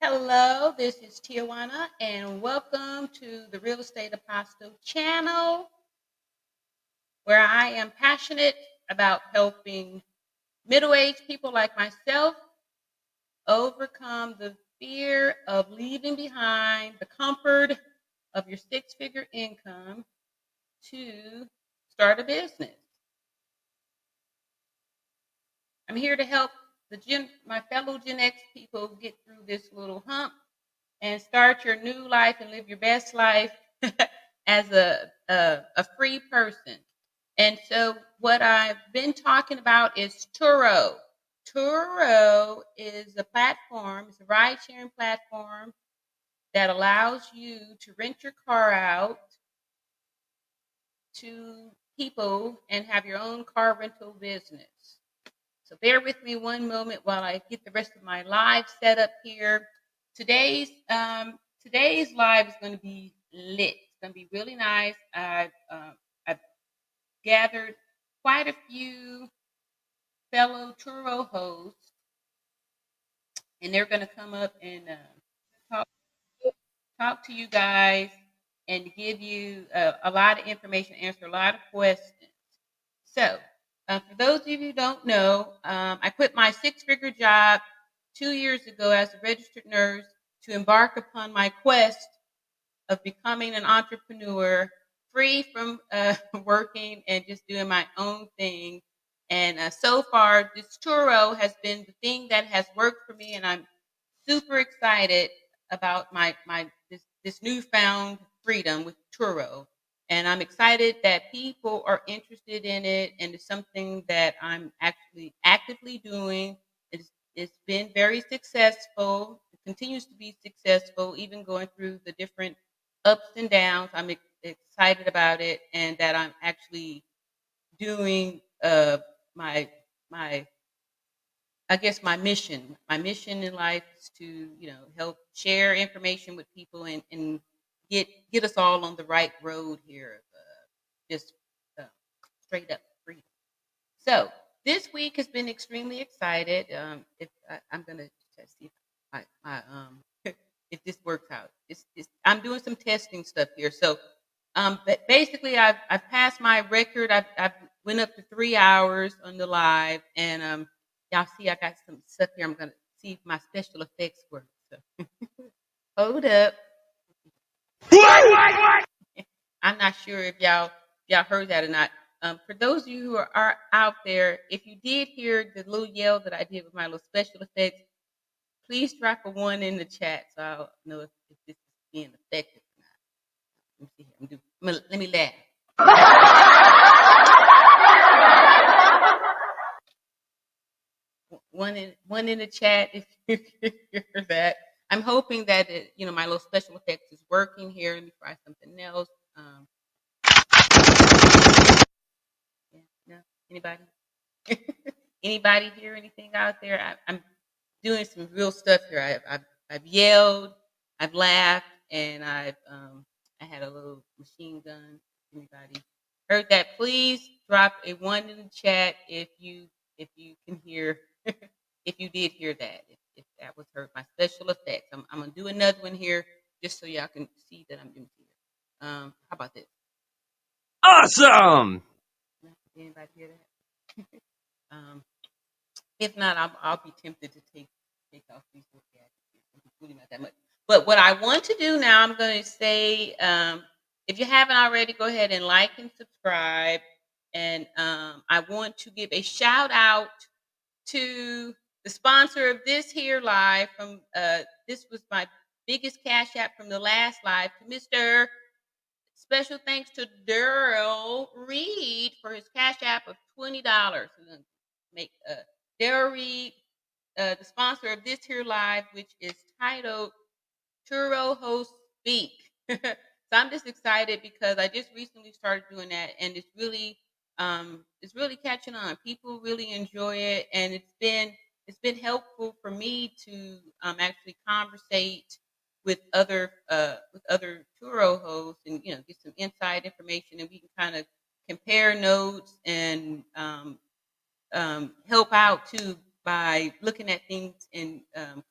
Hello, this is Tiajuana, and welcome to the Real Estate Apostle channel, where I am passionate about helping middle-aged people like myself overcome the fear of leaving behind the comfort of your six-figure income to start a business. I'm here to help my fellow Gen X people get through this little hump and start your new life and live your best life as a free person. And so what I've been talking about is Turo. Turo is a platform, it's a ride-sharing platform that allows you to rent your car out to people and have your own car rental business. So bear with me one moment while I get the rest of my live set up here. Today's live is going to be lit. It's going to be really nice. I've gathered quite a few fellow Turo hosts, and they're going to come up and talk to you guys and give you a lot of information, answer a lot of questions. So, for those of you who don't know, I quit my six-figure job 2 years ago as a registered nurse to embark upon my quest of becoming an entrepreneur, free from working and just doing my own thing. And so far, this Turo has been the thing that has worked for me, and I'm super excited about this newfound freedom with Turo. And I'm excited that people are interested in it, and it's something that I'm actually actively doing. It's been very successful. It continues to be successful, even going through the different ups and downs. I'm excited about it, and that I'm actually doing my I guess my mission. My mission in life is to help share information with people and get us all on the right road here of just uh, straight up freedom. So this week has been extremely excited. I'm gonna see if if this works out. I'm doing some testing stuff here. So but basically I've passed my record. I've went up to 3 hours on the live, and y'all see I got some stuff here. I'm gonna see if my special effects work. So hold up. I'm not sure if y'all heard that or not. For those of you who are out there, if you did hear the little yell that I did with my little special effects, please drop a 1 in the chat so I'll know if this is being effective or not. Let me see here. Let me laugh. One in the chat if you hear that. I'm hoping that my little special effects is working here. Let me try something else. Yeah, no, anybody? Anybody hear anything out there? I'm doing some real stuff here. I've yelled, I've laughed, and I had a little machine gun. Anybody heard that? Please drop a 1 in the chat if you can hear if you did hear that. If that was heard, my special effects. I'm gonna do another one here just so y'all can see that I'm doing here. How about this? Awesome! Anybody hear that? If not, I'll be tempted to take off these little gadgets. It's really not that much. But what I want to do now, I'm going to say, if you haven't already, go ahead and like and subscribe. And I want to give a shout out to the sponsor of this here live. From this was my biggest cash app from the last live, to Mr. Special thanks to Daryl Reed for his cash app of $20. We're going to make Daryl Reed the sponsor of this here live, which is titled Turo Host Speak. So I'm just excited because I just recently started doing that, and it's really catching on. People really enjoy it, and it's been helpful for me to actually conversate with other Turo hosts, and get some inside information, and we can kind of compare notes and help out too by looking at things and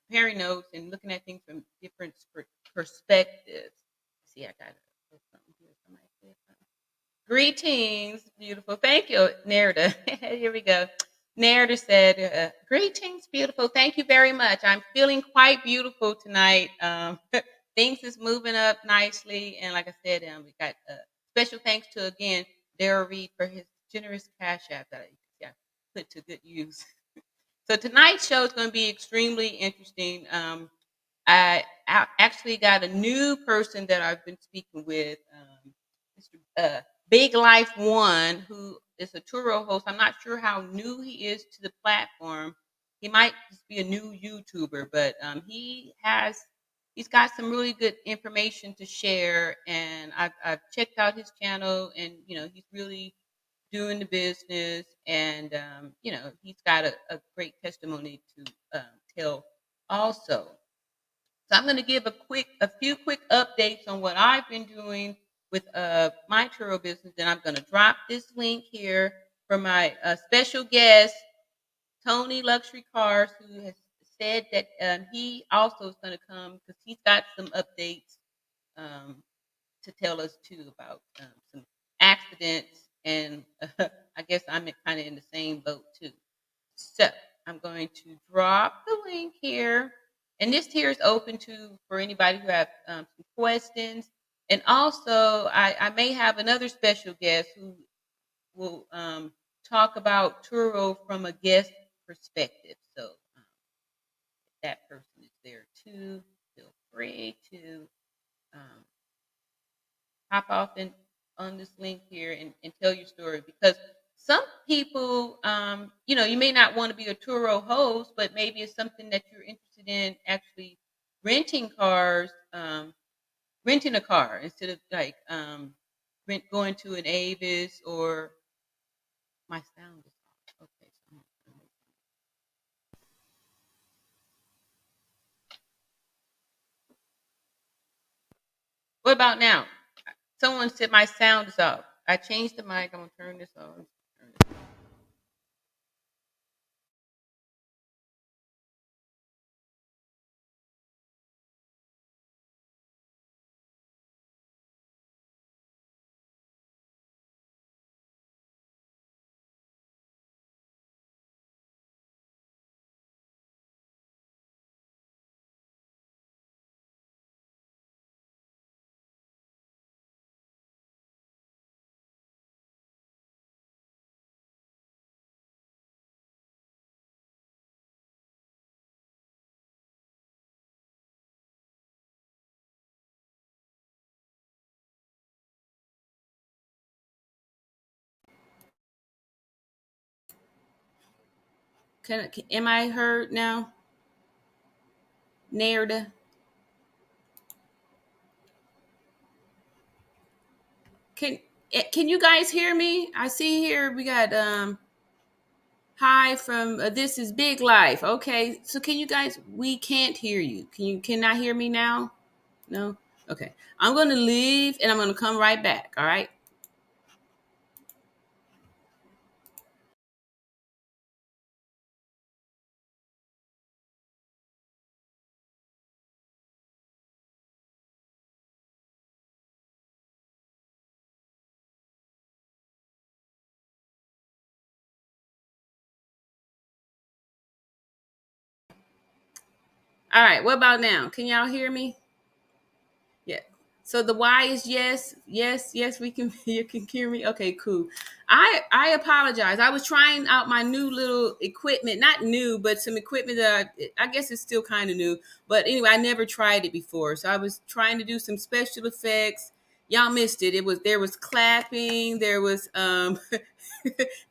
comparing notes and looking at things from different perspectives. See, I got something here. Somebody said something. Greetings, beautiful. Thank you, Nerida. Here we go. Nerida said, greetings, beautiful. Thank you very much. I'm feeling quite beautiful tonight. Things is moving up nicely. And like I said, we got special thanks to, again, Daryl Reed for his generous cash app that I put to good use. So tonight's show is going to be extremely interesting. I actually got a new person that I've been speaking with, Mr. Big Life One, who is a Turo host. I'm not sure how new he is to the platform. He might just be a new YouTuber, but he's got some really good information to share. And I've checked out his channel, and he's really doing the business, and he's got a great testimony to tell also. So I'm going to give a few quick updates on what I've been doing with my Turo business. And I'm going to drop this link here for my special guest, Tony Luxury Cars, who has said that he also is going to come because he's got some updates to tell us too about some accidents. And I guess I'm kind of in the same boat too. So I'm going to drop the link here. And this here is open for anybody who have some questions. And also, I may have another special guest who will talk about Turo from a guest perspective. So if that person is there too, feel free to um, hop off on this link here and tell your story, because some people, you may not want to be a Turo host, but maybe it's something that you're interested in, actually renting cars, renting a car instead of like going to an Avis or my sound is off. Okay. What about now? Someone said my sound is off. I changed the mic. I'm gonna turn this on. Am I heard now? Narda? Can can you guys hear me? I see here we got hi from this is Big Life. Okay, so can you guys? We can't hear you. Cannot hear me now? No. Okay, I'm gonna leave and I'm gonna come right back. All right. All right. What about now? Can y'all hear me? Yeah. So the why is yes, yes, yes. We can. You can hear me. Okay, cool. I apologize. I was trying out my new little equipment, not new, but some equipment that I guess it's still kind of new. But anyway, I never tried it before, so I was trying to do some special effects. Y'all missed it. There was clapping. There was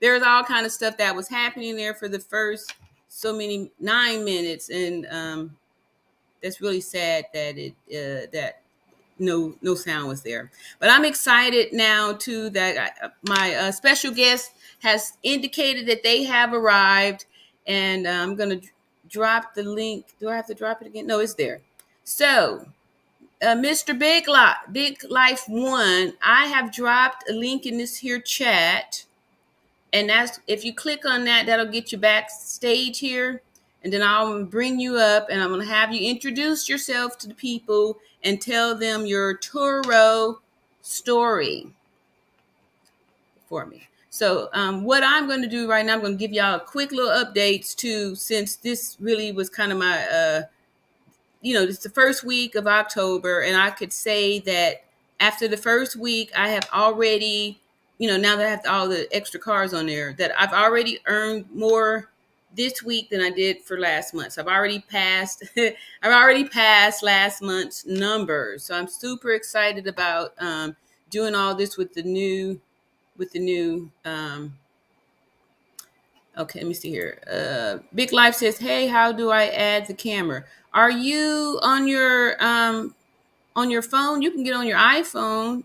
there was all kind of stuff that was happening there for the first so many 9 minutes, and that's really sad that that no sound was there. But I'm excited now too that my special guest has indicated that they have arrived, and I'm gonna drop the link. Do I have to drop it again? No, it's there. So, Mr. Big Life One, I have dropped a link in this here chat, And that's, if you click on that, that'll get you backstage here. And then I'll bring you up and I'm going to have you introduce yourself to the people and tell them your Turo story for me. So what I'm going to do right now, I'm going to give y'all a quick little updates too, since this really was kind of my, it's the first week of October. And I could say that after the first week, I have already, now that I have all the extra cars on there, that I've already earned more this week than I did for last month. So I've already passed, last month's numbers. So I'm super excited about doing all this with the new, okay, let me see here. Big Life says, hey, how do I add the camera? Are you on your phone? You can get on your iPhone,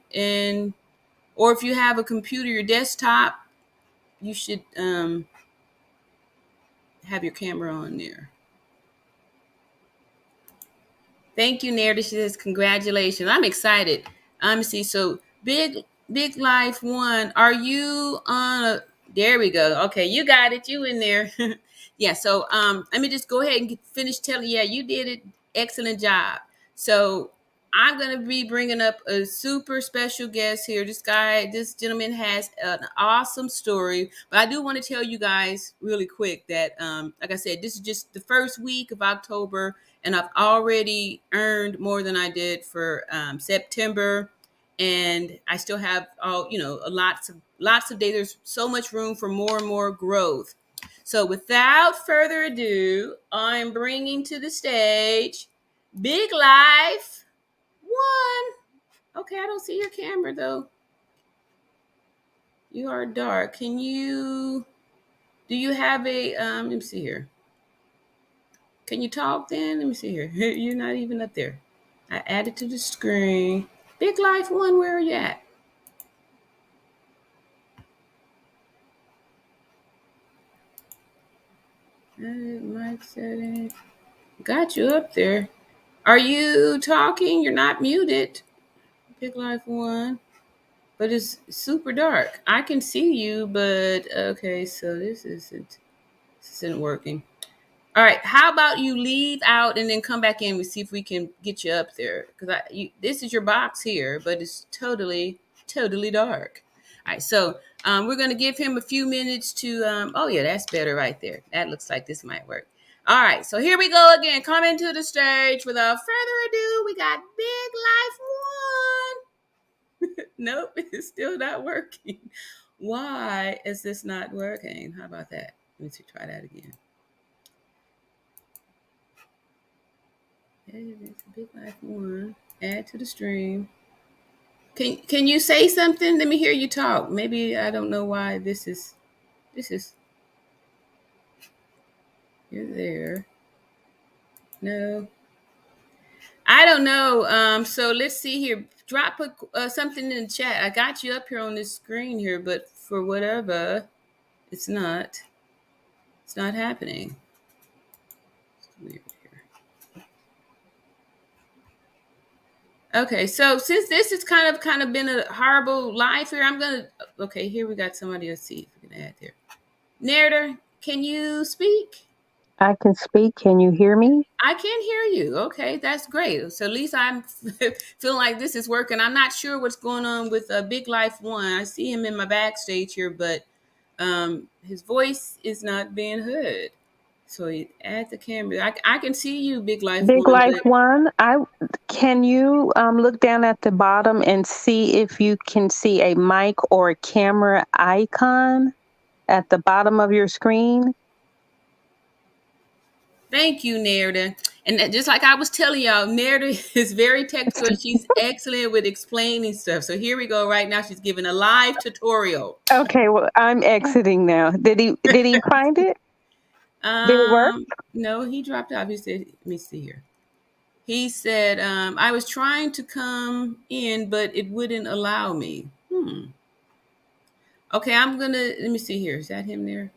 or if you have a computer, your desktop, you should have your camera on there. Thank you, Nair. She says, congratulations. I'm excited. See, so Big Life One, are you on there we go. Okay, you got it. You in there. Yeah, so let me just go ahead and finish telling you. Yeah, you did it. Excellent job. So I'm going to be bringing up a super special guest here. This gentleman has an awesome story. But I do want to tell you guys really quick that, like I said, this is just the first week of October, and I've already earned more than I did for September. And I still have lots of days. There's so much room for more and more growth. So without further ado, I'm bringing to the stage Big Life One. Okay, I don't see your camera though. You are dark. Do you have a, let me see here. Can you talk then? Let me see here. You're not even up there. I added to the screen. Big Life One, where are you at? Mic setting. Got you up there. Are you talking? You're not muted. Big Life One. But it's super dark. I can see you, but okay, so this isn't working. All right, how about you leave out and then come back in? We see if we can get you up there, because this is your box here, but it's totally dark. All right, so we're going to give him a few minutes to. Oh yeah, that's better right there. That looks like this might work. All right, so here we go again. Coming to the stage. Without further ado, we got Big Life One. Nope, it's still not working. Why is this not working? How about that? Let me see, try that again. Big Life One. Add to the stream. Can you say something? Let me hear you talk. Maybe I don't know why this is. You're there. No. I don't know. So let's see here. Drop something in the chat. I got you up here on this screen here, but for whatever, it's not happening. It's weird here. Okay, so since this has kind of been a horrible life here, okay, here we got somebody. Let's see if we can add there. Narrator, can you speak? I can speak. Can you hear me? I can hear you. Okay, that's great. So at least I'm feeling like this is working. I'm not sure what's going on with Big Life One. I see him in my backstage here, but his voice is not being heard. So he add the camera. I can see you, Big Life Big One. Life One. Can you look down at the bottom and see if you can see a mic or a camera icon at the bottom of your screen? Thank you, Nerda. And just like I was telling y'all, Nerda is very technical. She's excellent with explaining stuff. So here we go. Right now, she's giving a live tutorial. Okay, well, I'm exiting now. Did he find it? Did it work? No, he dropped out. He said, let me see here. He said, I was trying to come in, but it wouldn't allow me. Okay, let me see here. Is that him there?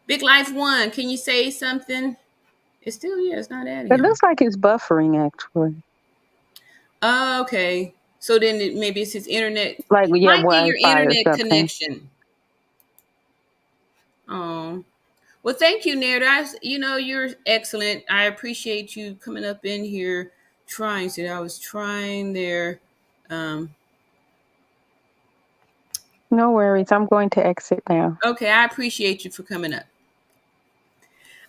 Big Life One, can you say something? It's still, it's not adding. It looks like it's buffering, actually. Okay. So then maybe it's his internet. Like, yeah, Might be your Wi-Fi or internet something. connection. Oh, well, thank you, Nair. You're excellent. I appreciate you coming up in here trying. So I was trying there. No worries. I'm going to exit now. Okay, I appreciate you for coming up.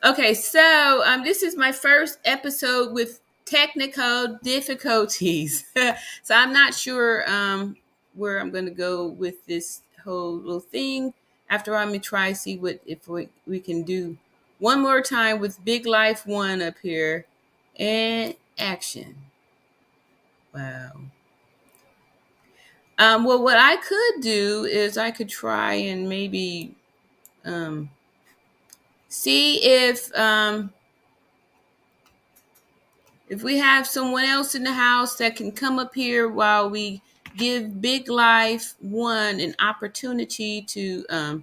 Okay, so this is my first episode with technical difficulties. So I'm not sure where I'm going to go with this whole little thing. After I'm going to try see if we can do one more time with Big Life 1 up here. And action. Wow. Well, what I could do is I could try and maybe see if we have someone else in the house that can come up here while we give Big Life 1 an opportunity to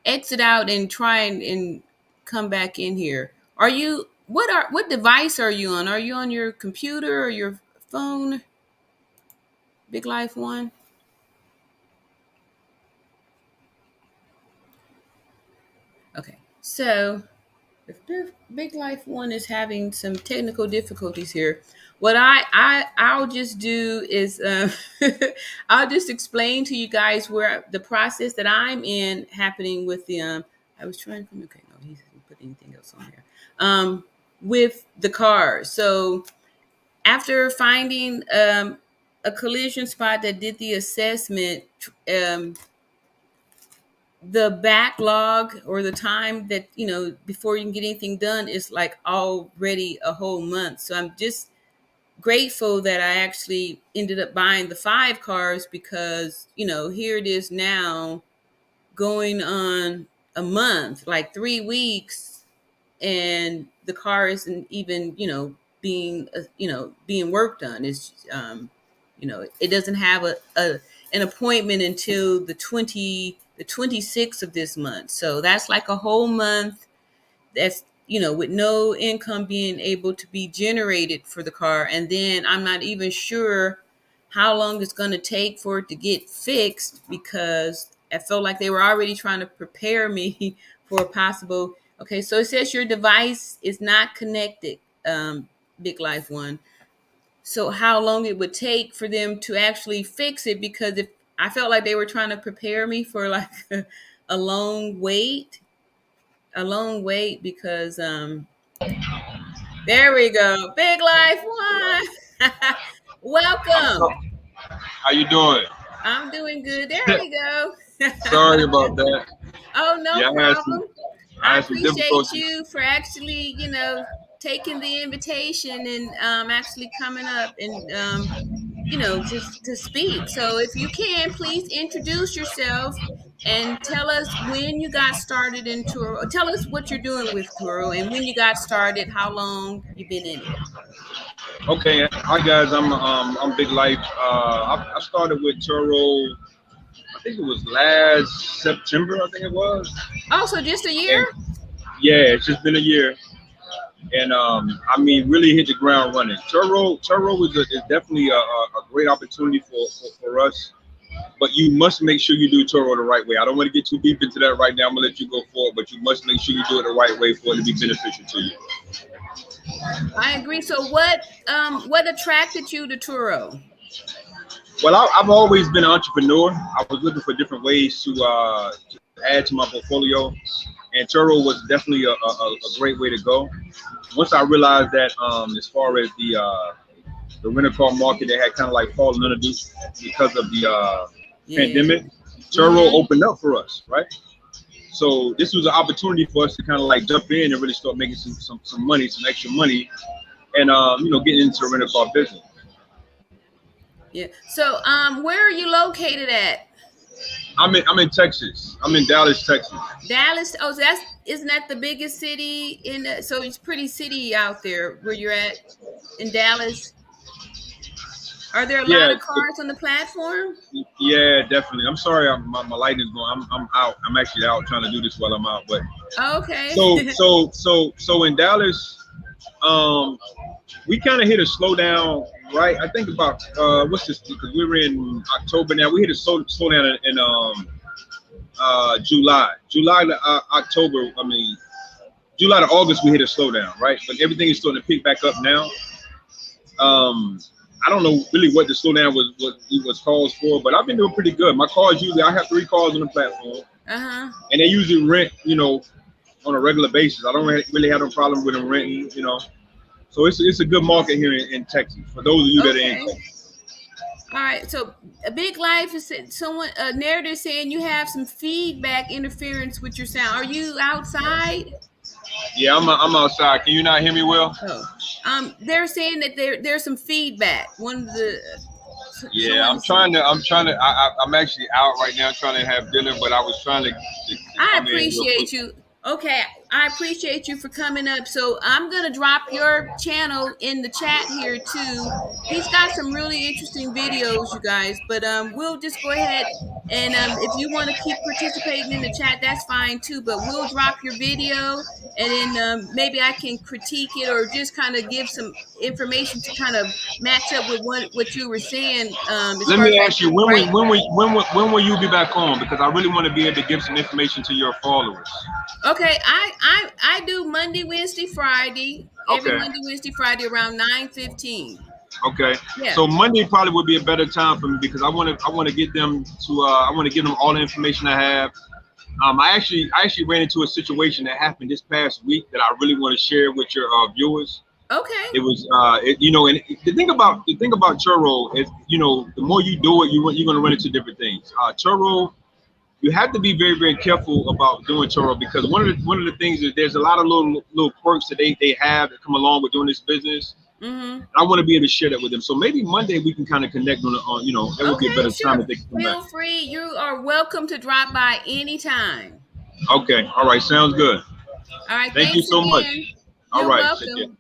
exit out and try and come back in here. What device are you on? Are you on your computer or your phone? Big Life 1? Okay, so if Big Life 1 is having some technical difficulties here, what I'll just do is I'll just explain to you guys where the process that I'm in happening with the I was trying to okay, no, he didn't put anything else on here. With the car. So after finding a collision spot that did the assessment, the backlog or the time that before you can get anything done is like already a whole month. So I'm just grateful that I actually ended up buying the 5 cars because here it is now going on a month, like 3 weeks, and the car isn't even being worked on. It's it doesn't have an appointment until the 26th of this month. So that's like a whole month. That's with no income being able to be generated for the car. And then I'm not even sure how long it's going to take for it to get fixed because I felt like they were already trying to prepare me for a possible. Okay, so it says your device is not connected, Big Life 1. So how long it would take for them to actually fix it, because if I felt like they were trying to prepare me for like a long wait because there we go. Big Life 1. Welcome. How you doing? I'm doing good. There we go. Sorry about that. Oh, no problem. I had some appreciate difficulties. you for actually, taking the invitation and actually coming up and just to speak. So if you can, please introduce yourself and tell us when you got started in Turo. Tell us what you're doing with Turo and when you got started, how long you've been in it. Okay, hi guys. I'm Big Life. I started with Turo. I think it was last September. I think it was. Oh, so just a year? And yeah, it's just been a year, and I mean, really hit the ground running. Turo is definitely a great opportunity for us. But you must make sure you do Turo the right way. I don't want to get too deep into that right now. I'm gonna let you go forward, but you must make sure you do it the right way for it to be beneficial to you. I agree. So what attracted you to Turo? Well, I've always been an entrepreneur. I was looking for different ways to add to my portfolio, and Turo was definitely a great way to go. Once I realized that as far as the rental car market, that had kind of like fallen underneath because of the pandemic, Turo opened up for us, right? So this was an opportunity for us to kind of like jump in and really start making some money, some extra money, and getting into the rental car business. Yeah. So where are you located at? I'm in Texas. I'm in Dallas, Texas. Dallas. Oh, isn't that the biggest city so it's pretty city out there where you're at in Dallas? Are there a lot of cars on the platform? Yeah, definitely. I'm sorry, my light is going. I'm out. I'm actually out trying to do this while I'm out. But okay. So in Dallas, we kind of hit a slowdown right? I think about what's this? Because we were in October now. We hit a slow down in July to October. I mean, July to August we hit a slowdown, right? But everything is starting to pick back up now. I don't know really what the slowdown was caused for, but I've been doing pretty good. My cars usually I have 3 cars on the platform, and they usually rent, on a regular basis. I don't really have no problem with them renting, So it's a good market here in Texas for those of you that are in Texas. All right, so a big life is someone a narrative saying you have some feedback interference with your sound. Are you outside? Yeah, I'm outside. Can you not hear me well? Oh, they're saying that there's some feedback. One of the yeah, I'm actually out right now trying to have dinner, but I was trying to I appreciate you. Okay, I appreciate you for coming up. So I'm gonna drop your channel in the chat here too. He's got some really interesting videos, you guys. But we'll just go ahead and if you want to keep participating in the chat, that's fine too. But we'll drop your video, and then maybe I can critique it or just kind of give some information to kind of match up with what you were saying. Let me ask you, when will you be back on? Because I really want to be able to give some information to your followers. Okay, I do Monday, Wednesday, Friday. Every Monday, Wednesday, Friday around 9:15. Okay. Yeah. So Monday probably would be a better time for me because I want to get them to I want to give them all the information I have. I actually ran into a situation that happened this past week that I really want to share with your viewers. Okay. It was and the thing about Turo is, the more you do it, you're going to run into different things. Turo, you have to be very, very careful about doing Turo because one of the things is there's a lot of little quirks that they have that come along with doing this business. Mm-hmm. I want to be able to share that with them. So maybe Monday we can kind of connect on that would be a better time if they can come Feel free. You are welcome to drop by anytime. Okay. All right. Sounds good. All right. Thank you so much. You're welcome.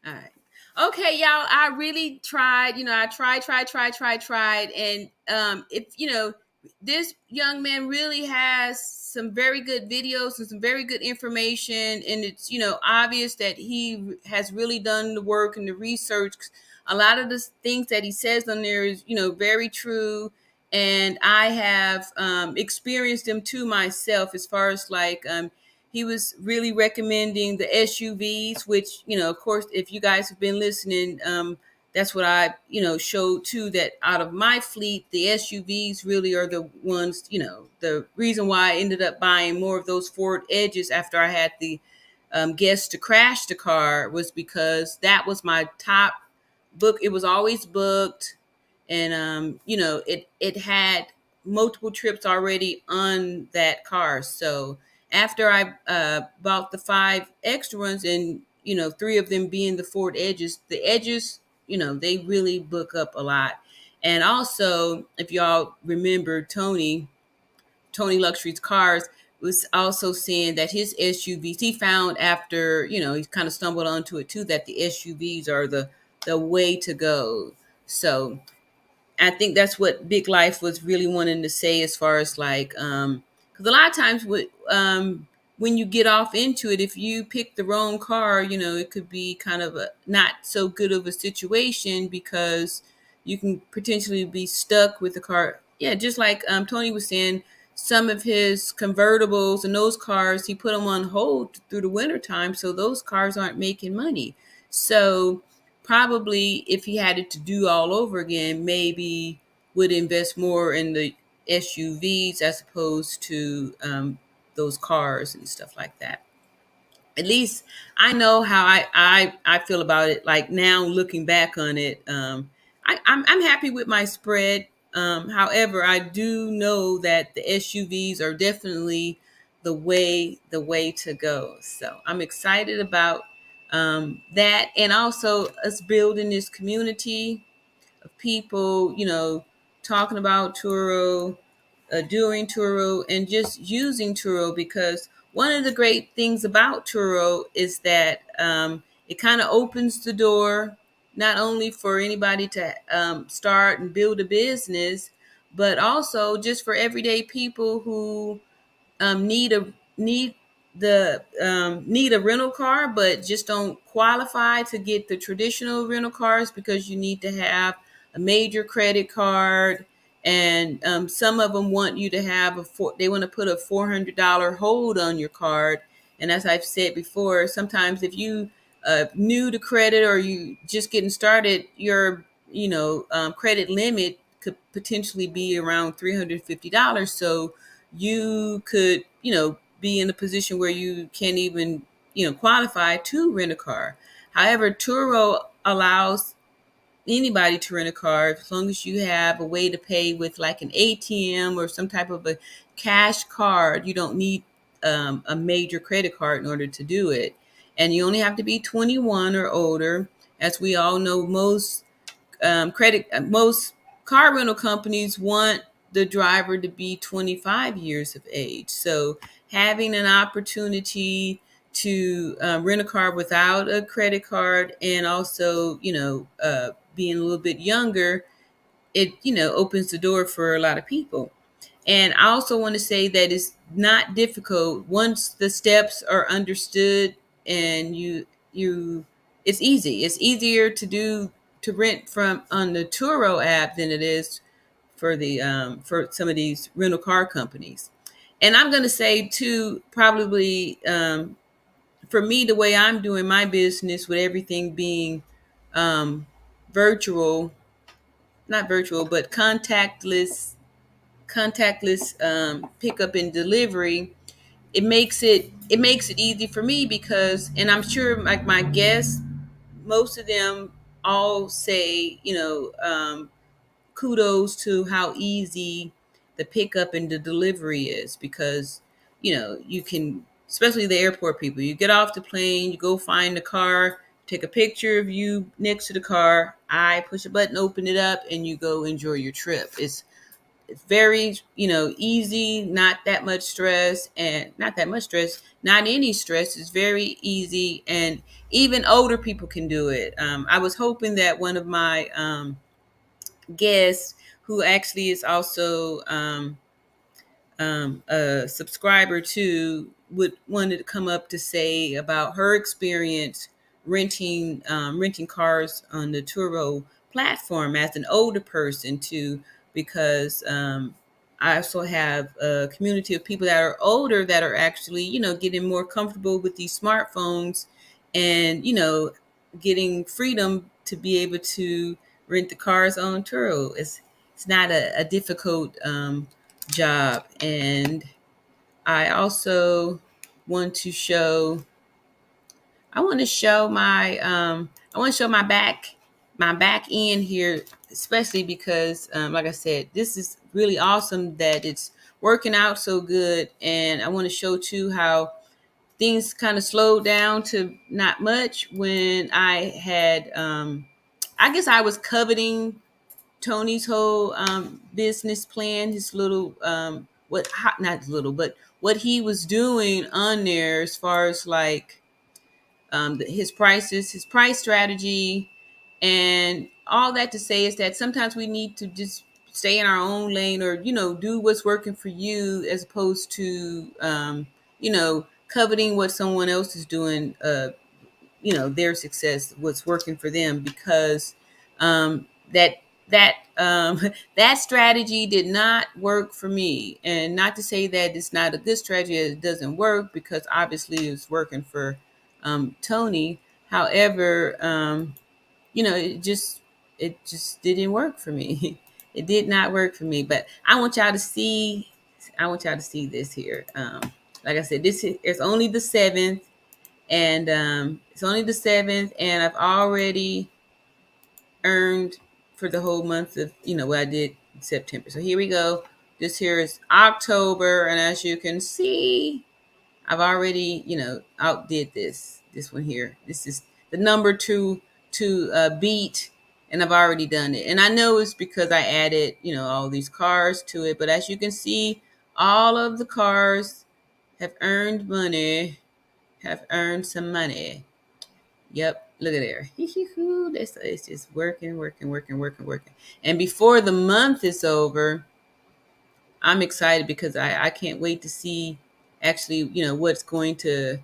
All right. Okay, y'all. I really tried. I tried, and if this young man really has some very good videos and some very good information, and it's obvious that he has really done the work and the research. A lot of the things that he says on there is very true, and I have experienced them too myself as far as he was really recommending the SUVs, which, of course, if you guys have been listening, that's what I, showed too, that out of my fleet, the SUVs really are the ones, the reason why I ended up buying more of those Ford Edges after I had the guest to crash the car was because that was my top book. It was always booked. And, it had multiple trips already on that car. So after I bought the 5 extra ones and, 3 of them being the Ford Edges, the Edges, they really book up a lot. And also, if y'all remember, Tony Luxury's Cars was also saying that his SUVs, he found after, he kind of stumbled onto it too, that the SUVs are the way to go. So I think that's what Big Life was really wanting to say as far as because a lot of times when you get off into it, if you pick the wrong car, it could be kind of a not so good of a situation because you can potentially be stuck with the car. Yeah, just like Tony was saying, some of his convertibles and those cars, he put them on hold through the winter time. So those cars aren't making money. So probably if he had it to do all over again, maybe would invest more in the SUVs as opposed to those cars and stuff like that. At least I know how I feel about it. Like now looking back on it, I'm happy with my spread. However, I do know that the SUVs are definitely the way to go. So I'm excited about that, and also us building this community of people, talking about Turo, doing Turo, and just using Turo, because one of the great things about Turo is that it kind of opens the door not only for anybody to start and build a business, but also just for everyday people who need need a rental car, but just don't qualify to get the traditional rental cars because you need to have a major credit card, and some of them want you to have they want to put a $400 hold on your card. And as I've said before, sometimes if you new to credit or you just getting started, your credit limit could potentially be around $350. So you could be in a position where you can't even qualify to rent a car. However, Turo allows anybody to rent a car as long as you have a way to pay with like an ATM or some type of a cash card. You don't need a major credit card in order to do it, and you only have to be 21 or older. As we all know, most car rental companies want the driver to be 25 years of age. So having an opportunity to rent a car without a credit card, and also being a little bit younger, it opens the door for a lot of people. And I also want to say that it's not difficult once the steps are understood, and it's easy. It's easier to rent from on the Turo app than it is for some of these rental car companies. And I'm going to say too, probably for me, the way I'm doing my business with everything being um, virtual, not virtual, but contactless pickup and delivery, it makes it easy for me because, and I'm sure like my guests, most of them all say, kudos to how easy the pickup and the delivery is, because you can, especially the airport people, you get off the plane, you go find the car, take a picture of you next to the car, I push a button, open it up, and you go enjoy your trip. It's very easy, not that much stress, and not any stress. It's very easy, and even older people can do it. I was hoping that one of my guests, who actually is also a subscriber to, would wanted to come up to say about her experience renting cars on the Turo platform as an older person too, because I also have a community of people that are older that are actually getting more comfortable with these smartphones, and getting freedom to be able to rent the cars on Turo. It's not a difficult job. And I also want to show I want to show my back end here, especially because like I said, this is really awesome that it's working out so good. And I want to show too how things kind of slowed down to not much when I guess I was coveting Tony's whole business plan, his little not little, but what he was doing on there as far as like his prices, his price strategy, and all that to say is that sometimes we need to just stay in our own lane, or do what's working for you, as opposed to coveting what someone else is doing, their success, what's working for them, because that that strategy did not work for me. And not to say that it's not a good strategy, it doesn't work, because obviously it's working for Tony. However, it just didn't work for me. It did not work for me. But I want y'all to see this here. Like I said, it's only the 7th, and and I've already earned for the whole month of what I did in September. So here we go. This here is October, and as you can see, I've already outdid this one here. This is the number to beat, and I've already done it. And I know it's because I added all these cars to it. But as you can see, all of the cars have earned money, have earned some money. Yep, look at there. It's just working, working, working, working, working. And before the month is over, I'm excited because I can't wait to see actually, what's going to,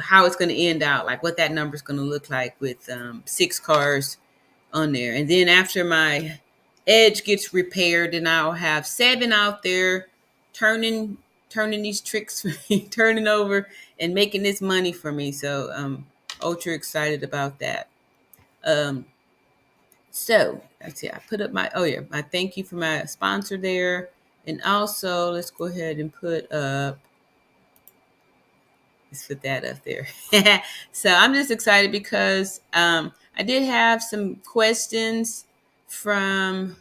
how it's going to end out, like what that number is going to look like with 6 cars on there. And then after my edge gets repaired, and I'll have 7 out there turning these tricks for me, turning over and making this money for me. So ultra excited about that. So let's see, I put up my thank you for my sponsor there. And also let's go ahead and let's put that up there. So I'm just excited because I did have some questions from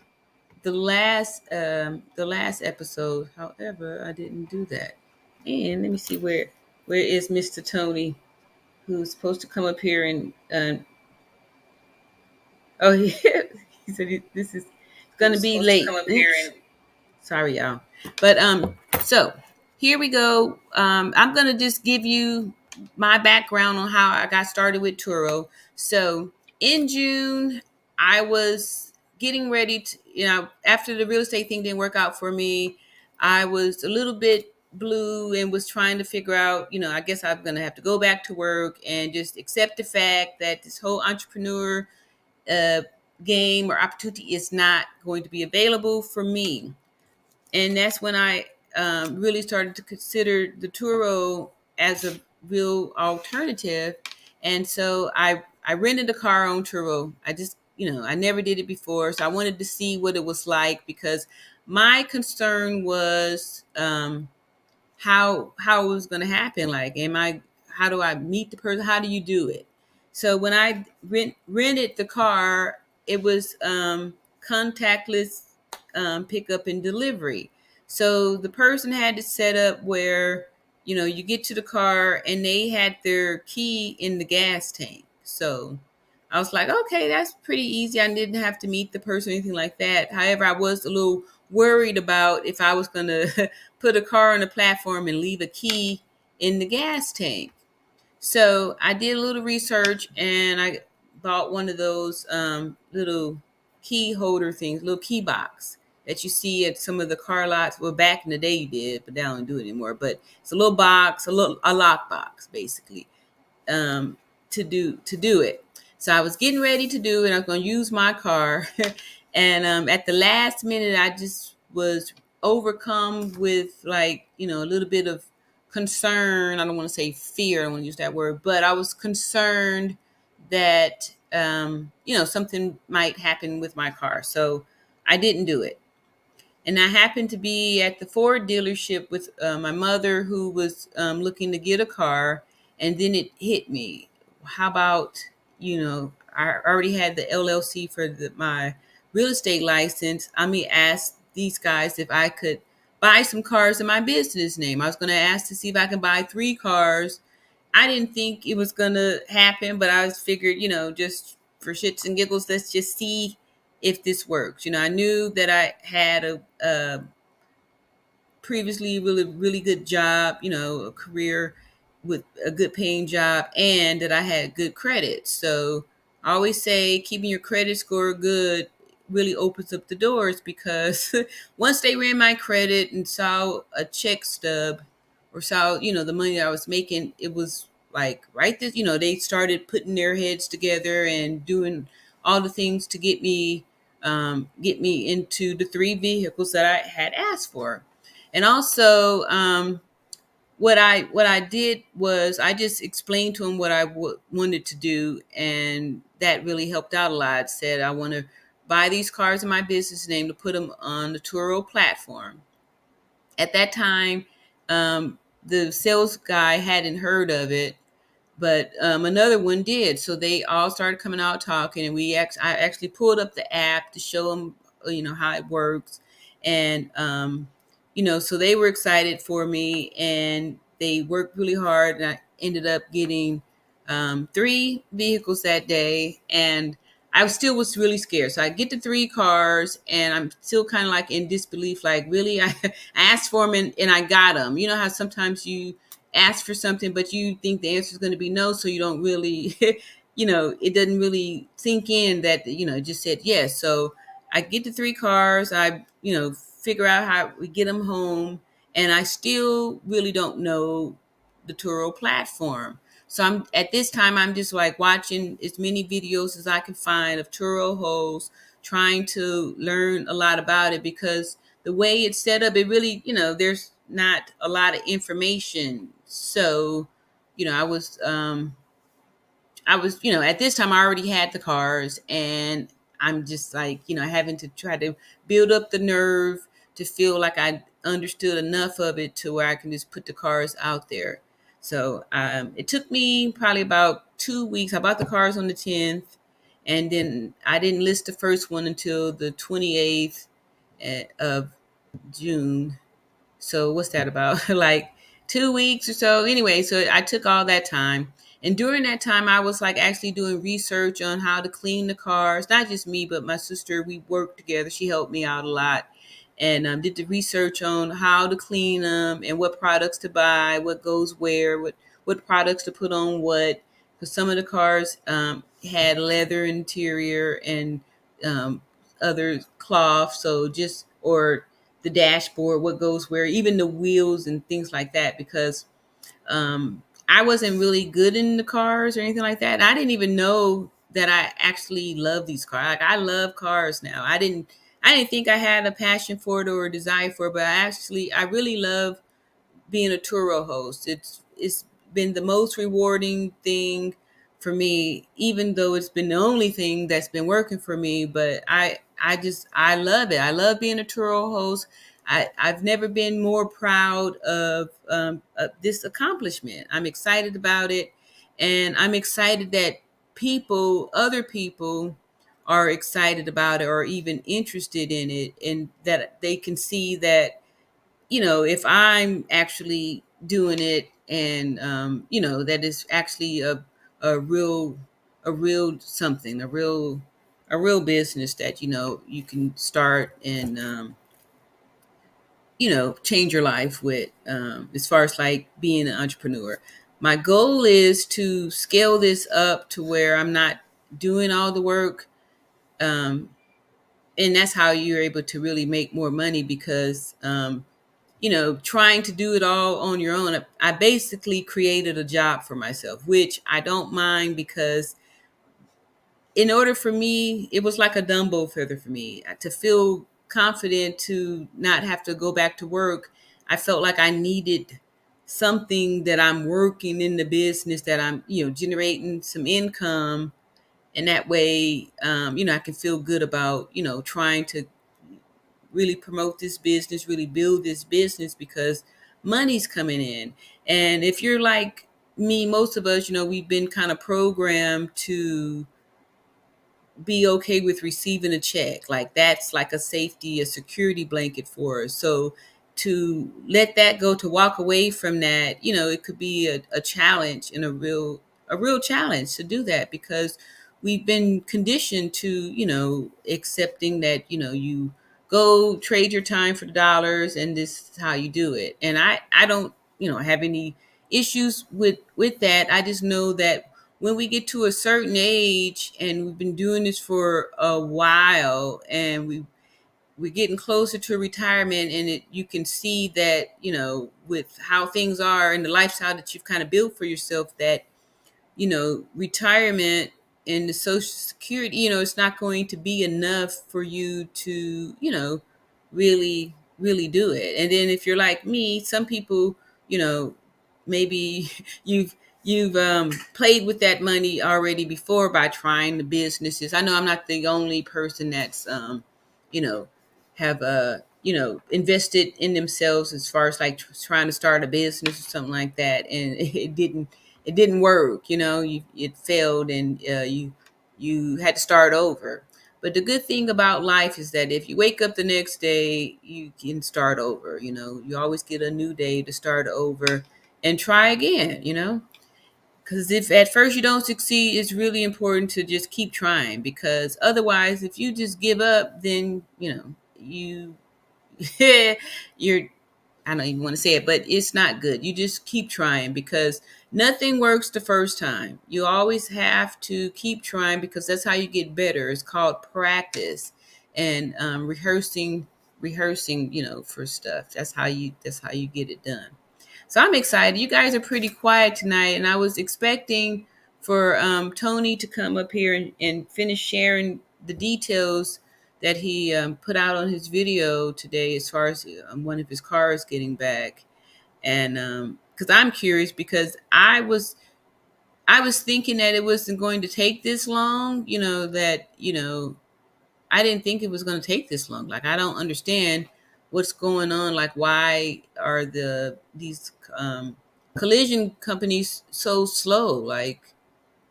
the last episode. However, I didn't do that. And let me see, where is Mr. Tony, who's supposed to come up here and oh he said this is going to be late. Sorry, y'all. But so here we go. I'm gonna just give you my background on how I got started with Turo. So in June, I was getting ready to, after the real estate thing didn't work out for me, I was a little bit blue and was trying to figure out, I guess I'm gonna have to go back to work and just accept the fact that this whole entrepreneur uh, game or opportunity is not going to be available for me. And that's when I really started to consider the Turo as a real alternative. And so I rented a car on Turo. I just, I never did it before, so I wanted to see what it was like, because my concern was how it was going to happen. Like, how do I meet the person? How do you do it? So when I rented the car, it was contactless pickup and delivery. So the person had to set up where, you get to the car and they had their key in the gas tank. So I was like, okay, that's pretty easy. I didn't have to meet the person or anything like that. However, I was a little worried about if I was going to put a car on the platform and leave a key in the gas tank. So I did a little research and I bought one of those little key holder things, little key box that you see at some of the car lots. Well, back in the day you did, but they don't do it anymore. But it's a little box, a lock box, basically, to do it. So I was getting ready to do it. I was going to use my car, and at the last minute, I just was overcome with, like, a little bit of concern. I don't want to say fear. I don't want to use that word, but I was concerned that something might happen with my car. So I didn't do it. And I happened to be at the Ford dealership with my mother, who was looking to get a car. And then it hit me. How about, I already had the LLC for my real estate license. I mean, asked these guys if I could buy some cars in my business name. I was going to ask to see if I can buy 3 cars. I didn't think it was going to happen, but I figured, just for shits and giggles, let's just see if this works. I knew that I had a previously really, really good job, a career with a good paying job, and that I had good credit. So I always say keeping your credit score good really opens up the doors, because once they ran my credit and saw a check stub, or saw, the money that I was making, it was like right this, they started putting their heads together and doing all the things to get me into the 3 vehicles that I had asked for. And also, what I did was I just explained to him what I wanted to do, and that really helped out a lot. Said I want to buy these cars in my business name to put them on the Turo platform. At that time, the sales guy hadn't heard of it, but another one did. So they all started coming out talking, and I actually pulled up the app to show them, how it works. And so they were excited for me, and they worked really hard, and I ended up getting 3 vehicles that day. And I still was really scared. So I get the 3 cars, and I'm still kind of like in disbelief, like, really? I asked for them, and I got them. You know how sometimes you ask for something, but you think the answer is going to be no, so you don't really, it doesn't really sink in that, it just said yes. So I get the 3 cars. I, figure out how we get them home. and I still really don't know the Turo platform. So at this time, I'm just like watching as many videos as I can find of Turo hosts, trying to learn a lot about it, because the way it's set up, it really, there's not a lot of information. So, I was, at this time I already had the cars, and I'm just like, having to try to build up the nerve to feel like I understood enough of it to where I can just put the cars out there. So it took me probably about 2 weeks. I bought the cars on the 10th, and then I didn't list the first one until the 28th of June. So what's that about? Like 2 weeks or so. Anyway, so I took all that time. And during that time, I was like actually doing research on how to clean the cars. Not just me, but my sister. We worked together. She helped me out a lot, and did the research on how to clean them and what products to buy, what goes where, what products to put on what. Because some of the cars had leather interior and um, other cloth. So just or the dashboard, what goes where, even the wheels and things like that, because I wasn't really good in the cars or anything like that. I didn't even know that I actually love these cars. Like, I love cars now. I didn't think I had a passion for it or a desire for it, but I really love being a Turo host. It's been the most rewarding thing for me, even though it's been the only thing that's been working for me. But I love it. I love being a Turo host. I've never been more proud of this accomplishment. I'm excited about it, and I'm excited that other people, are excited about it or even interested in it, and that they can see that, if I'm actually doing it, and that is actually a real something, a real business that you can start and change your life with, as far as like being an entrepreneur. My goal is to scale this up to where I'm not doing all the work, um, and that's how you're able to really make more money, because trying to do it all on your own, I basically created a job for myself, which I don't mind, because in order for me, it was like a Dumbo feather for me to feel confident to not have to go back to work. I felt like I needed something that I'm working in the business, that I'm, generating some income. And that way, I can feel good about, trying to really promote this business, really build this business, because money's coming in. And if you're like me, most of us, we've been kind of programmed to be okay with receiving a check. Like, that's like a safety, a security blanket for us. So to let that go, to walk away from that, it could be a challenge, and a real challenge to do that, because we've been conditioned to, accepting that, you go trade your time for the dollars, and this is how you do it. And I don't, have any issues with that. I just know that when we get to a certain age, and we've been doing this for a while, and we're getting closer to retirement, and you can see that, with how things are and the lifestyle that you've kind of built for yourself, that, retirement and the social security, it's not going to be enough for you to, really, really do it. And then if you're like me, some people, maybe you've played with that money already before by trying the businesses. I know I'm not the only person that's you know have invested in themselves, as far as like trying to start a business or something like that, and it didn't work. It failed, and you had to start over. But the good thing about life is that if you wake up the next day, you can start over. You always get a new day to start over and try again. Because if at first you don't succeed, it's really important to just keep trying, because otherwise, if you just give up, then you you're, I don't even want to say it, but it's not good. You just keep trying, because nothing works the first time. You always have to keep trying, because that's how you get better. It's called practice, and rehearsing rehearsing, for stuff. That's how you get it done. So I'm excited. You guys are pretty quiet tonight, and I was expecting for Tony to come up here and finish sharing the details that he put out on his video today, as far as one of his cars getting back. And because I'm curious, because I was thinking that it wasn't going to take this long. I didn't think it was going to take this long. Like, I don't understand what's going on. Like, why are these collision companies so slow? Like,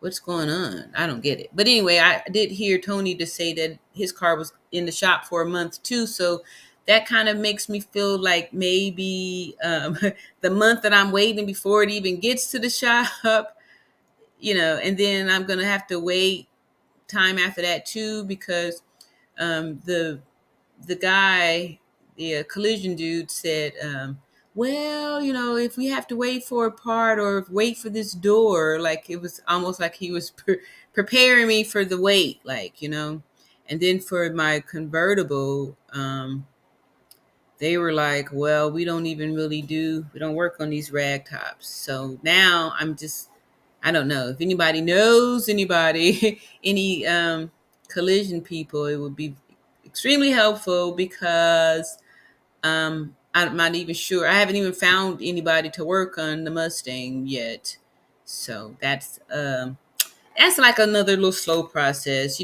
what's going on? I don't get it. But anyway, I did hear Tony to say that his car was in the shop for a month too. So that kind of makes me feel like maybe the month that I'm waiting before it even gets to the shop, and then I'm going to have to wait time after that too, because the guy, the collision dude, said, well, if we have to wait for a part or wait for this door, like, it was almost like he was preparing me for the wait, like, and then for my convertible, they were like, well, we don't work on these rag tops. So now I don't know if anybody knows anybody, any collision people, it would be extremely helpful, because I'm not even sure. I haven't even found anybody to work on the Mustang yet. So that's like another little slow process.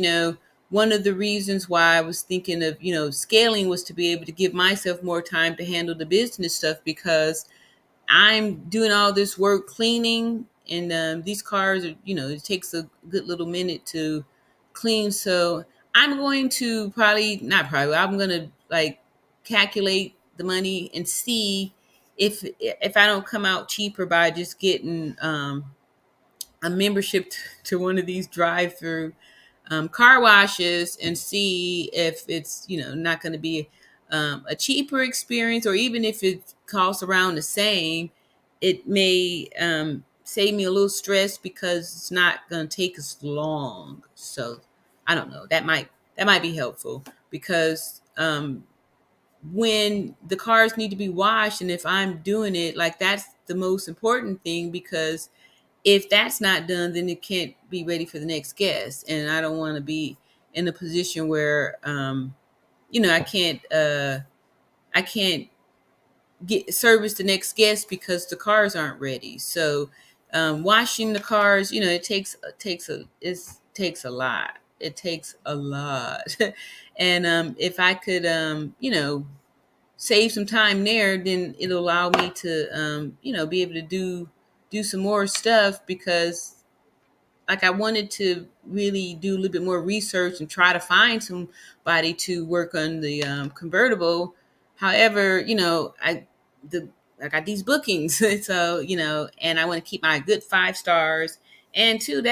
One of the reasons why I was thinking of, scaling was to be able to give myself more time to handle the business stuff, because I'm doing all this work cleaning, and these cars are, it takes a good little minute to clean. So I'm going to I'm going to like calculate the money and see if I don't come out cheaper by just getting a membership to one of these drive-through car washes, and see if it's not going to be a cheaper experience, or even if it costs around the same, it may save me a little stress, because it's not going to take as long. So I don't know, that might be helpful, because when the cars need to be washed, and if I'm doing it, like, that's the most important thing, because if that's not done, then it can't be ready for the next guest. And I don't want to be in a position where, I can't get service the next guest because the cars aren't ready. So, washing the cars, it takes a lot. It takes a lot. And, if I could, save some time there, then it'll allow me to, be able to do some more stuff, because, like, I wanted to really do a little bit more research and try to find somebody to work on the convertible. However, I got these bookings, so, and I want to keep my good 5 stars, and two,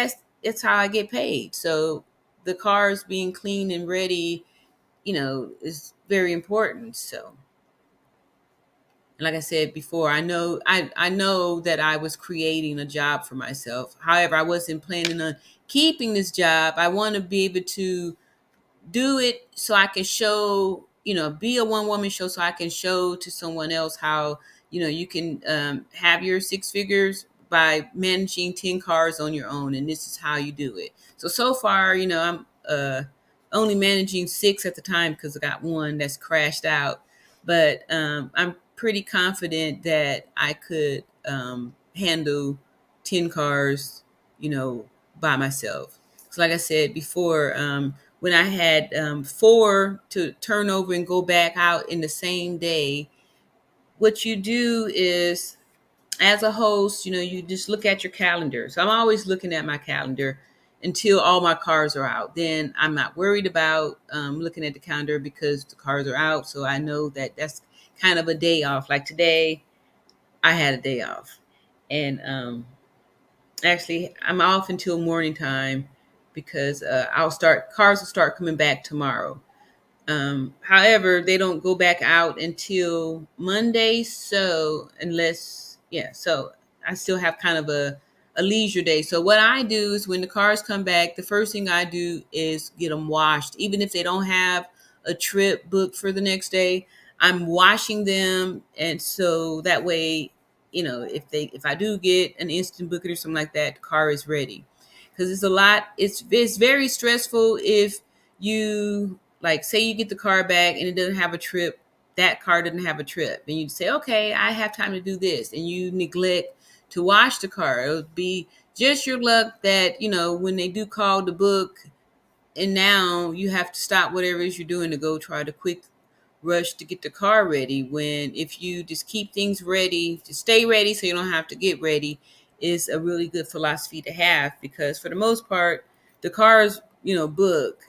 it's how I get paid. So the cars being clean and ready, is very important. So, like I said before, I know that I was creating a job for myself. However, I wasn't planning on keeping this job. I want to be able to do it so I can show, be a one woman show, so I can show to someone else how, you can have your 6 figures by managing 10 cars on your own. And this is how you do it. So far, I'm only managing 6 at the time, because I got one that's crashed out. But I'm pretty confident that I could handle 10 cars, by myself. So, like I said before, when I had 4 to turn over and go back out in the same day, what you do is, as a host, you just look at your calendar. So I'm always looking at my calendar until all my cars are out. Then I'm not worried about looking at the calendar, because the cars are out. So I know that that's kind of a day off. Like today, I had a day off. And actually, I'm off until morning time, because cars will start coming back tomorrow. However, they don't go back out until Monday. So so I still have kind of a leisure day. So what I do is, when the cars come back, the first thing I do is get them washed. Even if they don't have a trip booked for the next day, I'm washing them, and so that way, if I do get an instant booking or something like that, the car is ready. Because it's a lot. It's very stressful if you, like, say you get the car back and it doesn't have a trip. That car doesn't have a trip, and you say, okay, I have time to do this, and you neglect to wash the car. It would be just your luck that when they do call the book, and now you have to stop whatever it is you're doing to go try to quick rush to get the car ready. When if you just keep things ready, to stay ready so you don't have to get ready, is a really good philosophy to have, because for the most part the cars book.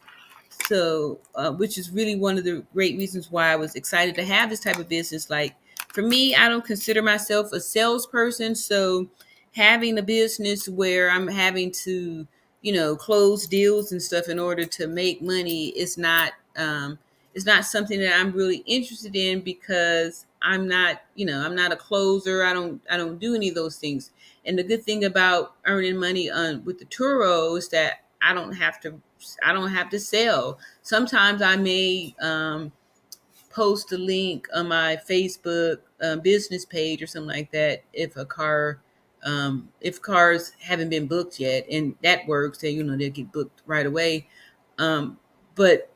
So which is really one of the great reasons why I was excited to have this type of business. Like, for me, I don't consider myself a salesperson, so having a business where I'm having to close deals and stuff in order to make money is not something that I'm really interested in, because I'm not a closer. I don't do any of those things. And the good thing about earning money on with the Turo is that I don't have to sell. Sometimes I may post a link on my Facebook business page or something like that if cars haven't been booked yet, and that works. They'll get booked right away. But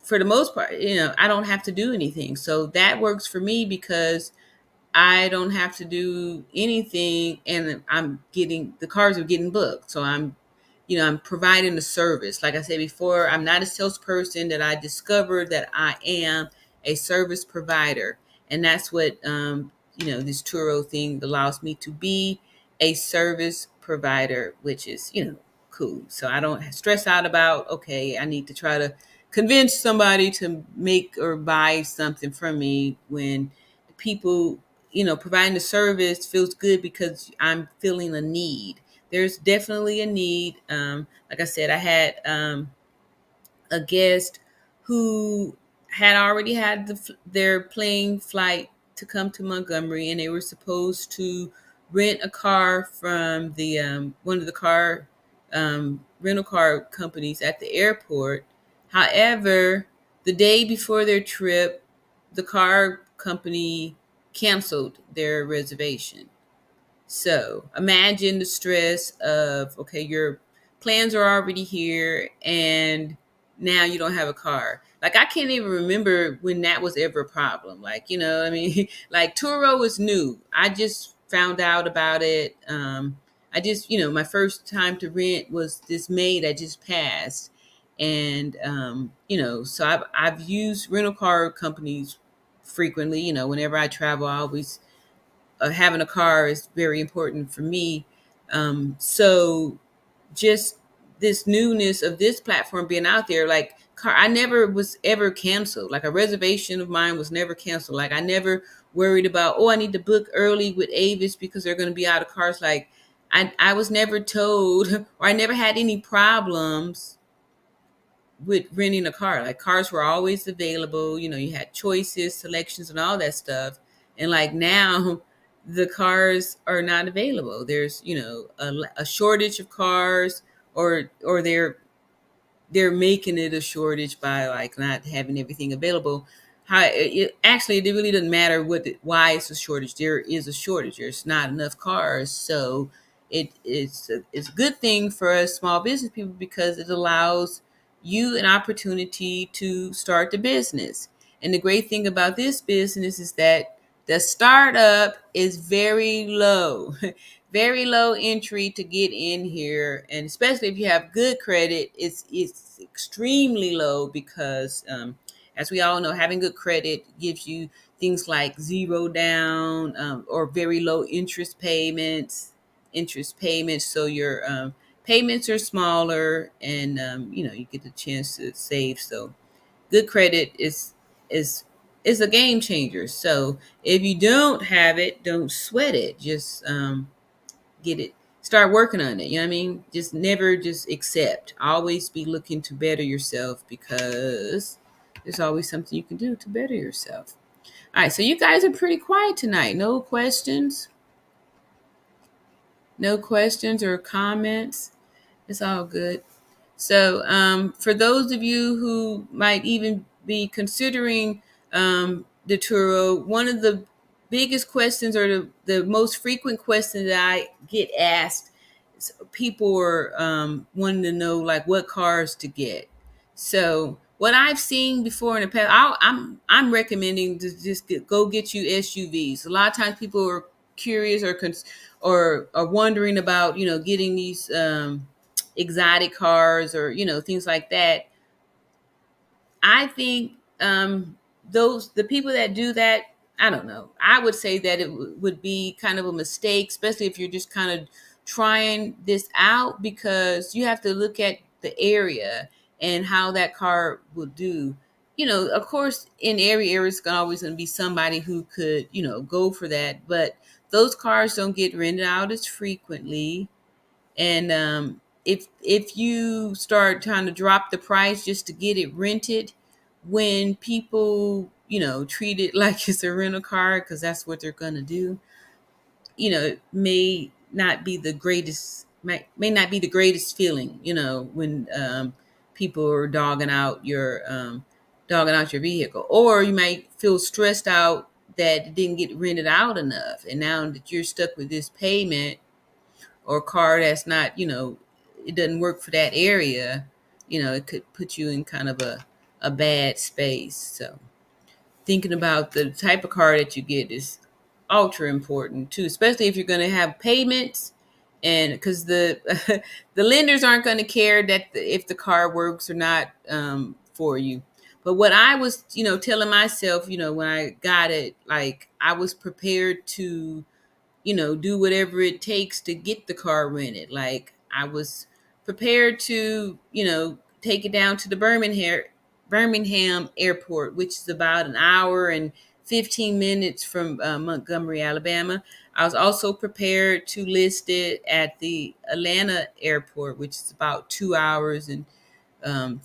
for the most part, I don't have to do anything, so that works for me, because I don't have to do anything, and the cars are getting booked. So I'm providing a service. Like I said before, I'm not a salesperson. That I discovered that I am a service provider. And that's what, this Turo thing allows me to be, a service provider, which is, cool. So I don't stress out about, okay, I need to try to convince somebody to make or buy something from me, when the people, providing the service feels good, because I'm feeling a need. There's definitely a need. Like I said, I had a guest who had already had their plane flight to come to Montgomery, and they were supposed to rent a car from the one of the car rental car companies at the airport. However, the day before their trip, the car company canceled their reservation. So imagine the stress of, okay, your plans are already here, and now you don't have a car. Like, I can't even remember when that was ever a problem. Like, what I mean, like, Turo was new. I just found out about it. I just, my first time to rent was this May that just passed. And, so I've used rental car companies frequently. Whenever I travel, I always having a car is very important for me. So just this newness of this platform being out there, like, I never was ever canceled. Like, a reservation of mine was never canceled. Like, I never worried about, oh, I need to book early with Avis because they're going to be out of cars. Like, I was never told or I never had any problems with renting a car. Like, cars were always available. You had choices, selections, and all that stuff. And like now, the cars are not available. There's a shortage of cars, or they're making it a shortage by, like, not having everything available. Actually, it really doesn't matter why it's a shortage. There is a shortage. There's not enough cars, so it's a good thing for us small business people, because it allows you an opportunity to start the business. And the great thing about this business is that the startup is very low. Very low entry to get in here, and especially if you have good credit, it's extremely low, because as we all know, having good credit gives you things like zero down, or very low interest payments, so your payments are smaller, and you get the chance to save. So good credit is a game changer. So if you don't have it, don't sweat it. Just get it, start working on it. You know what I mean? Just never just accept. Always be looking to better yourself, because there's always something you can do to better yourself. All right, so you guys are pretty quiet tonight. No questions? No questions or comments? It's all good. So for those of you who might even be considering the Turo, one of the biggest questions, or the most frequent question that I get asked, is people are wanting to know like what cars to get. So what I've seen before in the past, I'm recommending to just go get you SUVs. A lot of times people are curious or are wondering about getting these exotic cars, or things like that. I think the people that do that, I don't know. I would say that it would be kind of a mistake, especially if you're just kind of trying this out, because you have to look at the area and how that car will do. Of course, in every area, it's always going to be somebody who could, go for that. But those cars don't get rented out as frequently, and if you start trying to drop the price just to get it rented, when people treat it like it's a rental car, because that's what they're going to do, it may not be the greatest feeling, when people are dogging out your vehicle, or you might feel stressed out that it didn't get rented out enough, and now that you're stuck with this payment or car that's not, it doesn't work for that area, it could put you in kind of a bad space. So thinking about the type of car that you get is ultra important too, especially if you're going to have payments, and because the the lenders aren't going to care that if the car works or not for you. But what I was, telling myself, when I got it, like I was prepared to do whatever it takes to get the car rented. Like I was prepared to, take it down to the Birmingham airport, which is about an hour and 15 minutes from Montgomery, Alabama. I was also prepared to list it at the Atlanta airport, which is about 2 hours and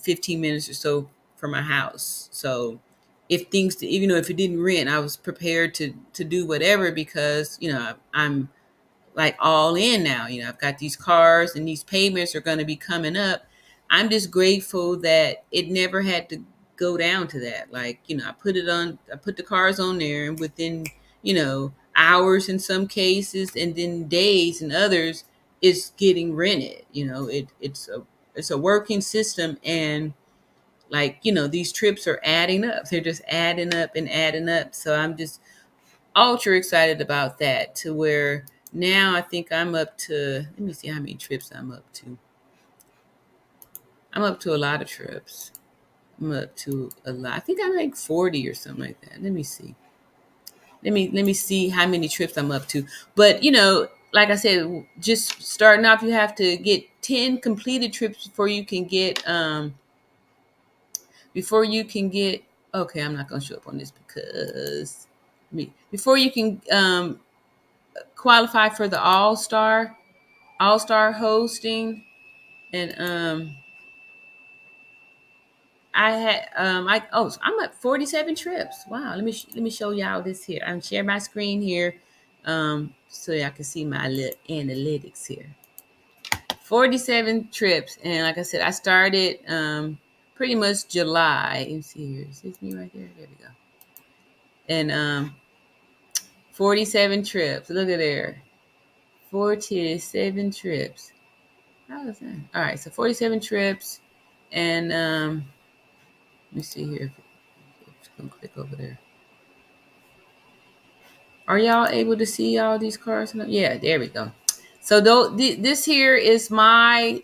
15 minutes or so from my house. So if things, even though if it didn't rent, I was prepared to do whatever, because I'm like all in now. I've got these cars and these payments are going to be coming up. I'm just grateful that it never had to go down to that. Like, I put the cars on there, and within, hours in some cases, and then days in others, it's getting rented. It's a working system, and like, these trips are adding up. They're just adding up and adding up. So I'm just ultra excited about that, to where now I think I'm up to, let me see how many trips I'm up to. I'm up to a lot of trips. I'm up to a lot. I think I'm like 40 or something like that. Let me see. Let me see how many trips I'm up to. But like I said, just starting off, you have to get 10 completed trips before you can get, okay, I'm not gonna show up on this because before you can qualify for the all star hosting. And I had so I'm at 47 trips. Wow, let me show y'all this here. I'm sharing my screen here, so y'all can see my little analytics here. 47 trips, and like I said, I started pretty much July. Let me see here. Is this me right there? There we go. And 47 trips. Look at there. 47 trips. How is that? All right, so 47 trips, and let me see here. Just gonna click over there. Are y'all able to see all these cars? Yeah, there we go. So this here is my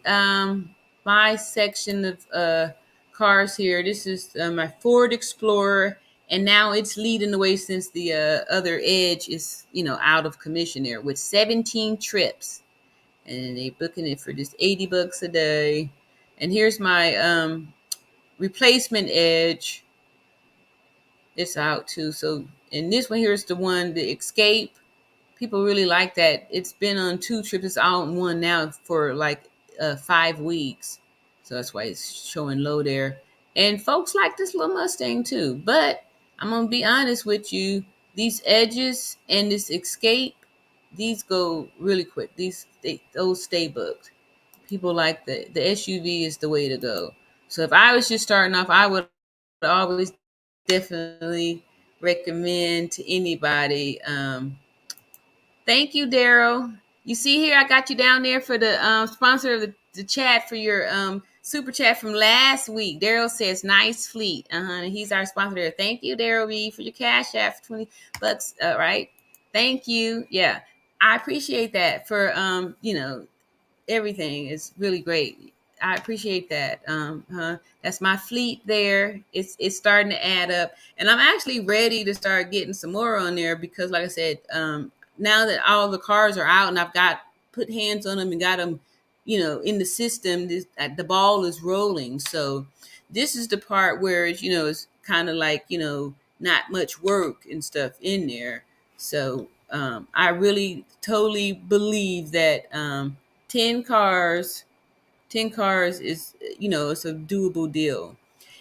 section of cars here. This is my Ford Explorer, and now it's leading the way since the other Edge is out of commission there with 17 trips, and they booking it for just $80 a day. And here's my replacement Edge. It's out too. So, and this one here is the one, the Escape. People really like that. It's been on 2 trips. It's out on one now for like 5 weeks. So that's why it's showing low there. And folks like this little Mustang too. But I'm gonna be honest with you. These Edges and this Escape, these go really quick. Those stay booked. People like the SUV is the way to go. So if I was just starting off, I would always definitely recommend to anybody. Thank you, Daryl. You see here, I got you down there for the sponsor of the chat for your super chat from last week. Daryl says, "Nice fleet." He's our sponsor there. Thank you, Daryl B, for your cash app for $20. Right? Thank you. Yeah, I appreciate that for everything is really great. I appreciate that. That's my fleet there. It's starting to add up, and I'm actually ready to start getting some more on there because, like I said, now that all the cars are out and I've got put hands on them and got them, in the system, the ball is rolling. So this is the part where it's kind of like not much work and stuff in there. So I really totally believe that 10 cars 10 cars is it's a doable deal.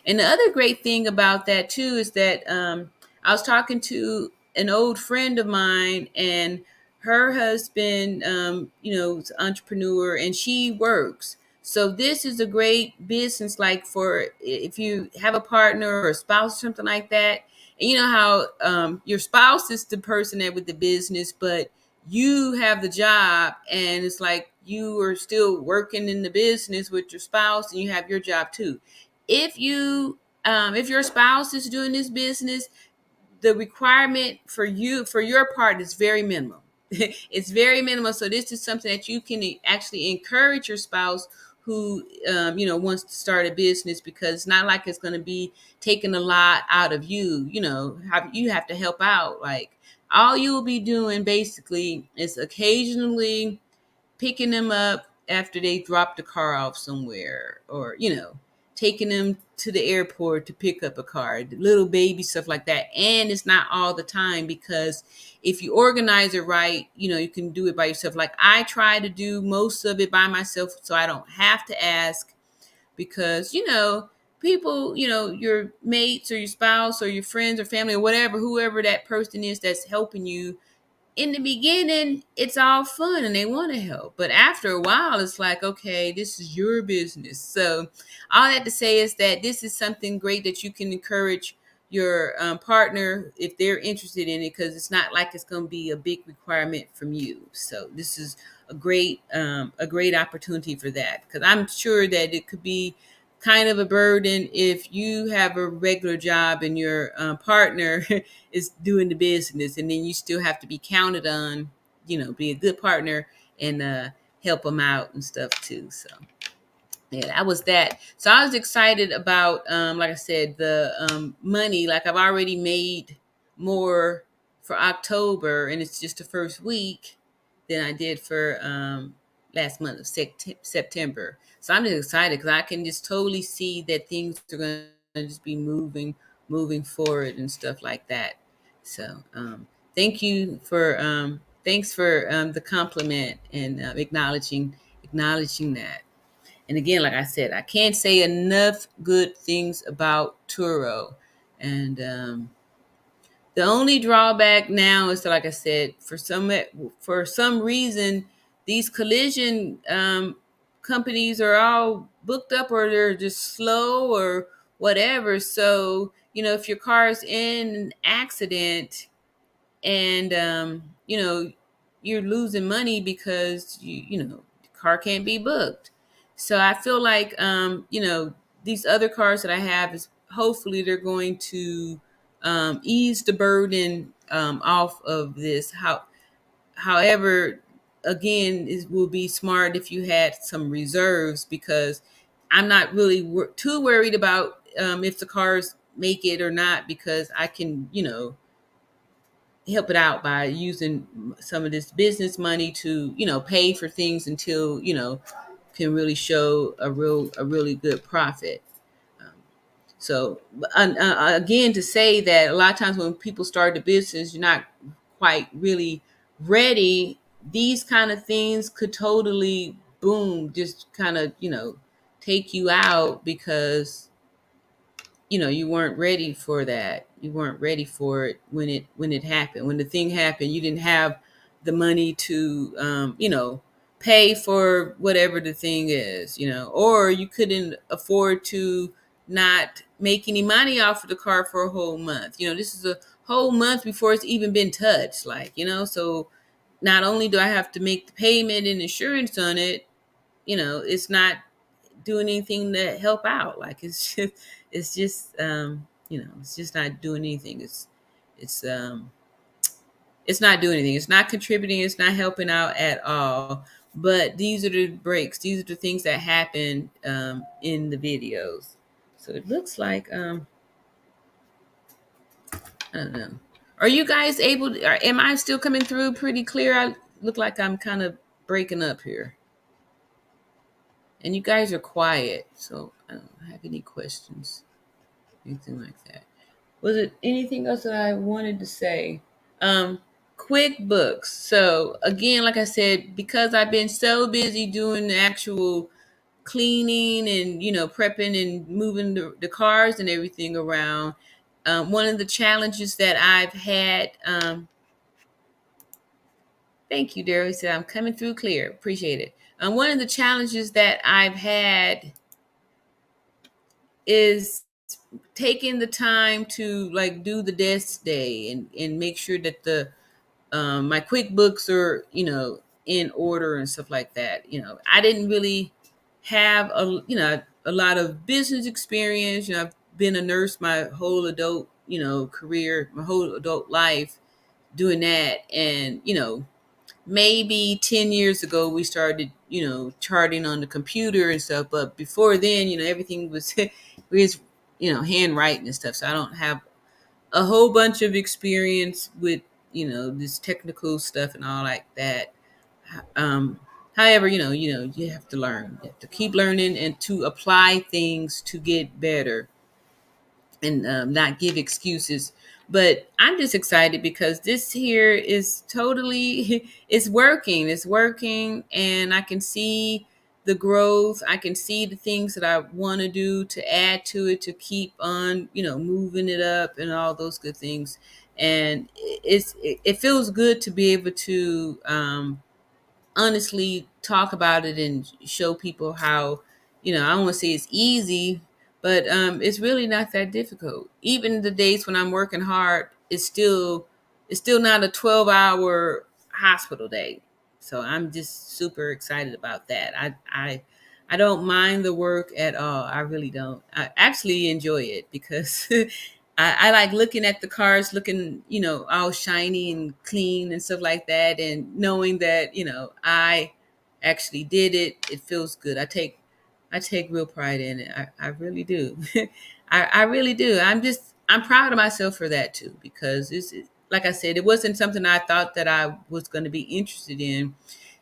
And the other great thing about that too is that I was talking to an old friend of mine, and her husband is an entrepreneur and she works. So this is a great business, like for if you have a partner or a spouse or something like that. And you know how your spouse is the person that with the business, but you have the job, and it's like you are still working in the business with your spouse and you have your job too. If your spouse is doing this business, the requirement for your part is very minimal. It's very minimal. So this is something that you can actually encourage your spouse who wants to start a business, because it's not like it's going to be taking a lot out of you. You have to help out. Like, all you will be doing basically is occasionally picking them up after they drop the car off somewhere, or taking them to the airport to pick up a car, little baby stuff like that. And it's not all the time, because if you organize it right, you can do it by yourself. Like, I try to do most of it by myself so I don't have to ask, because people, your mates or your spouse or your friends or family or whatever, whoever that person is that's helping you, in the beginning, it's all fun and they want to help. But after a while, it's like, okay, this is your business. So all that to say is that this is something great that you can encourage your partner if they're interested in it, because it's not like it's going to be a big requirement from you. So this is a great opportunity for that, because I'm sure that it could be kind of a burden if you have a regular job and your partner is doing the business, and then you still have to be counted on, be a good partner and help them out and stuff too. So yeah, that was that. So I was excited about, like I said, the money. Like, I've already made more for October, and it's just the first week, than I did for last month of September. So I'm just excited because I can just totally see that things are going to just be moving forward and stuff like that. So thank you for thanks for the compliment and acknowledging that. And again, like I said, I can't say enough good things about Turo. And the only drawback now is that, like I said, for some reason, these collision companies are all booked up, or they're just slow or whatever. So if your car is in an accident, and you're losing money because the car can't be booked. So I feel like these other cars that I have, is hopefully they're going to ease the burden off of this. However, again, it will be smart if you had some reserves, because I'm not really too worried about if the cars make it or not, because I can help it out by using some of this business money to pay for things until can really show a really good profit. um, so again, to say that a lot of times when people start a business, you're not quite really ready. These kind of things could totally boom, just kind of take you out, because you weren't ready for that. You weren't ready for it when it happened. When the thing happened, you didn't have the money to pay for whatever the thing is, or you couldn't afford to not make any money off of the car for a whole month. This is a whole month before it's even been touched, so not only do I have to make the payment and insurance on it, it's not doing anything to help out. Like it's just not doing anything. It's it's not doing anything. It's not contributing. It's not helping out at all. But these are the breaks. These are the things that happen in the videos. So it looks like I don't know. Are you guys able to, am I still coming through pretty clear? I look like I'm kind of breaking up here. And you guys are quiet, so I don't have any questions, anything like that. Was it anything else that I wanted to say? Um, QuickBooks. So again, like I said, because I've been so busy doing the actual cleaning and prepping and moving the cars and everything around, one of the challenges that I've had. Thank you, Daryl. He said I'm coming through clear. Appreciate it. One of the challenges that I've had is taking the time to like do the desk day and make sure that the my QuickBooks are in order and stuff like that. I didn't really have a lot of business experience. I've been a nurse my whole adult career, my whole adult life doing that, and maybe 10 years ago we started charting on the computer and stuff, but before then everything was was handwriting and stuff, so I don't have a whole bunch of experience with this technical stuff and all like that. um However, you have to learn, you have to keep learning and to apply things to get better and not give excuses. But I'm just excited because this here is totally it's working and I can see the growth. I can see the things that I want to do to add to it, to keep on moving it up and all those good things. And it feels good to be able to honestly talk about it and show people how, I don't want to say it's easy, but it's really not that difficult. Even the days when I'm working hard, it's still not a 12-hour hospital day. So I'm just super excited about that. I don't mind the work at all. I really don't. I actually enjoy it because I like looking at the cars, looking, all shiny and clean and stuff like that, and knowing that, I actually did it. It feels good. I take real pride in it. I really do. I really do. I'm proud of myself for that too, because like I said, it wasn't something I thought that I was going to be interested in.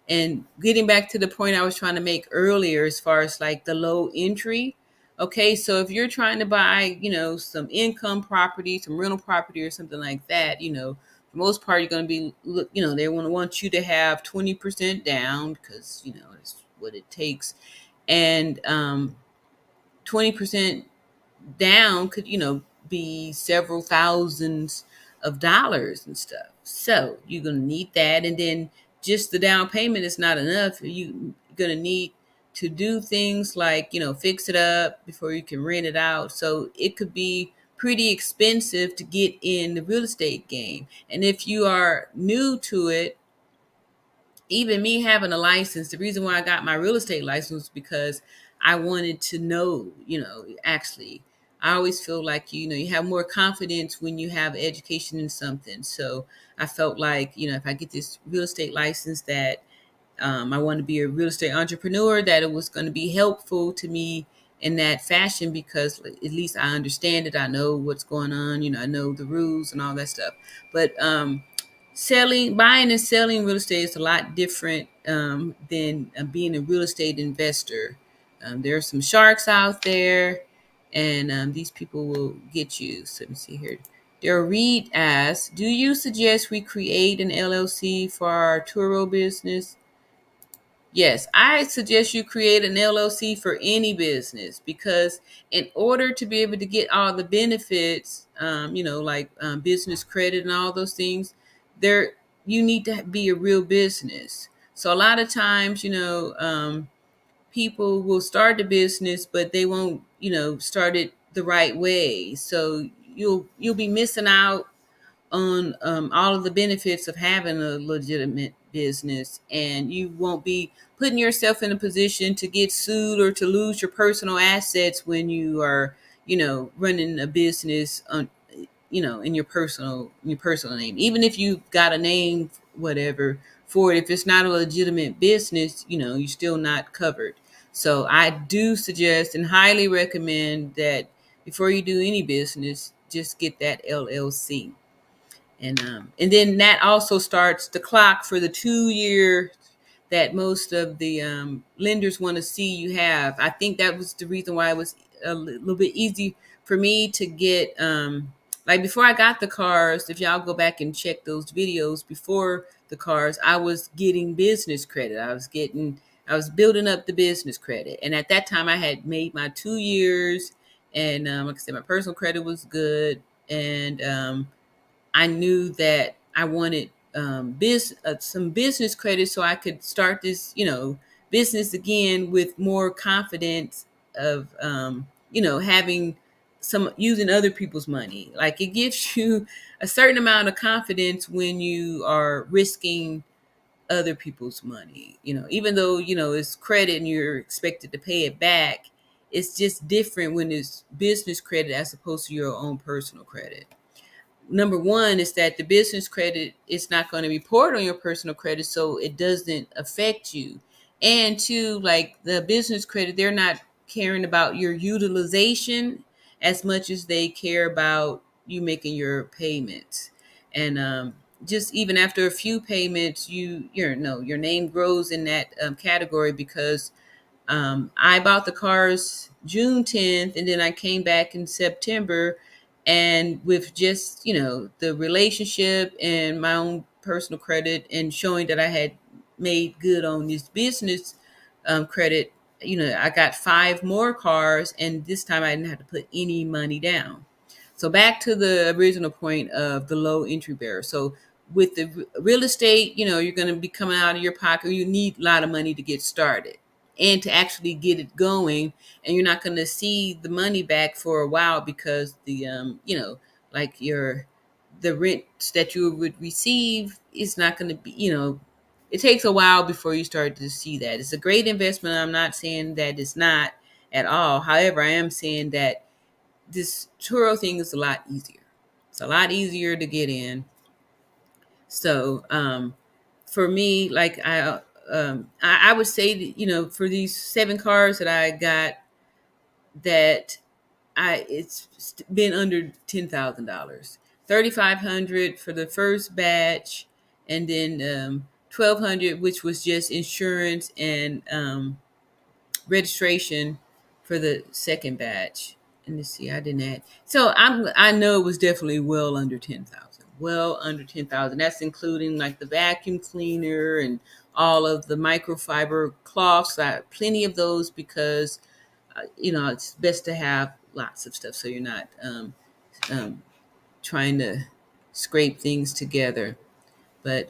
And getting back to the point I was trying to make earlier, as far as like the low entry. Okay, so if you're trying to buy, some income property, some rental property or something like that, for the most part, you're going to be, they want you to have 20% down because, it's what it takes. And 20% down could, be several thousands of dollars and stuff. So you're going to need that. And then just the down payment is not enough. You're going to need to do things like, fix it up before you can rent it out. So it could be pretty expensive to get in the real estate game. And if you are new to it, even me having a license, the reason why I got my real estate license was because I wanted to know, actually, I always feel like, you have more confidence when you have education in something. So I felt like, if I get this real estate license, that I want to be a real estate entrepreneur, that it was going to be helpful to me in that fashion, because at least I understand it. I know what's going on, I know the rules and all that stuff. But buying and selling real estate is a lot different than being a real estate investor. There are some sharks out there, and these people will get you. So let me see here. Daryl Reed asks, do you suggest we create an LLC for our Turo business? Yes, I suggest you create an LLC for any business, because in order to be able to get all the benefits, like business credit and all those things, there you need to be a real business. So a lot of times, people will start the business, but they won't, start it the right way. So you'll be missing out on all of the benefits of having a legitimate business, and you won't be putting yourself in a position to get sued or to lose your personal assets when you are, running a business on, in your personal name. Even if you've got a name, whatever, for it, if it's not a legitimate business, you're still not covered. So I do suggest and highly recommend that before you do any business, just get that LLC. And then that also starts the clock for the 2 year that most of the lenders want to see you have. I think that was the reason why it was a little bit easy for me to get, like before I got the cars. If y'all go back and check those videos before the cars, I was getting business credit. I was building up the business credit, and at that time I had made my 2 years, and like I said, my personal credit was good, and I knew that I wanted some business credit so I could start this, business again with more confidence of, having some using other people's money. Like it gives you a certain amount of confidence when you are risking other people's money. Even though it's credit and you're expected to pay it back, it's just different when it's business credit as opposed to your own personal credit. Number one is that the business credit is not going to report on your personal credit, so it doesn't affect you. And two, like the business credit, they're not caring about your utilization as much as they care about you making your payments. And just even after a few payments, your name grows in that category, because I bought the cars June 10th, and then I came back in September. And with just, the relationship and my own personal credit and showing that I had made good on this business credit, I got 5 more cars, and this time I didn't have to put any money down. So back to the original point of the low entry barrier. So with the real estate, you're going to be coming out of your pocket. You need a lot of money to get started and to actually get it going. And you're not going to see the money back for a while, because the, like the rent that you would receive is not going to be, it takes a while before you start to see that. It's a great investment. I'm not saying that it's not at all. However, I am saying that this Turo thing is a lot easier. It's a lot easier to get in. So for me, like I would say that, for these 7 cars that I got, that it's been under $10,000, 3,500 for the first batch, and then 1,200, which was just insurance and registration for the second batch. And let's see, I didn't add. So I know it was definitely well under 10,000. Well under 10,000. That's including like the vacuum cleaner and all of the microfiber cloths. I have plenty of those, because it's best to have lots of stuff so you're not um, trying to scrape things together. But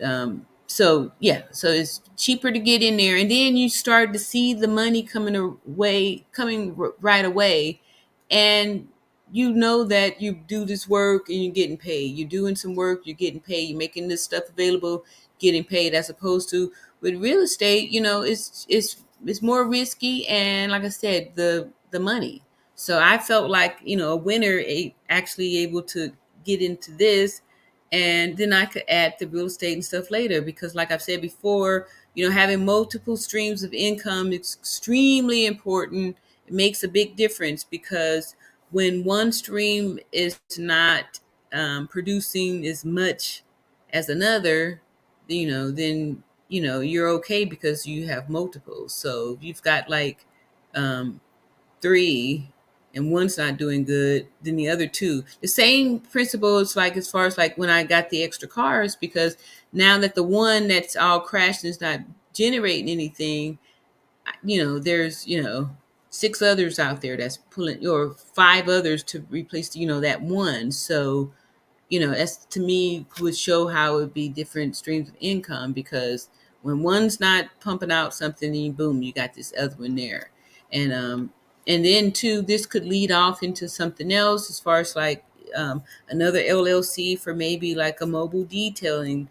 so yeah, so it's cheaper to get in there, and then you start to see the money coming right away, and that you do this work and you're getting paid. You're doing some work, you're getting paid. You're making this stuff available, getting paid. As opposed to with real estate, it's more risky, and like I said, the money. So I felt like a winner, actually able to get into this, and then I could add the real estate and stuff later, because like I've said before, having multiple streams of income is extremely important. It makes a big difference, because when one stream is not producing as much as another, then you're okay, because you have multiples. So if you've got like um, 3 and one's not doing good, then the other 2. The same principle is like as far as like when I got the extra cars, because now that the one that's all crashed and is not generating anything, there's 6 others out there that's pulling, or 5 others to replace that one. So that's, to me, would show how it would be different streams of income, because when one's not pumping out something, then boom, you got this other one there. And And then too, this could lead off into something else as far as like another LLC for maybe like a mobile detailing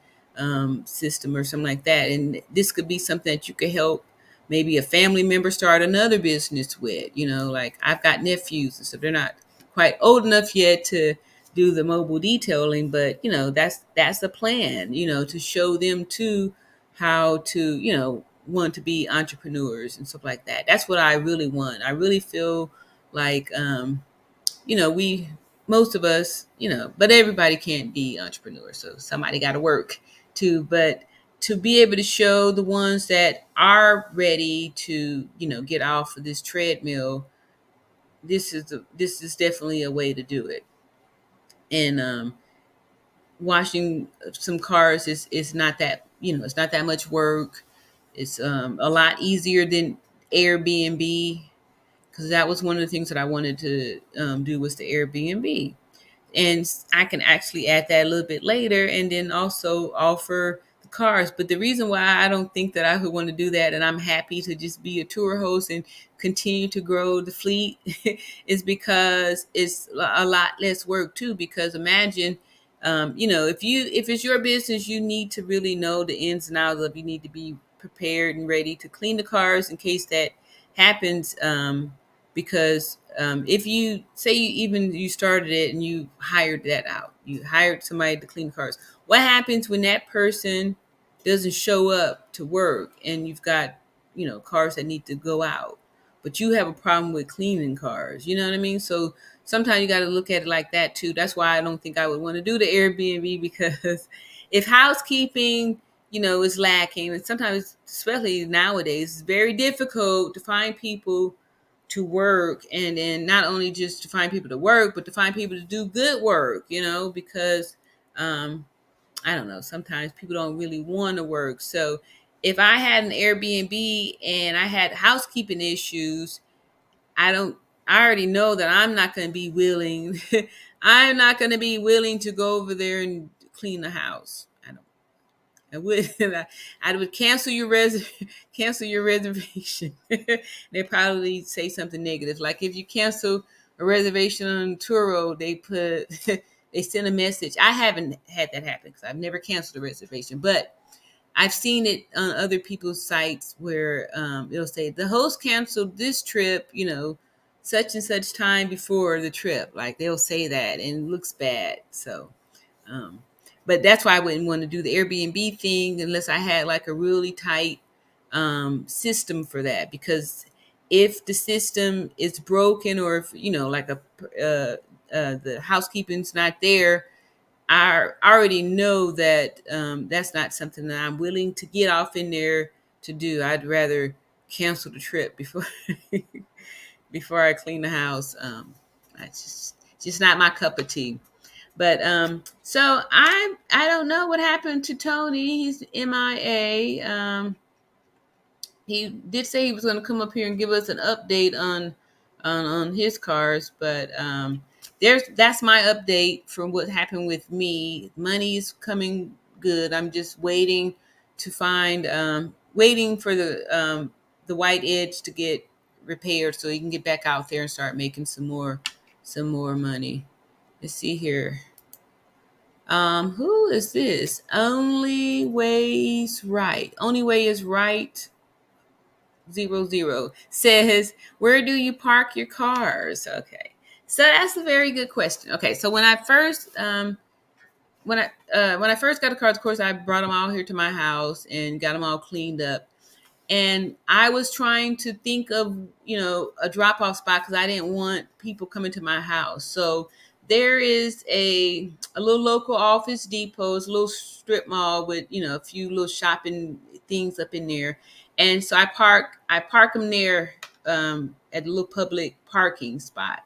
system or something like that. And this could be something that you could help maybe a family member start another business with. You know, like I've got nephews, and so they're not quite old enough yet to do the mobile detailing, but you know, that's the plan. You know, to show them too how to, you know, want to be entrepreneurs and stuff like that. That's what I really want. I really feel like you know, we most of us, you know, but everybody can't be entrepreneurs. So somebody got to work too, but to be able to show the ones that are ready to, you know, get off of this treadmill, this is definitely a way to do it. And washing some cars is not that, you know, it's not that much work. It's a lot easier than Airbnb, because that was one of the things that I wanted to do was the Airbnb. And I can actually add that a little bit later, and then also offer the cars. But the reason why I don't think that I would want to do that, and I'm happy to just be a tour host and continue to grow the fleet, is because it's a lot less work too. Because imagine, you know, if it's your business, you need to really know the ins and outs of. You need to be prepared and ready to clean the cars in case that happens. Because if you say you started it and you hired that out, you hired somebody to clean cars, what happens when that person doesn't show up to work and you've got, you know, cars that need to go out, but you have a problem with cleaning cars? You know what I mean? So sometimes you got to look at it like that too. That's why I don't think I would want to do the Airbnb, because if housekeeping, you know, is lacking, and sometimes, especially nowadays, it's very difficult to find people to work, and then not only just to find people to work, but to find people to do good work, you know, because I don't know, sometimes people don't really want to work. So if I had an Airbnb and I had housekeeping issues, I don't I already know that I'm not going to be willing I'm not going to be willing to go over there and clean the house. I would I would cancel your reservation. They probably say something negative. Like if you cancel a reservation on Turo, they put they send a message. I haven't had that happen because I've never canceled a reservation, but I've seen it on other people's sites where it'll say the host canceled this trip, you know, such and such time before the trip. Like they'll say that, and it looks bad. So um, but that's why I wouldn't want to do the Airbnb thing unless I had like a really tight system for that. Because if the system is broken, or if, you know, like the housekeeping's not there, I already know that that's not something that I'm willing to get off in there to do. I'd rather cancel the trip before before I clean the house. That's just not my cup of tea. But so I don't know what happened to Tony. He's MIA. He did say he was going to come up here and give us an update on his cars, but that's my update from what happened with me. Money's coming good. I'm just waiting to find waiting for the white edge to get repaired so he can get back out there and start making some more money. Let's see here. Who is this? Only Way's Right. Only Way is Right 00 says, where do you park your cars? Okay. So that's a very good question. Okay, so when I first when I first got the cars, of course, I brought them all here to my house and got them all cleaned up. And I was trying to think of, you know, a drop off spot because I didn't want people coming to my house. So there is a little local Office Depot, it's a little strip mall with, you know, a few little shopping things up in there. And so I park them there at a little public parking spot,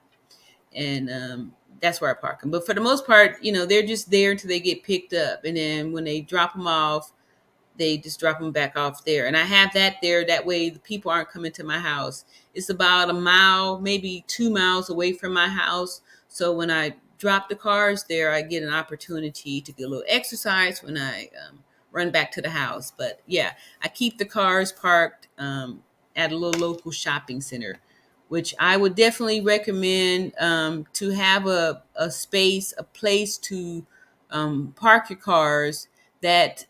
and that's where I park them. But for the most part, you know, they're just there until they get picked up, and then when they drop them off, they just drop them back off there. And I have that there. That way the people aren't coming to my house. It's about a mile, maybe 2 miles away from my house. So when I drop the cars there, I get an opportunity to get a little exercise when I run back to the house. But yeah, I keep the cars parked at a little local shopping center which I would definitely recommend to have a space, a place to park your cars that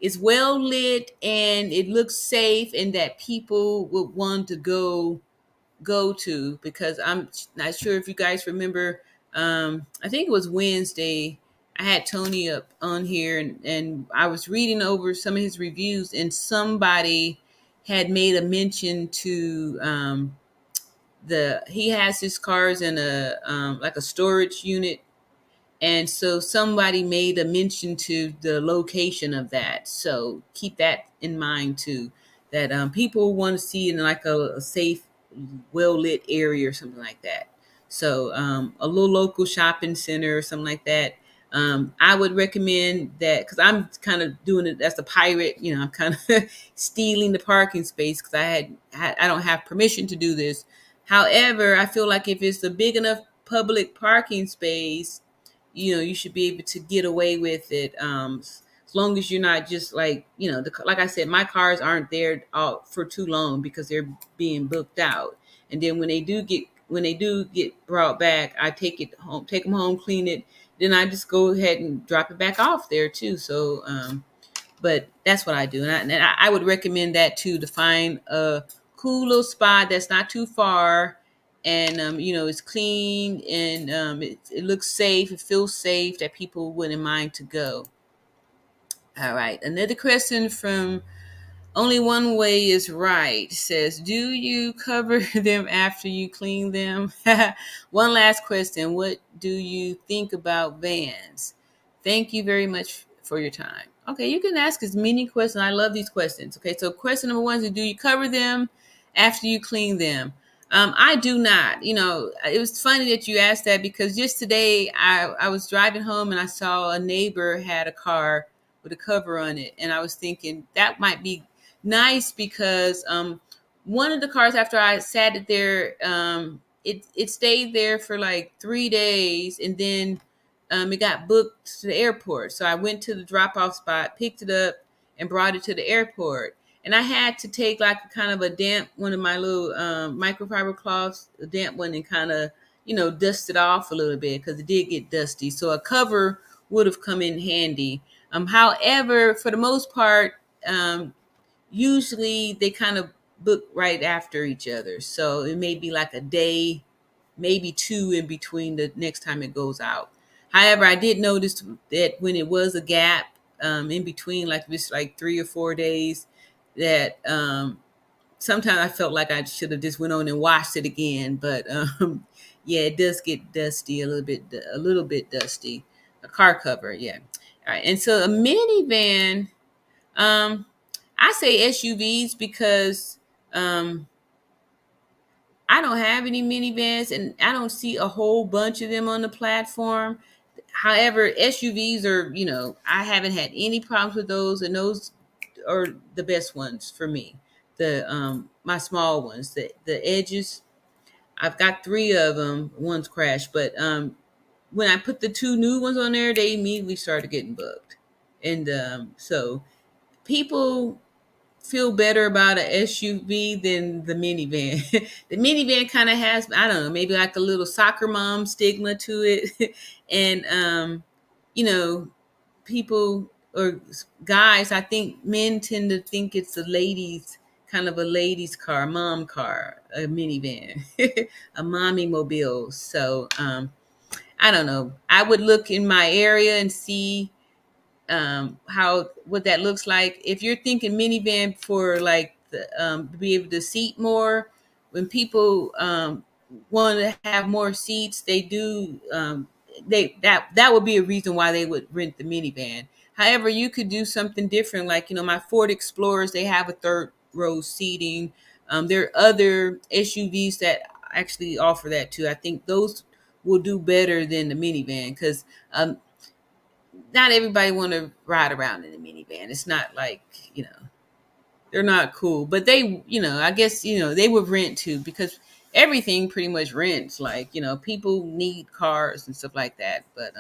is well lit and it looks safe and that people would want to go to, because I'm not sure if you guys remember. I think it was Wednesday. I had Tony up on here, and I was reading over some of his reviews, and somebody had made a mention to the he has his cars in a like a storage unit, and so somebody made a mention to the location of that. So keep that in mind too. That people want to see in like a safe, well lit area or something like that. So a little local shopping center or something like that. I would recommend that because I'm kind of doing it as a pirate. You know, I'm kind of stealing the parking space because I don't have permission to do this. However, I feel like if it's a big enough public parking space, you know, you should be able to get away with it, as long as you're not just like, you know, like I said, my cars aren't there for too long because they're being booked out. And then when they do get brought back, I take them home, clean it, then I just go ahead and drop it back off there too. So but that's what I do, and I would recommend that too, to find a cool little spot that's not too far, and you know, it's clean, and it looks safe, it feels safe, that people wouldn't mind to go. All right, another question from Only One Way is Right says, do you cover them after you clean them? One last question. What do you think about vans? Thank you very much for your time. Okay, you can ask as many questions. I love these questions. Okay, so question number one is, do you cover them after you clean them? I do not. You know, it was funny that you asked that because just today I was driving home and I saw a neighbor had a car with a cover on it. And I was thinking that might be nice because one of the cars, after I sat it there, it stayed there for like 3 days, and then it got booked to the airport. So I went to the drop off spot, picked it up, and brought it to the airport. And I had to take like a kind of a damp one of my little microfiber cloths, a damp one, and kind of, you know, dust it off a little bit because it did get dusty. So a cover would have come in handy. However, for the most part, usually they kind of book right after each other. So it may be like a day, maybe two in between the next time it goes out. However, I did notice that when it was a gap in between, like this, like 3 or 4 days, that sometimes I felt like I should have just went on and washed it again. But yeah, it does get dusty a little bit dusty. A car cover, yeah. All right, and so a minivan. Um, I say SUVs because I don't have any minivans and I don't see a whole bunch of them on the platform. However, SUVs are, you know, I haven't had any problems with those, and those are the best ones for me. The my small ones, the edges. I've got three of them. One's crashed, but when I put the two new ones on there, they immediately started getting bugged, and so people feel better about a SUV than the minivan. The minivan kind of has, I don't know, maybe like a little soccer mom stigma to it. And, you know, people or guys, I think men tend to think it's a ladies, kind of a ladies car, mom car, a minivan, a mommy mobile. So, I don't know. I would look in my area and see how what that looks like. If you're thinking minivan for like the to be able to seat more, when people want to have more seats, they do that would be a reason why they would rent the minivan. However, you could do something different, like, you know, my Ford Explorers, they have a third row seating. There are other SUVs that actually offer that too. I think those will do better than the minivan because not everybody want to ride around in a minivan. It's not like, you know, they're not cool, but they, you know, I guess, you know, they would rent too because everything pretty much rents. Like, you know, people need cars and stuff like that. But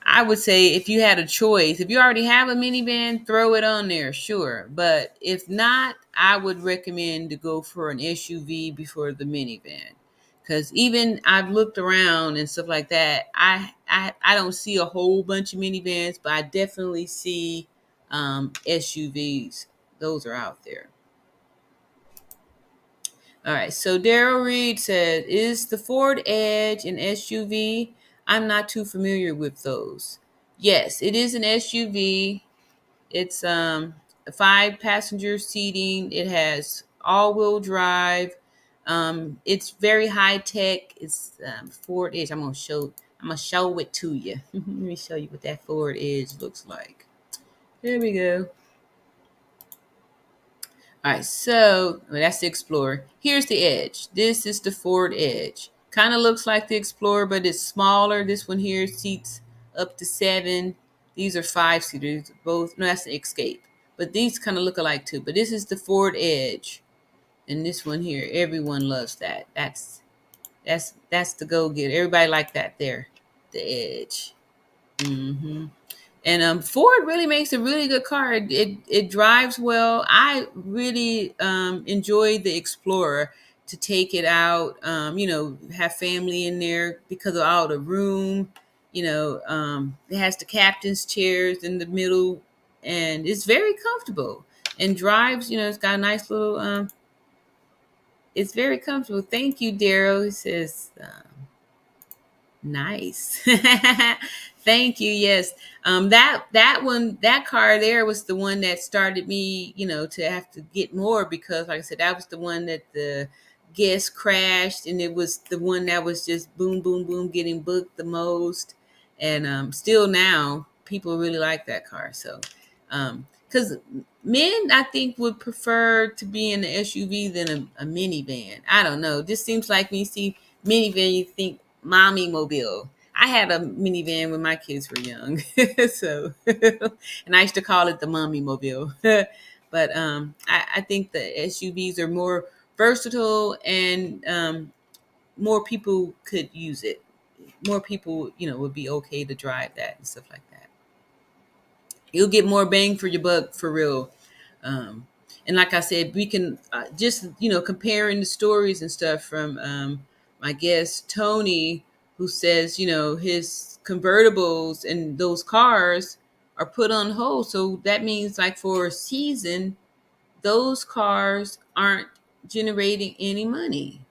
I would say if you had a choice, if you already have a minivan, throw it on there, sure. But if not, I would recommend to go for an SUV before the minivan. Because even I've looked around and stuff like that, I don't see a whole bunch of minivans, but I definitely see SUVs. Those are out there. All right. So Daryl Reed said, "Is the Ford Edge an SUV? I'm not too familiar with those." Yes, it is an SUV. It's a 5 passenger seating. It has all-wheel drive. It's very high tech. It's Ford Edge. I'm gonna show it to you. Let me show you what that Ford Edge looks like. There we go. All right, so well, that's the Explorer. Here's the Edge. This is the Ford Edge. Kind of looks like the Explorer, but it's smaller. This one here seats up to 7. These are 5 seaters. Both, no, that's the Escape. But these kind of look alike too. But this is the Ford Edge, and this one here, everyone loves that. That's the go get. Everybody like that there, the Edge. Mm-hmm. And Ford really makes a really good car. It drives well. I really enjoy the Explorer to take it out. Have family in there because of all the room. It has the captain's chairs in the middle, and it's very comfortable and drives. It's got a nice little. It's very comfortable. Thank you, Daryl. He says. Nice. Thank you. Yes. That car there was the one that started me, to have to get more because like I said, that was the one that the guest crashed and it was the one that was just boom, boom, boom, getting booked the most. And still now people really like that car. So, because men, I think, would prefer to be in an SUV than a minivan. I don't know. This seems like when you see minivan, you think mommy mobile. I had a minivan when my kids were young, so and I used to call it the mommy mobile. But I think the SUVs are more versatile and more people could use it. More people, would be okay to drive that and stuff like that. You'll get more bang for your buck for real. And like I said, we can just comparing the stories and stuff from my guest Tony, who says his convertibles and those cars are put on hold. So that means like for a season, those cars aren't generating any money.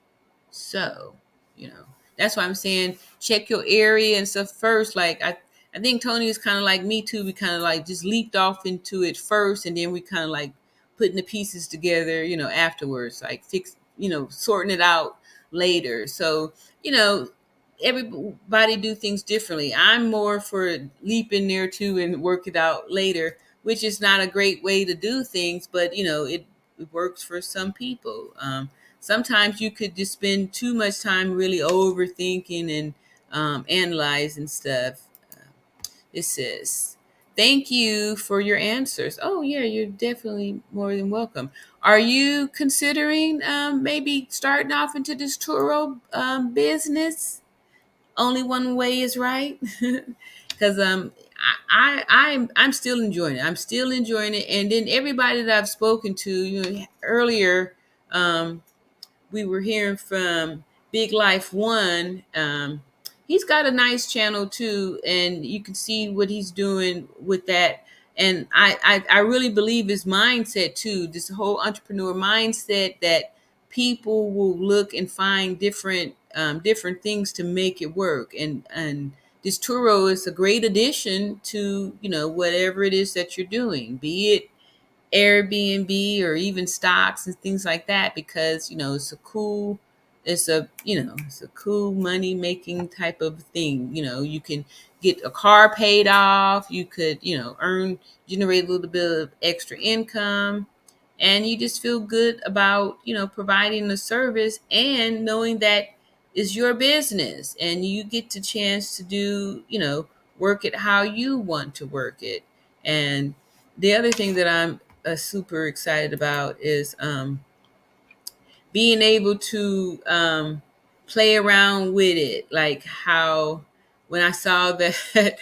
So, that's why I'm saying check your area and stuff first. Like I think Tony is kind of like me too. We kind of like just leaped off into it first, and then we kind of like putting the pieces together, afterwards, like sorting it out later. So, you know, everybody do things differently. I'm more for leap in there too and work it out later, which is not a great way to do things, but it works for some people. Sometimes you could just spend too much time really overthinking and analyzing stuff. It says, "Thank you for your answers." Oh, yeah, you're definitely more than welcome. Are you considering maybe starting off into this Turo business? Only one way is right. Because I'm still enjoying it. I'm still enjoying it. And then everybody that I've spoken to, earlier, we were hearing from Big Life One. He's got a nice channel too, and you can see what he's doing with that. And I really believe his mindset too, this whole entrepreneur mindset that people will look and find different things to make it work. And this Turo is a great addition to whatever it is that you're doing, be it Airbnb or even stocks and things like that, because it's a cool money making type of thing. You can get a car paid off, you could generate a little bit of extra income, and you just feel good about providing the service and knowing that it's your business and you get the chance to do work it how you want to work it. And the other thing that I'm super excited about is being able to play around with it, like how when I saw that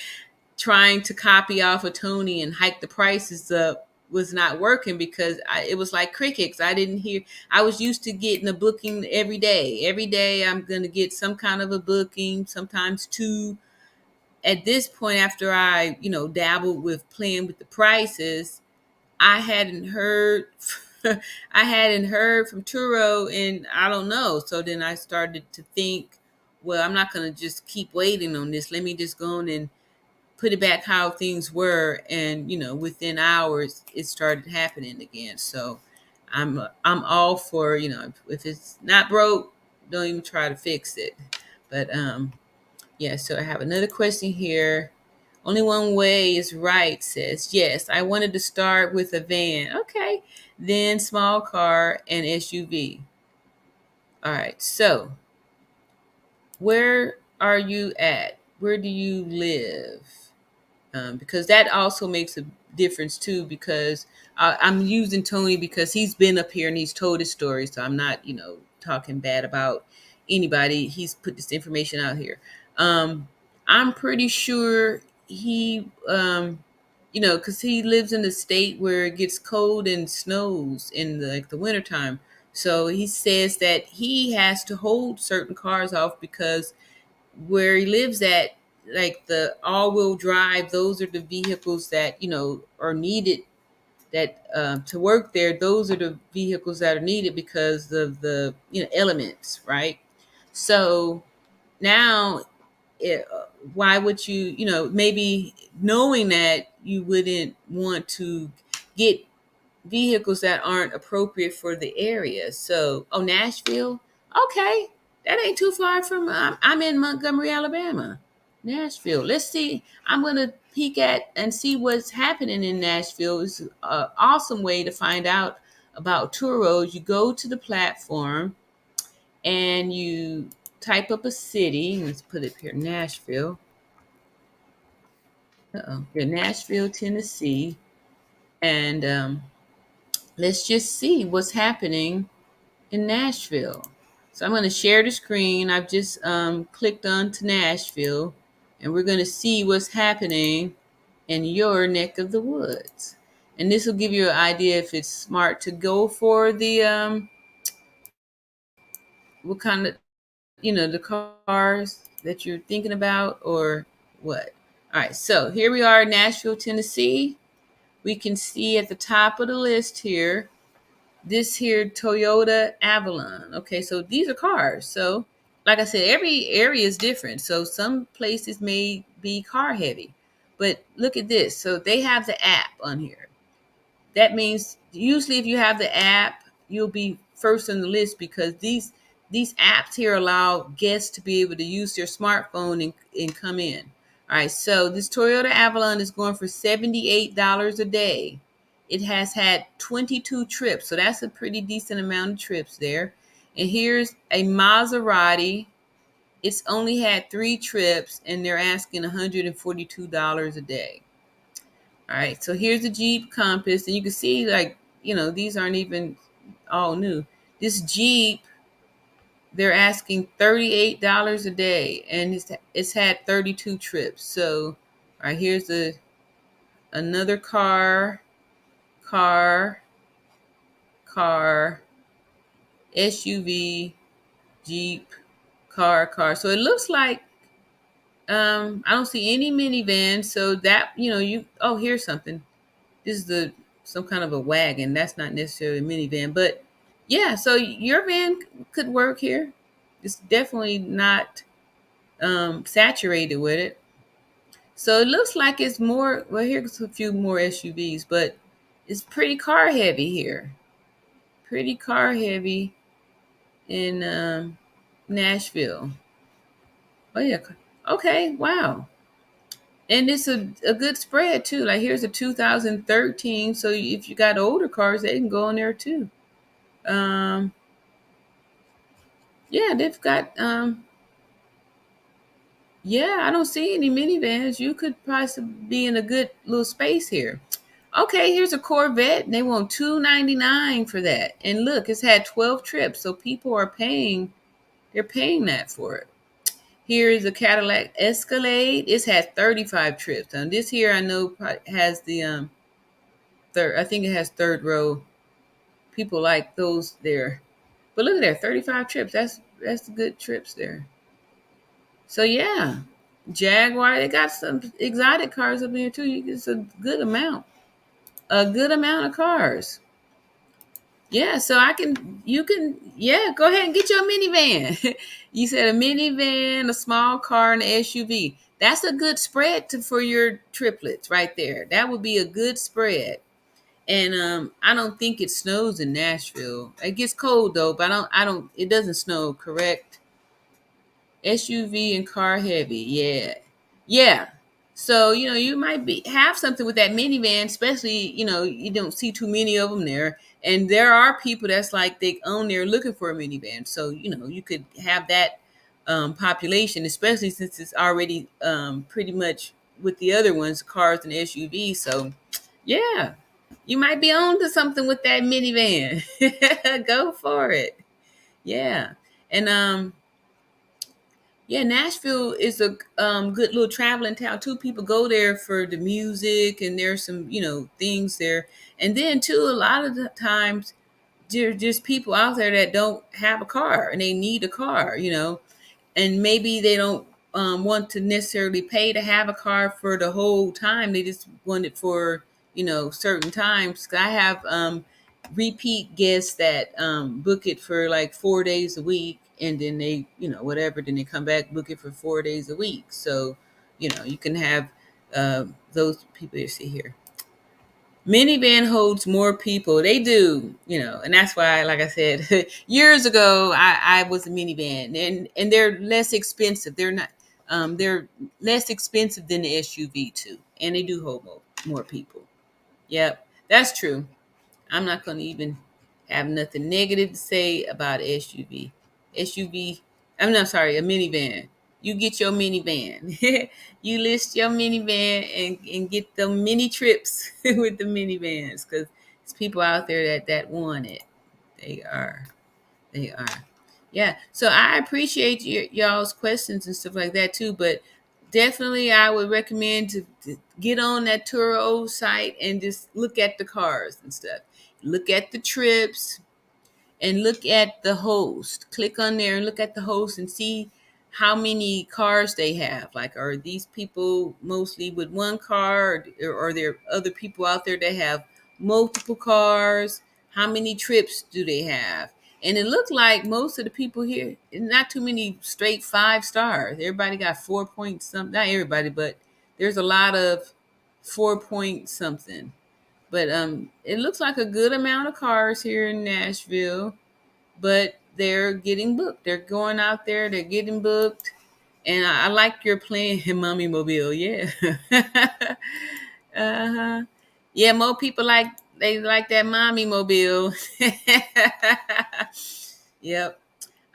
trying to copy off of Tony and hike the prices up was not working because it was like crickets. I didn't hear. I was used to getting a booking every day. Every day I'm going to get some kind of a booking, sometimes two. At this point, after I, dabbled with playing with the prices, I hadn't heard I hadn't heard from Turo in I don't know. So then I started to think, well, I'm not going to just keep waiting on this. Let me just go on and put it back how things were, and within hours it started happening again. So I'm all for, if it's not broke, don't even try to fix it. But yeah, so I have another question here. Only one way is right says, yes, I wanted to start with a van. Okay, then small car and SUV. All right, so where are you at? Where do you live? Because that also makes a difference too. Because I'm using Tony because he's been up here and he's told his story. So I'm not, talking bad about anybody. He's put this information out here. I'm pretty sure he, because he lives in a state where it gets cold and snows in the wintertime. So he says that he has to hold certain cars off because where he lives at, like the all-wheel drive, those are the vehicles that are needed, that to work there. Those are the vehicles that are needed because of the elements, right? So now, why would you, maybe knowing that, you wouldn't want to get vehicles that aren't appropriate for the area. So, oh, Nashville, okay, that ain't too far from. I'm in Montgomery, Alabama. Nashville. Let's see. I'm gonna peek at and see what's happening in Nashville. It's an awesome way to find out about Turo. You go to the platform and you type up a city. Let's put it here, Nashville. Here, Nashville, Tennessee, and let's just see what's happening in Nashville. So I'm going to share the screen. I've just clicked on to Nashville, and we're going to see what's happening in your neck of the woods. And this will give you an idea if it's smart to go for the what kind of the cars that you're thinking about, or what. All right, so here we are, Nashville, Tennessee. We can see at the top of the list here this here Toyota Avalon. Okay, so these are cars. So, like I said, every area is different. So some places may be car heavy, but look at this. So they have the app on here. That means usually if you have the app, you'll be first on the list because these apps here allow guests to be able to use their smartphone and come in. All right, so this Toyota Avalon is going for $78 a day. It has had 22 trips, so that's a pretty decent amount of trips there. And here's a Maserati. It's only had 3 trips, and they're asking $142 a day. All right, so here's the Jeep Compass, and you can see, these aren't even all new. This Jeep, they're asking $38 a day, and it's had 32 trips. So, all right, here's another car, SUV, Jeep, car. So it looks like I don't see any minivans. So that here's something. This is some kind of a wagon. That's not necessarily a minivan, but yeah. So your van could work here. It's definitely not saturated with it. So it looks like it's more. Well, here's a few more SUVs, but it's pretty car heavy here. Pretty car heavy in Nashville. Oh yeah. Okay. Wow. And it's a good spread too. Like here's a 2013. So if you got older cars, they can go in there too. Um, yeah, they've got. Yeah, I don't see any minivans. You could possibly be in a good little space here. Okay, here's a Corvette. And they want $299 for that. And look, it's had 12 trips, so people are paying. They're paying that for it. Here is a Cadillac Escalade. It's had 35 trips. This here I know has the third. I think it has third row. People like those there. But look at that, 35 trips. That's good trips there. So yeah, Jaguar. They got some exotic cars up here too. It's a good amount. A good amount of cars. Yeah, so you can, yeah, go ahead and get your minivan. You said a minivan, a small car, and an SUV. That's a good spread for your triplets right there. That would be a good spread. And I don't think it snows in Nashville. It gets cold though, but it doesn't snow, correct? SUV and car heavy. Yeah. Yeah. So, you might have something with that minivan, especially, you don't see too many of them there. And there are people that's like they own there looking for a minivan. So, you could have that population, especially since it's already pretty much with the other ones, cars and SUVs. So, yeah, you might be on to something with that minivan. Go for it. Yeah. And yeah, Nashville is a good little traveling town too. People go there for the music, and there's some things there. And then too, a lot of the times there's just people out there that don't have a car and they need a car. And maybe they don't want to necessarily pay to have a car for the whole time. They just want it for certain times. 'Cause I have repeat guests that book it for like 4 days a week, and then they whatever, then they come back, book it for 4 days a week. So you can have those people. You see here, minivan holds more people. They do, and that's why, like I said, years ago, I was a minivan, and they're less expensive. They're not, they're less expensive than the SUV too, and they do hold more people. Yep, that's true. I'm not going to even have nothing negative to say about SUV. SUV, I'm not sorry, a minivan. You get your minivan. You list your minivan and get the mini trips with the minivans, because there's people out there that want it. They are. They are. Yeah. So I appreciate y'all's questions and stuff like that too. But definitely, I would recommend to get on that Turo site and just look at the cars and stuff. Look at the trips and look at the host. Click on there and look at the host and see how many cars they have. Like, are these people mostly with one car, or are there other people out there that have multiple cars? How many trips do they have? And it looked like most of the people here, not too many straight 5 stars. Everybody got 4 point something. Not everybody, but there's a lot of 4 point something. But it looks like a good amount of cars here in Nashville, but they're getting booked. They're going out there, they're getting booked. And I like your plan, Mommy Mobile. Yeah. Uh-huh. Yeah, more people they like that Mommy Mobile. Yep.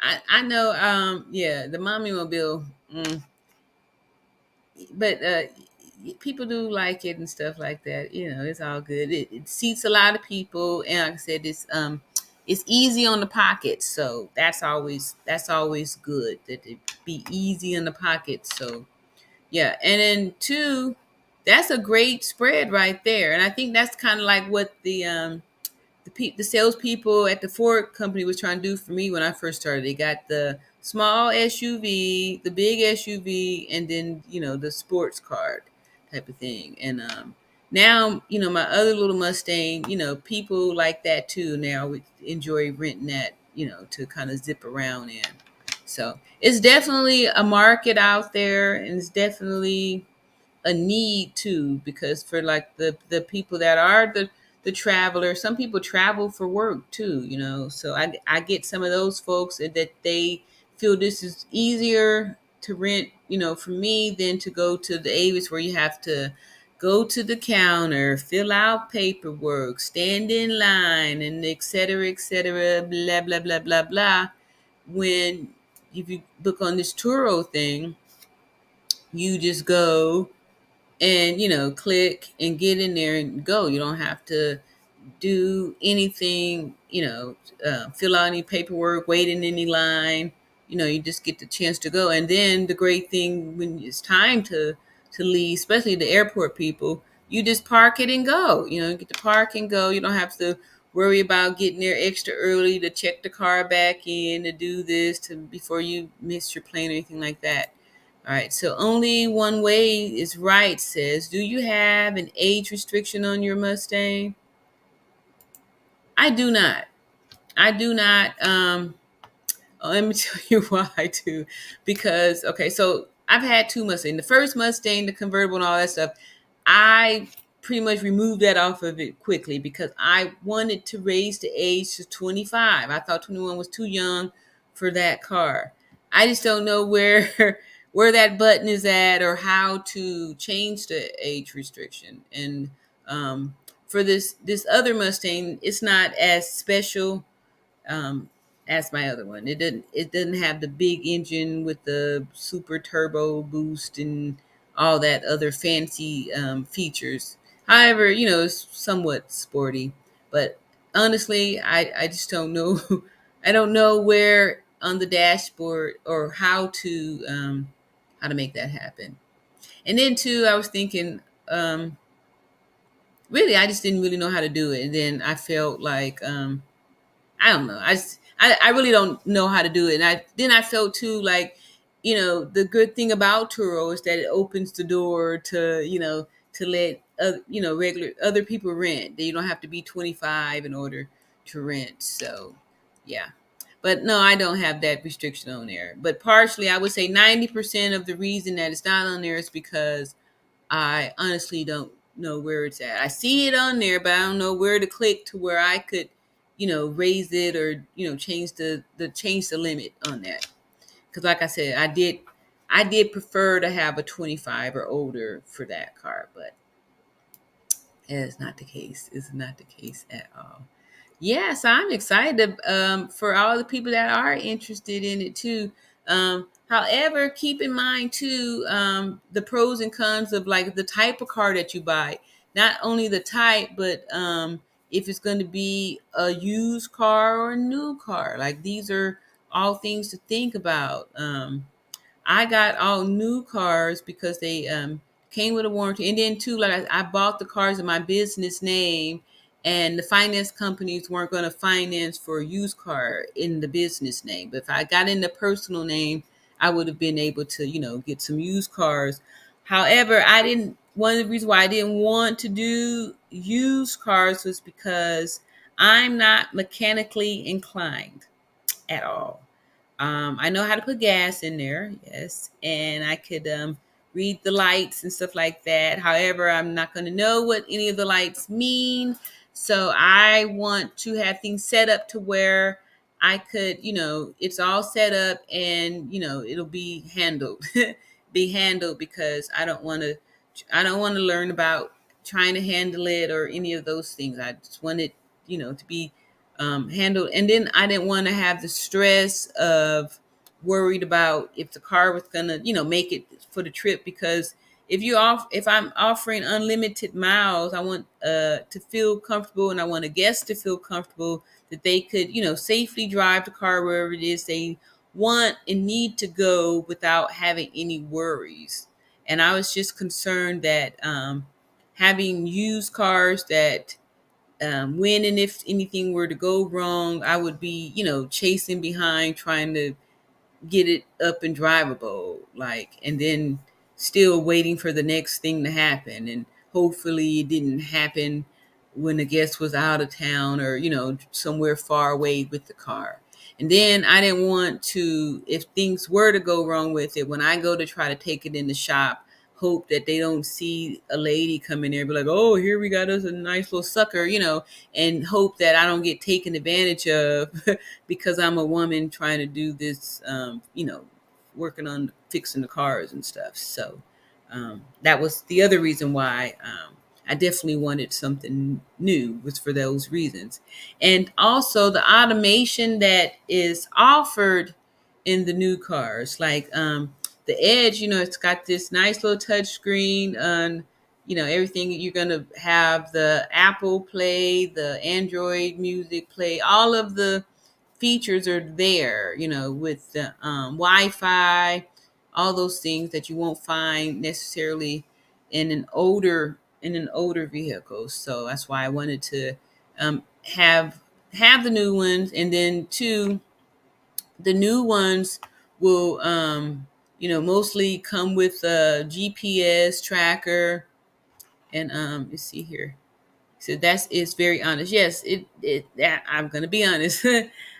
I know yeah, the Mommy Mobile. But people do like it and stuff like that. It's all good. It seats a lot of people, and like I said, it's easy on the pocket, so that's always good that it be easy in the pocket. So yeah, and then two, that's a great spread right there, and I think that's kind of like what the salespeople at the Ford company was trying to do for me when I first started. They got the small SUV, the big SUV, and then the sports card type of thing. And now my other little Mustang. People like that too. Now we enjoy renting that to kind of zip around in. So it's definitely a market out there, and it's definitely a need too, because for like the people that are the travelers, some people travel for work too, so I get some of those folks that they feel this is easier to rent for me than to go to the Avis, where you have to go to the counter, fill out paperwork, stand in line, and et cetera, blah blah blah blah blah. When if you book on this Turo thing, you just go and click and get in there and go. You don't have to do anything, fill out any paperwork, wait in any line, you just get the chance to go. And then the great thing when it's time to leave, especially the airport people, you just park it and go. You get to park and go. You don't have to worry about getting there extra early to check the car back in, to do this to before you miss your plane or anything like that. All right, so only one way is right says, do you have an age restriction on your Mustang? I do not. I do not. Let me tell you why too. Because okay, so I've had two Mustangs. The first Mustang, the convertible and all that stuff, I pretty much removed that off of it quickly because I wanted to raise the age to 25. I thought 21 was too young for that car. I just don't know where where that button is at or how to change the age restriction. And for this other Mustang, it's not as special um, as my other one. It doesn't have the big engine with the super turbo boost and all that other fancy features. However, it's somewhat sporty. But honestly, I just don't know. I don't know where on the dashboard or how to make that happen. And then too, I was thinking, really, I just didn't really know how to do it. And then I felt like I don't know. I really don't know how to do it. And I felt too like, the good thing about Turo is that it opens the door to, to let regular other people rent. That you don't have to be 25 in order to rent. So, yeah. But no, I don't have that restriction on there. But partially, I would say 90% of the reason that it's not on there is because I honestly don't know where it's at. I see it on there, but I don't know where to click to where I could, raise it or change the limit on that. Because like I said, I did prefer to have a 25 or older for that car, but that is not the case. It's not the case at all. Yeah, so I'm excited for all the people that are interested in it too. However, keep in mind too the pros and cons of like the type of car that you buy. Not only the type, but if it's going to be a used car or a new car. Like these are all things to think about. I got all new cars because they came with a warranty, and then too, like I bought the cars in my business name, and the finance companies weren't going to finance for a used car in the business name. But if I got in the personal name, I would have been able to, get some used cars. However, I didn't. One of the reasons why I didn't want to do used cars was because I'm not mechanically inclined at all. I know how to put gas in there, yes, and I could read the lights and stuff like that. However, I'm not going to know what any of the lights mean. So I want to have things set up to where I could, it's all set up and, it'll be handled, be handled because I don't want to learn about trying to handle it or any of those things. I just want it, to be handled. And then I didn't want to have the stress of worried about if the car was gonna, make it for the trip. Because if I'm offering unlimited miles, I want to feel comfortable, and I want a guest to feel comfortable that they could, safely drive the car wherever it is they want and need to go without having any worries. And I was just concerned that having used cars that when and if anything were to go wrong, I would be, chasing behind trying to get it up and drivable, like, and then still waiting for the next thing to happen. And hopefully it didn't happen when the guest was out of town or, somewhere far away with the car. And then I didn't want to, if things were to go wrong with it, when I go to try to take it in the shop, hope that they don't see a lady come in there and be like, oh, here we got us a nice little sucker, and hope that I don't get taken advantage of because I'm a woman trying to do this, working on fixing the cars and stuff. So that was the other reason why I definitely wanted something new, was for those reasons. And also the automation that is offered in the new cars, like the Edge, it's got this nice little touch screen on, everything. You're going to have the Apple Play, the Android Music Play, all of the features are there, with the Wi-Fi, all those things that you won't find necessarily in an older vehicle. So that's why I wanted to have the new ones, and then two, the new ones will mostly come with a GPS tracker. And let's see here. So it's very honest. Yes, I'm gonna be honest.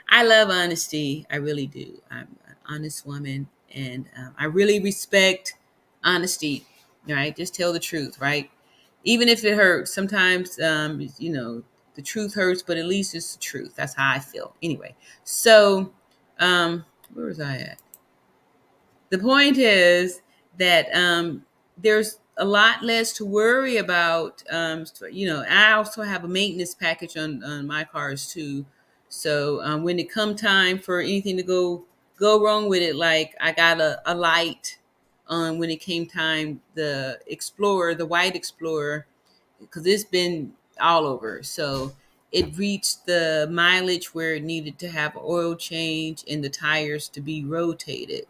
I love honesty. I really do. I'm an honest woman, and I really respect honesty. Right, just tell the truth. Right, even if it hurts. Sometimes, the truth hurts, but at least it's the truth. That's how I feel. Anyway, so where was I at? The point is that there's a lot less to worry about. I also have a maintenance package on my cars too. So when it come time for anything to go wrong with it, like I got a light on when it came time, the white Explorer, because it's been all over. So it reached the mileage where it needed to have an oil change and the tires to be rotated.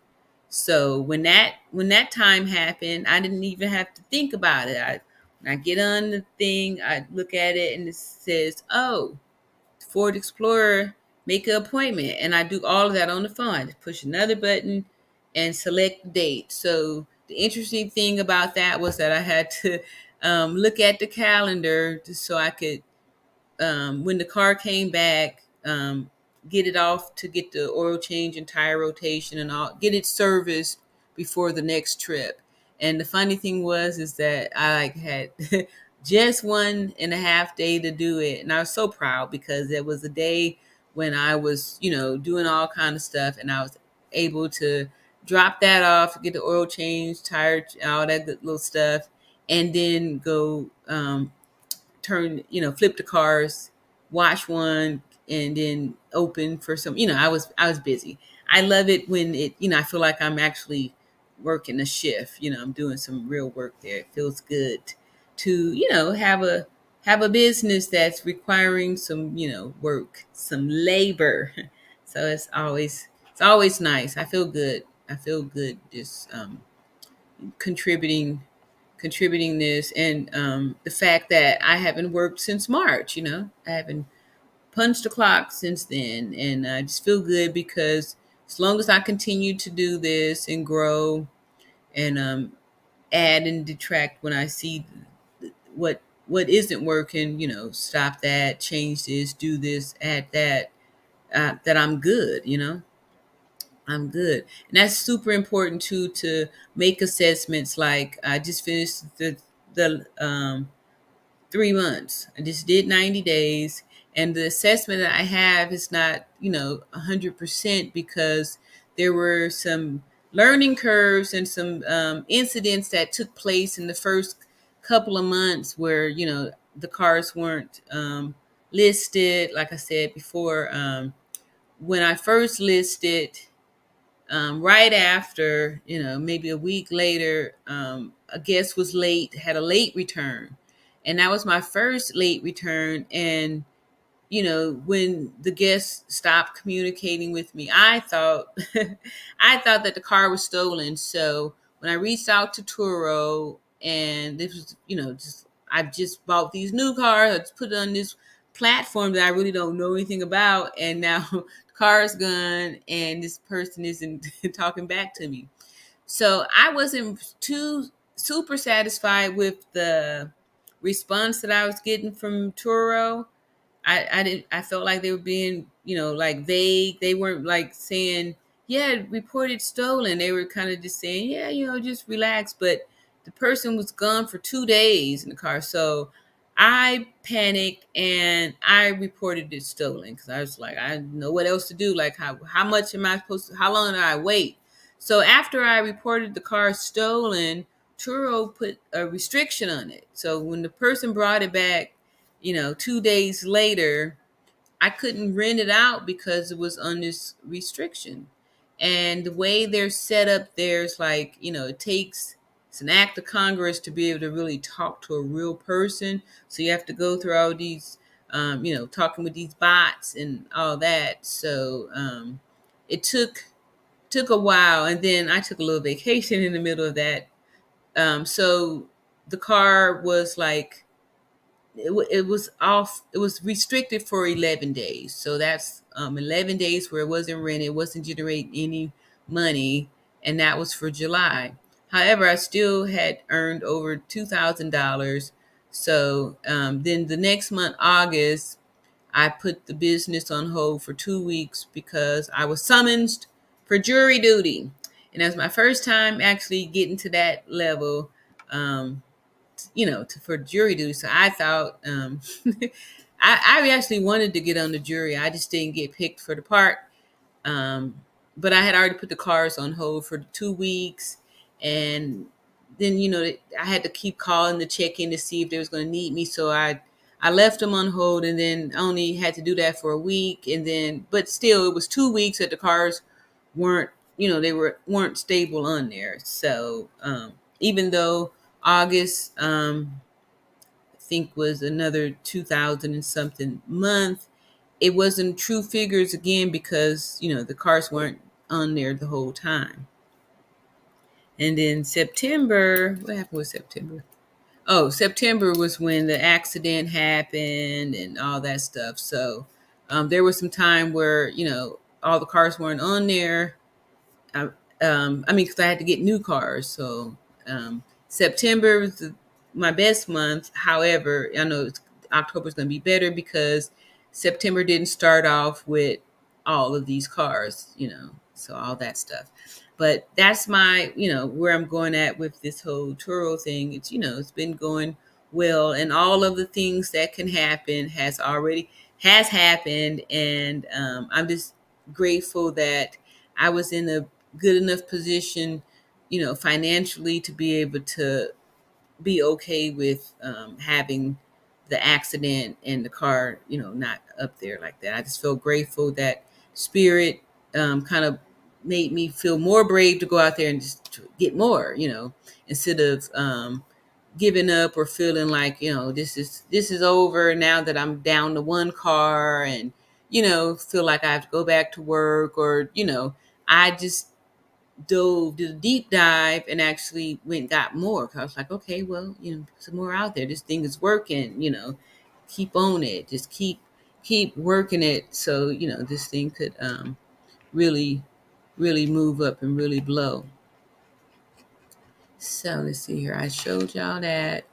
So when that time happened, I didn't even have to think about it. When I get on the thing, I look at it and it says, "Oh, Ford Explorer, make an appointment," and I do all of that on the phone. I just push another button and select the date. So the interesting thing about that was that I had to look at the calendar just so I could, when the car came back, get it off to get the oil change and tire rotation and all, get it serviced before the next trip. And the funny thing was is that I like had just 1.5 days to do it, and I was so proud because it was a day when I was, doing all kind of stuff, and I was able to drop that off, get the oil change, tire, all that good little stuff, and then go flip the cars, watch one, and then open for some. I was busy. I love it when I feel like I'm actually working a shift. I'm doing some real work there. It feels good to have a business that's requiring some work, some labor. So it's always nice. I feel good. I feel good just contributing this, and the fact that I haven't worked since March. I haven't punched the clock since then, and I just feel good because as long as I continue to do this and grow and add and detract when I see what isn't working, stop that, change this, do this, add that, that I'm good. I'm good. And that's super important too, to make assessments. Like I just finished the 3 months. I just did 90 days. And the assessment that I have is not, 100% because there were some learning curves and some incidents that took place in the first couple of months where, the cars weren't listed. Like I said before, when I first listed, right after, maybe a week later, a guest was late, had a late return. And that was my first late return. And, when the guest stopped communicating with me, I thought, I thought that the car was stolen. So when I reached out to Turo, and this was, I just bought these new cars, I just put it on this platform that I really don't know anything about. And now the car is gone and this person isn't talking back to me. So I wasn't too super satisfied with the response that I was getting from Turo. I didn't, I felt like they were being, like vague. They weren't like saying, yeah, reported stolen. They were kind of just saying, yeah, just relax. But the person was gone for 2 days in the car. So I panicked and I reported it stolen because I was like, I don't know what else to do. Like, how much am I supposed to, how long do I wait? So after I reported the car stolen, Turo put a restriction on it. So when the person brought it back, 2 days later, I couldn't rent it out because it was on this restriction. And the way they're set up there is like, it's an act of Congress to be able to really talk to a real person. So you have to go through all these talking with these bots and all that. So it took a while, and then I took a little vacation in the middle of that. So the car was like it was off. It was restricted for 11 days. So that's 11 days where it wasn't rented, it wasn't generating any money, and that was for July. However, I still had earned over $2,000. So then the next month, August, I put the business on hold for 2 weeks because I was summoned for jury duty. And that was my first time actually getting to that level, for jury duty. So I thought, I actually wanted to get on the jury. I just didn't get picked for the part. Um, but I had already put the cars on hold for 2 weeks. And then, I had to keep calling to check in to see if they was going to need me. So I left them on hold, and then only had to do that for a week. And then, but still, it was 2 weeks that the cars weren't, weren't stable on there. So even though August, I think was another 2000 and something month, it wasn't true figures again because, the cars weren't on there the whole time. And then September, what happened with September? Oh, September was when the accident happened and all that stuff. So there was some time where, all the cars weren't on there. I, because I had to get new cars. So September was my best month. However, I know October's going to be better because September didn't start off with all of these cars, so all that stuff. But that's my, where I'm going at with this whole Turo thing. It's, it's been going well, and all of the things that can happen has happened. And I'm just grateful that I was in a good enough position, financially to be able to be okay with having the accident and the car, not up there like that. I just feel grateful that Spirit kind of made me feel more brave to go out there and just get more, instead of giving up or feeling like, this is over now that I'm down to one car, and feel like I have to go back to work, or I just did a deep dive and actually went and got more. 'Cause I was like, okay, well, some more out there. This thing is working. Keep on it. Just keep working it. So this thing could really, really move up and really blow. So let's see here. I showed y'all that.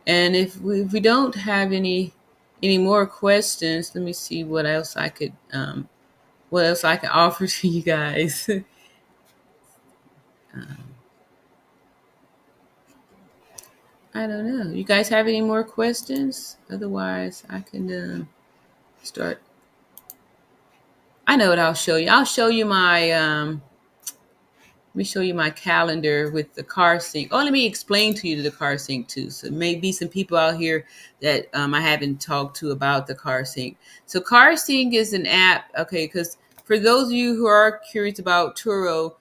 And if we don't have any more questions, let me see what else I could offer to you guys. I don't know. You guys have any more questions? Otherwise, I can start. I know what I'll show you. I'll show you my. Let me show you my calendar with the car sync. Oh, let me explain to you the car sync too. So maybe some people out here that I haven't talked to about the car sync. So car sync is an app. Okay, because for those of you who are curious about Turo,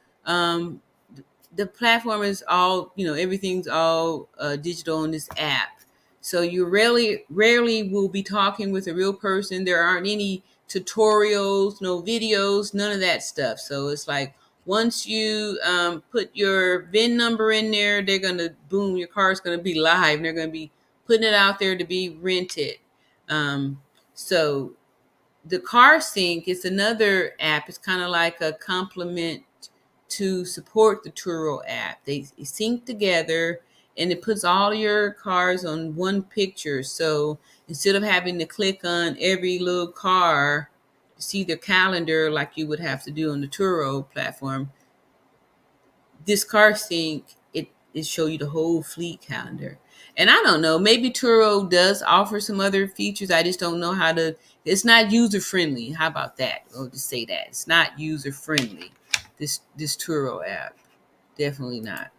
the platform is all, everything's all digital on this app. So you rarely will be talking with a real person. There aren't any tutorials, no videos, none of that stuff. So it's like once you put your VIN number in there, they're going to, boom, your car's going to be live. And they're going to be putting it out there to be rented. So the car sync is another app. It's kind of like a complement to support the Turo app. They sync together, and it puts all your cars on one picture. So instead of having to click on every little car to see their calendar like you would have to do on the Turo platform, this car sync, it show you the whole fleet calendar. And I don't know, maybe Turo does offer some other features. I just don't know how to. It's not user friendly. How about that? I'll just say that it's not user friendly. This Turo app, definitely not.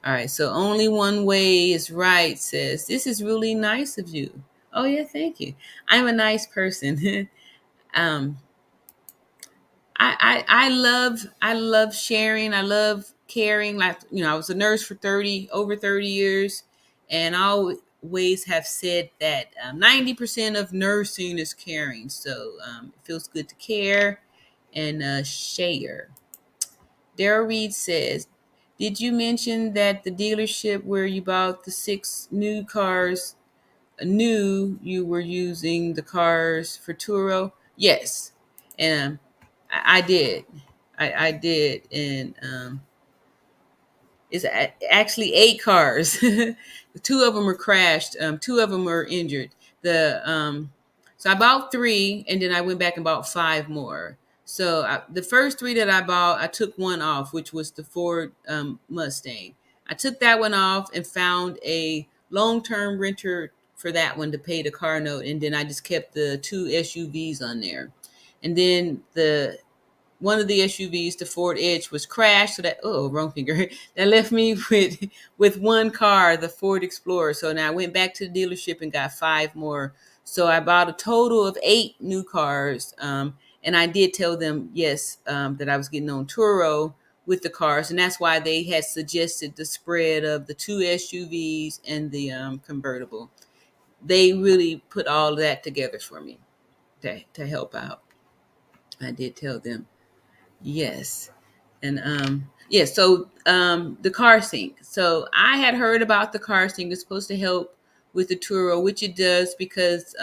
All right, so only one way is right says, this is really nice of you. Oh yeah, thank you. I'm a nice person. I love sharing. I love caring. Like, I was a nurse for over 30 years, and ways have said that 90% of nursing is caring. So it feels good to care and share. Daryl Reed says, did you mention that the dealership where you bought the 6 new cars knew you were using the cars for Turo? Yes. And I did. I did. And it's actually 8 cars. 2 of them were crashed. 2 of them were injured. So I bought 3, and then I went back and bought 5 more. So the first 3 that I bought, I took one off, which was the Ford Mustang. I took that one off and found a long-term renter for that one to pay the car note, and then I just kept the 2 SUVs on there. And then the one of the SUVs, the Ford Edge, was crashed. So that, oh, wrong finger. That left me with one car, the Ford Explorer. So now I went back to the dealership and got 5 more. So I bought a total of 8 new cars. And I did tell them, yes, that I was getting on Turo with the cars. And that's why they had suggested the spread of the 2 SUVs and the convertible. They really put all of that together for me to help out. I did tell them. Yes. And yeah, so the car sync. So I had heard about the car sync. It's supposed to help with the Turo, which it does, because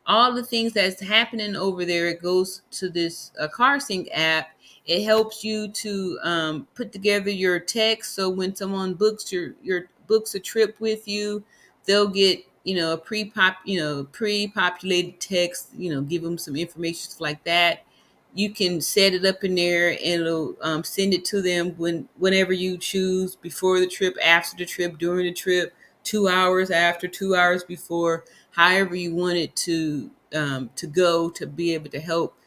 all the things that's happening over there, it goes to this car sync app. It helps you to put together your text. So when someone books your books a trip with you, they'll get a pre-populated text. Give them some information like that. You can set it up in there, and it'll send it to them whenever you choose, before the trip, after the trip, during the trip, 2 hours after, 2 hours before, however you want it to go, to be able to help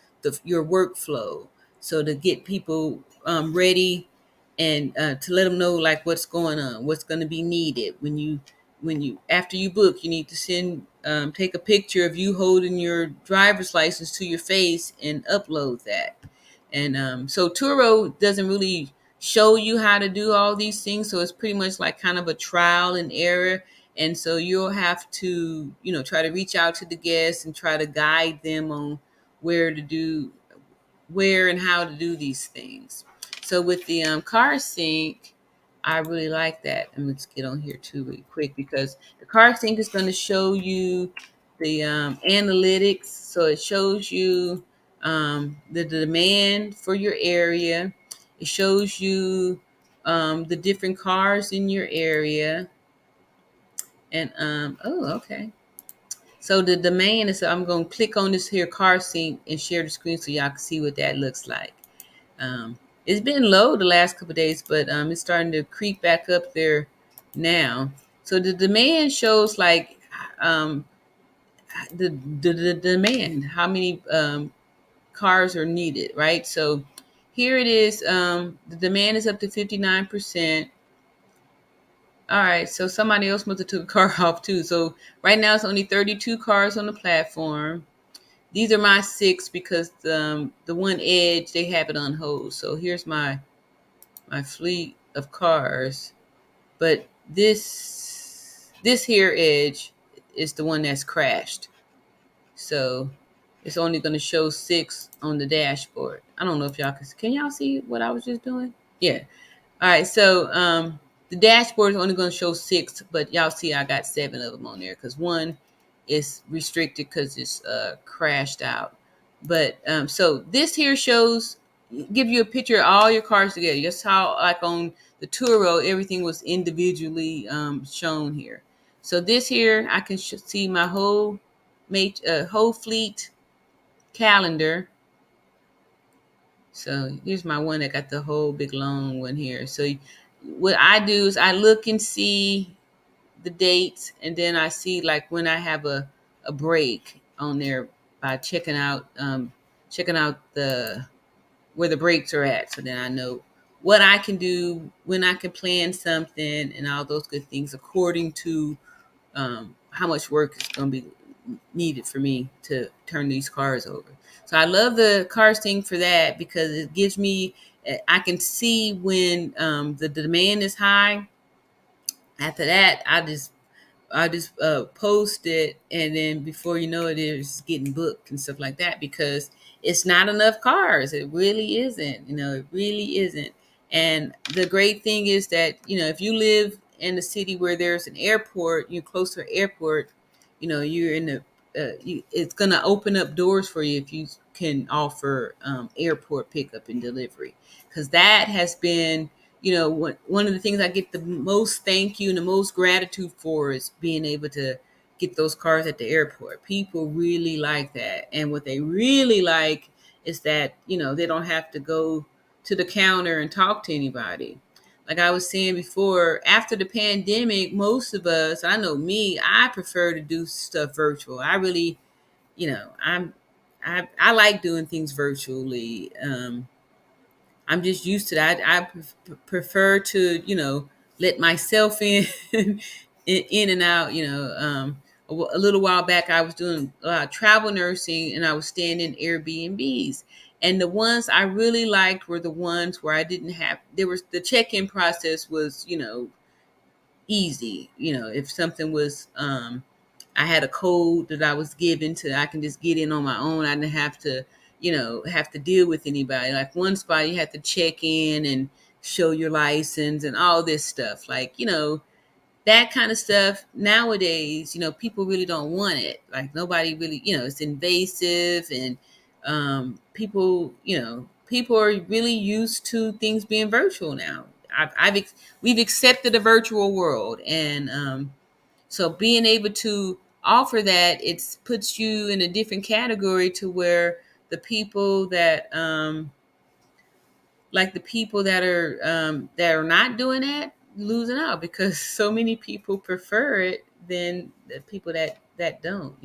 your workflow. So to get people ready, and to let them know like what's going on, what's going to be needed when you after you book. You need to take a picture of you holding your driver's license to your face and upload that. And so Turo doesn't really show you how to do all these things, so it's pretty much like kind of a trial and error. And so you'll have to try to reach out to the guests and try to guide them on where to do where and how to do these things. So with the car sync, I really like that. And let's get on here too really quick, because the car sync is going to show you the analytics. So it shows you the demand for your area. It shows you the different cars in your area. And oh, okay. So the demand is, I'm going to click on this here car sync and share the screen so y'all can see what that looks like. It's been low the last couple of days, but it's starting to creep back up there now. So the demand shows like the demand, how many cars are needed, right? So here it is. The demand is up to 59%. All right, so somebody else must have took a car off too. So right now it's only 32 cars on the platform. These are my 6 because the one Edge, they have it on hold. So here's my fleet of cars. But this here Edge is the one that's crashed. So it's only going to show 6 on the dashboard. I don't know if y'all can y'all see what I was just doing? Yeah. All right, so the dashboard is only going to show 6, but y'all see I got 7 of them on there because one is restricted because it's crashed out. But so this here give you a picture of all your cars together. Just how like on the Turo, everything was individually shown here. So this here, I can see my whole fleet calendar. So here's my one that got the whole big long one here. So what I do is I look and see the dates, and then I see like when I have a break on there by checking out the where the breaks are at. So then I know what I can do, when I can plan something, and all those good things according to how much work is going to be needed for me to turn these cars over. So I love the car sync for that because it gives me, I can see when the demand is high. After that, I just I just post it, and then before you know it, it's getting booked and stuff like that because it's not enough cars. It really isn't. It really isn't. And the great thing is that if you live in a city where there's an airport, you're close to an airport. You're in the it's going to open up doors for you if you can offer airport pickup and delivery, because that has been one of the things I get the most thank you and the most gratitude for is being able to get those cars at the airport. People really like that. And what they really like is that, they don't have to go to the counter and talk to anybody. Like I was saying before, after the pandemic, most of us, I know me, I prefer to do stuff virtual. I really, I like doing things virtually. I'm just used to that. I prefer to, let myself in, in and out. A little while back, I was doing travel nursing, and I was staying in Airbnbs. And the ones I really liked were the ones where I didn't have. There was the check-in process was, easy. If something was, I had a code that I was given to, I can just get in on my own. I didn't have to, have to deal with anybody. Like one spot, you had to check in and show your license and all this stuff. Like, that kind of stuff nowadays, people really don't want it. Like nobody really, it's invasive, and people are really used to things being virtual now. We've accepted a virtual world, and so being able to offer that, it puts you in a different category to where the people that like the people that are not doing that losing out because so many people prefer it than the people that don't.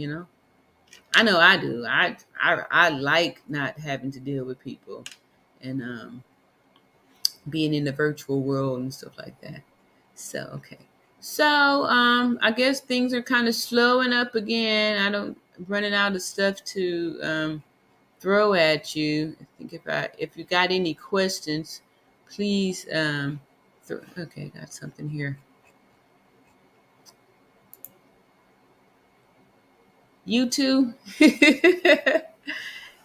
I know I do. I like not having to deal with people, and being in the virtual world and stuff like that. So okay. So I guess things are kind of slowing up again. I don't running out of stuff to throw at you. I think if you got any questions, please okay, got something here. You too?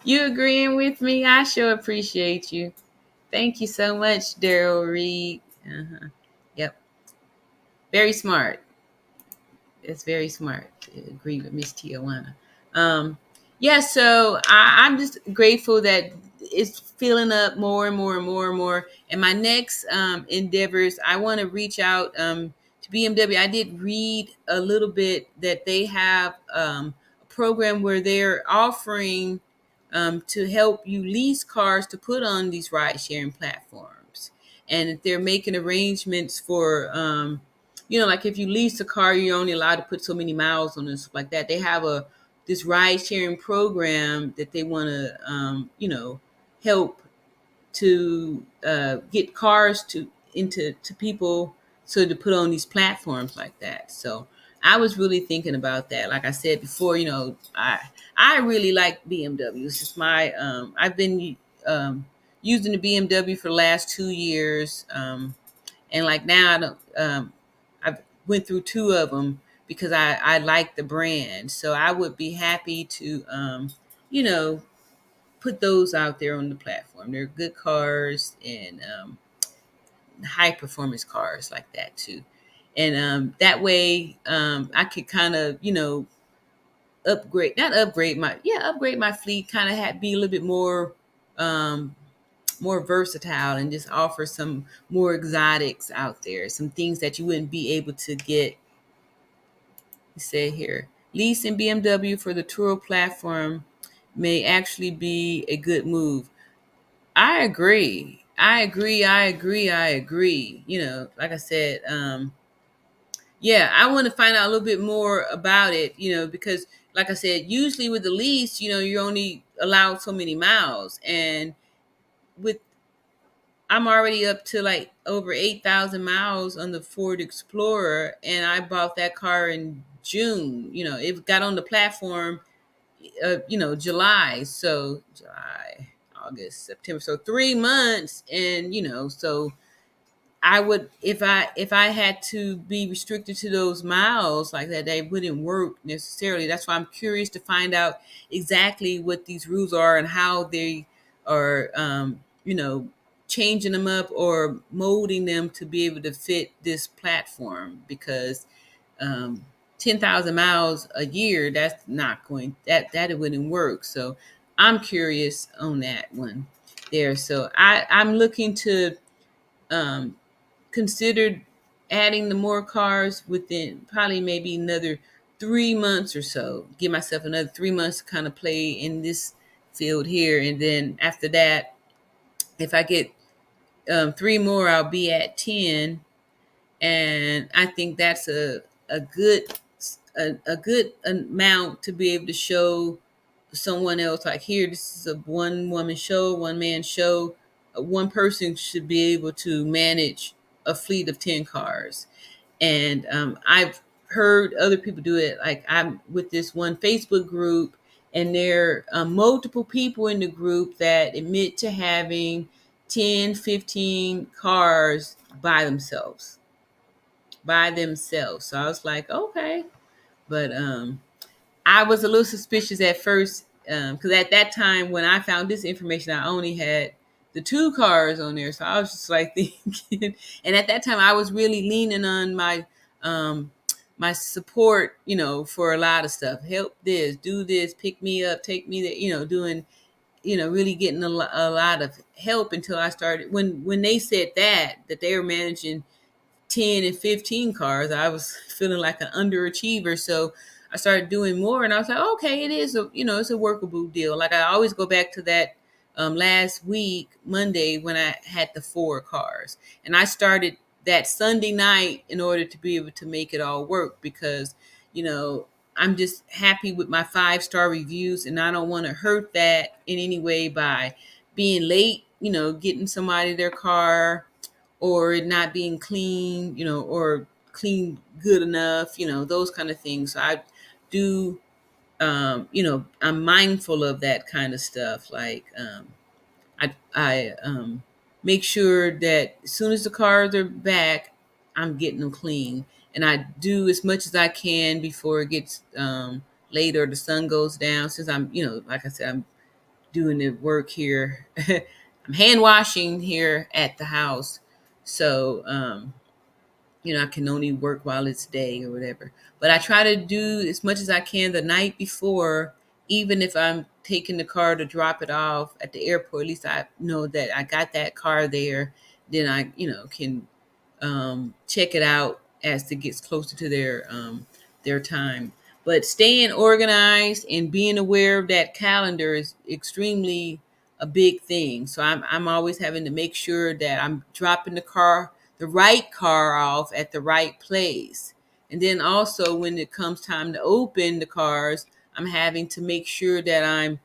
You agreeing with me? I sure appreciate you. Thank you so much, Daryl Reed. Uh-huh. Yep. Very smart. It's very smart to agree with Miss Tiajuana. Yeah, so I'm just grateful that it's filling up more and more and more and more. And my next endeavors, I want to reach out to BMW. I did read a little bit that they have a program where they're offering to help you lease cars to put on these ride sharing platforms. And that they're making arrangements for like if you lease a car, you're only allowed to put so many miles on it and stuff like that. They have this ride sharing program that they want to, help to get cars to people so to put on these platforms like that. So I was really thinking about that. Like I said before, I really like BMW. It's just my I've been using the BMW for the last 2 years. And like now I went through two of them because I like the brand. So I would be happy to, you know, put those out there on the platform. They're good cars and high performance cars like that too. And that way I could kind of, upgrade my fleet, kind of be a little bit um, more versatile and just offer some more exotics out there, some things that you wouldn't be able to get. You say here, leasing BMW for the Turo platform may actually be a good move. I agree. I agree. Like I said, yeah, I want to find out a little bit more about it, because like I said, usually with the lease, you're only allowed so many miles. And with I'm already up to like over 8,000 miles on the Ford Explorer, and I bought that car in June. It got on the platform, July. So July, August, September. So 3 months, and so I would, if I had to be restricted to those miles like that, they wouldn't work necessarily. That's why I'm curious to find out exactly what these rules are and how they are, changing them up or molding them to be able to fit this platform. Because um, 10,000 miles a year, that's not going, that it wouldn't work. So I'm curious on that one there. So I'm looking to um, considered adding the more cars within probably maybe another 3 months or so. Give myself another 3 months to kind of play in this field here, and then after that, if I get three more, I'll be at 10, and I think that's a good a good amount to be able to show someone else, like, here, this is a one woman show, one man show. One person should be able to manage a fleet of 10 cars. And I've heard other people do it. Like, I'm with this one Facebook group, and there are multiple people in the group that admit to having 10, 15 cars by themselves. So I was like, okay. But I was a little suspicious at first, because at that time when I found this information, I only had the two cars on there. So I was just like thinking, and at that time I was really leaning on um, my support, for a lot of stuff. Help this, do this, pick me up, take me there, doing, really getting a lot of help, until I started, when they said that they were managing 10 and 15 cars, I was feeling like an underachiever. So I started doing more, and I was like, okay, it is it's a workable deal. Like, I always go back to that last week, Monday, when I had the 4 cars, and I started that Sunday night in order to be able to make it all work, because, I'm just happy with my 5-star reviews, and I don't want to hurt that in any way by being late, getting somebody their car, or it not being clean, or clean good enough, those kind of things. So I do, I'm mindful of that kind of stuff. Like, I make sure that as soon as the cars are back, I'm getting them clean, and I do as much as I can before it gets late or the sun goes down. Since I'm, like I said, I'm doing the work here. I'm hand washing here at the house. So, I can only work while it's day or whatever. But I try to do as much as I can the night before, even if I'm taking the car to drop it off at the airport. At least I know that I got that car there. Then I, can check it out as it gets closer to their time. But staying organized and being aware of that calendar is extremely a big thing. So I'm always having to make sure that I'm dropping the right car off at the right place. And then also when it comes time to open the cars, I'm having to make sure that I'm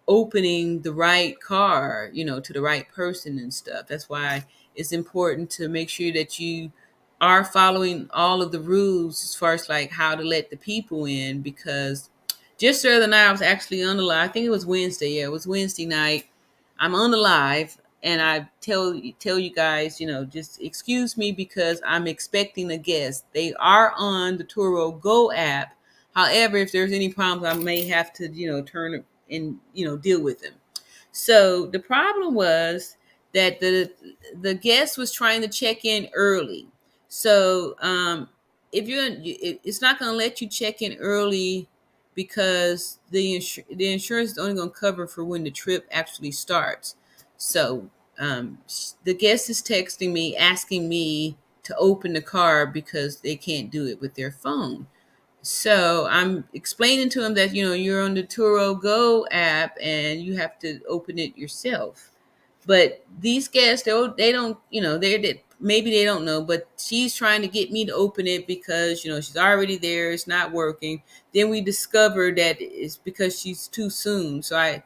opening the right car, to the right person and stuff. That's why it's important to make sure that you are following all of the rules as far as like how to let the people in. Because just the other night I was actually on the live. I think it was Wednesday. Yeah, it was Wednesday night. I'm on the live, and I tell you guys, just excuse me because I'm expecting a guest. They are on the Turo Go app. However, if there's any problems, I may have to, turn it and, deal with them. So the problem was that the guest was trying to check in early. So if it's not going to let you check in early, because the insurance is only going to cover for when the trip actually starts. So the guest is texting me, asking me to open the car because they can't do it with their phone. So I'm explaining to him that, you're on the Turo Go app and you have to open it yourself. But these guests, they don't, maybe they don't know, but she's trying to get me to open it because, she's already there. It's not working. Then we discover that it's because she's too soon. So I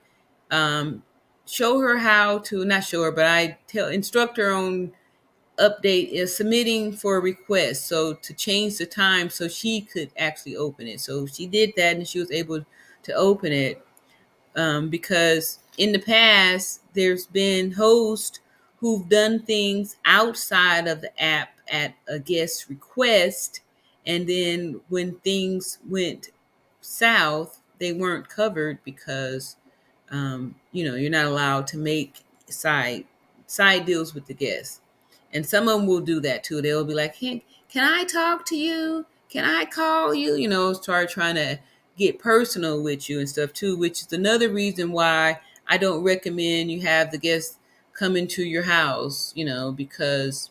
show her how to, not show her, but I instruct her on update is submitting for a request, so to change the time so she could actually open it. So she did that, and she was able to open it, because in the past there's been hosts who've done things outside of the app at a guest request, and then when things went south, they weren't covered because you're not allowed to make side deals with the guests. And some of them will do that too. They'll be like, hey, can I talk to you? Can I call you? Start trying to get personal with you and stuff too, which is another reason why I don't recommend you have the guests come into your house, because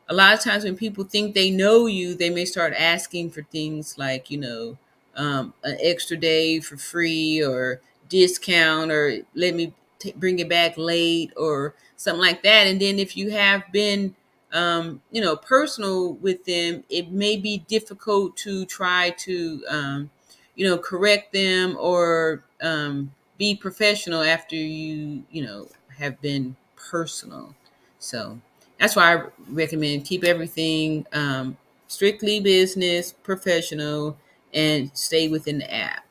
a lot of times when people think they know you, they may start asking for things like, an extra day for free or discount, or let me bring it back late or something like that. And then if you have been, personal with them, it may be difficult to try to, correct them or be professional after have been personal. So that's why I recommend keep everything strictly business, professional, and stay within the app.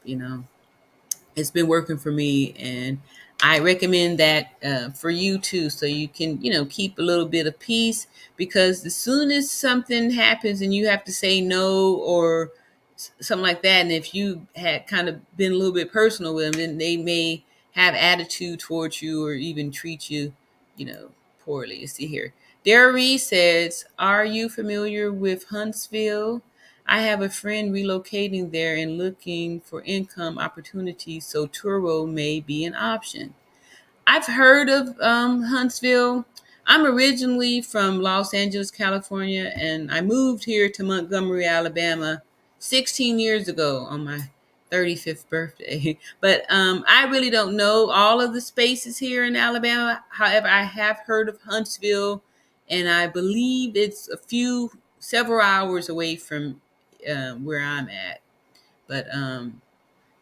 It's been working for me, and I recommend that for you too, so you can keep a little bit of peace, because as soon as something happens and you have to say no or something like that, and if you had kind of been a little bit personal with them, then they may have attitude towards you or even treat you poorly. You see here, Derry says, are you familiar with Huntsville? I have a friend relocating there and looking for income opportunities, so Turo may be an option. I've heard of Huntsville. I'm originally from Los Angeles, California, and I moved here to Montgomery, Alabama 16 years ago on my 35th birthday. But I really don't know all of the spaces here in Alabama. However, I have heard of Huntsville, and I believe it's several hours away from where I'm at. But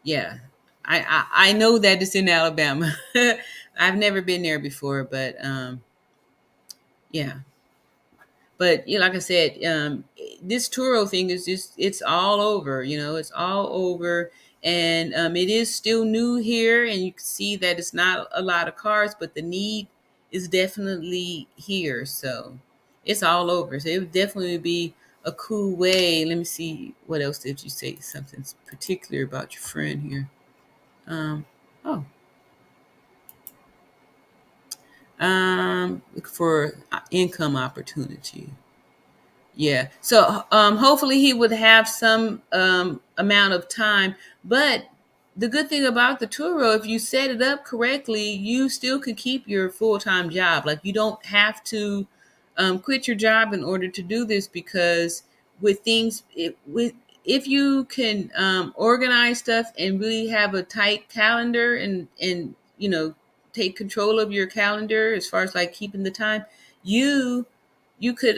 yeah, I know that it's in Alabama. I've never been there before, but yeah. But like I said, this Turo thing is it's all over. It's all over, and it is still new here, and you can see that it's not a lot of cars, but the need is definitely here. So it's all over. So it would definitely be a cool way. Let me see, what else did you say? Something particular about your friend here. Um, oh, for income opportunity. Yeah. So hopefully he would have some amount of time. But the good thing about the Turo, if you set it up correctly, you still can keep your full-time job. Like, you don't have to quit your job in order to do this, because with things, if you can organize stuff and really have a tight calendar and take control of your calendar as far as like keeping the time, you could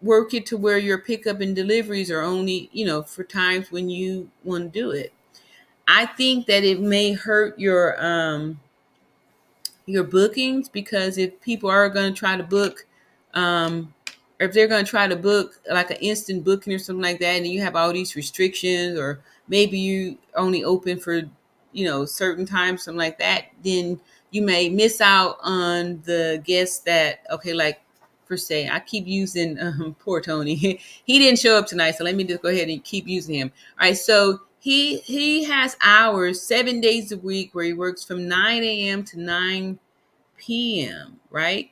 work it to where your pickup and deliveries are only for times when you want to do it. I think that it may hurt your bookings, because if people are going to try to book, or if they're going to try to book like an instant booking or something like that, and you have all these restrictions, or maybe you only open for certain times, something like that, then you may miss out on the guests that, okay, like, per se, I keep using poor Tony. He didn't show up tonight, so let me just go ahead and keep using him. All right, so he has hours 7 days a week where he works from 9 a.m. to 9 p.m. Right?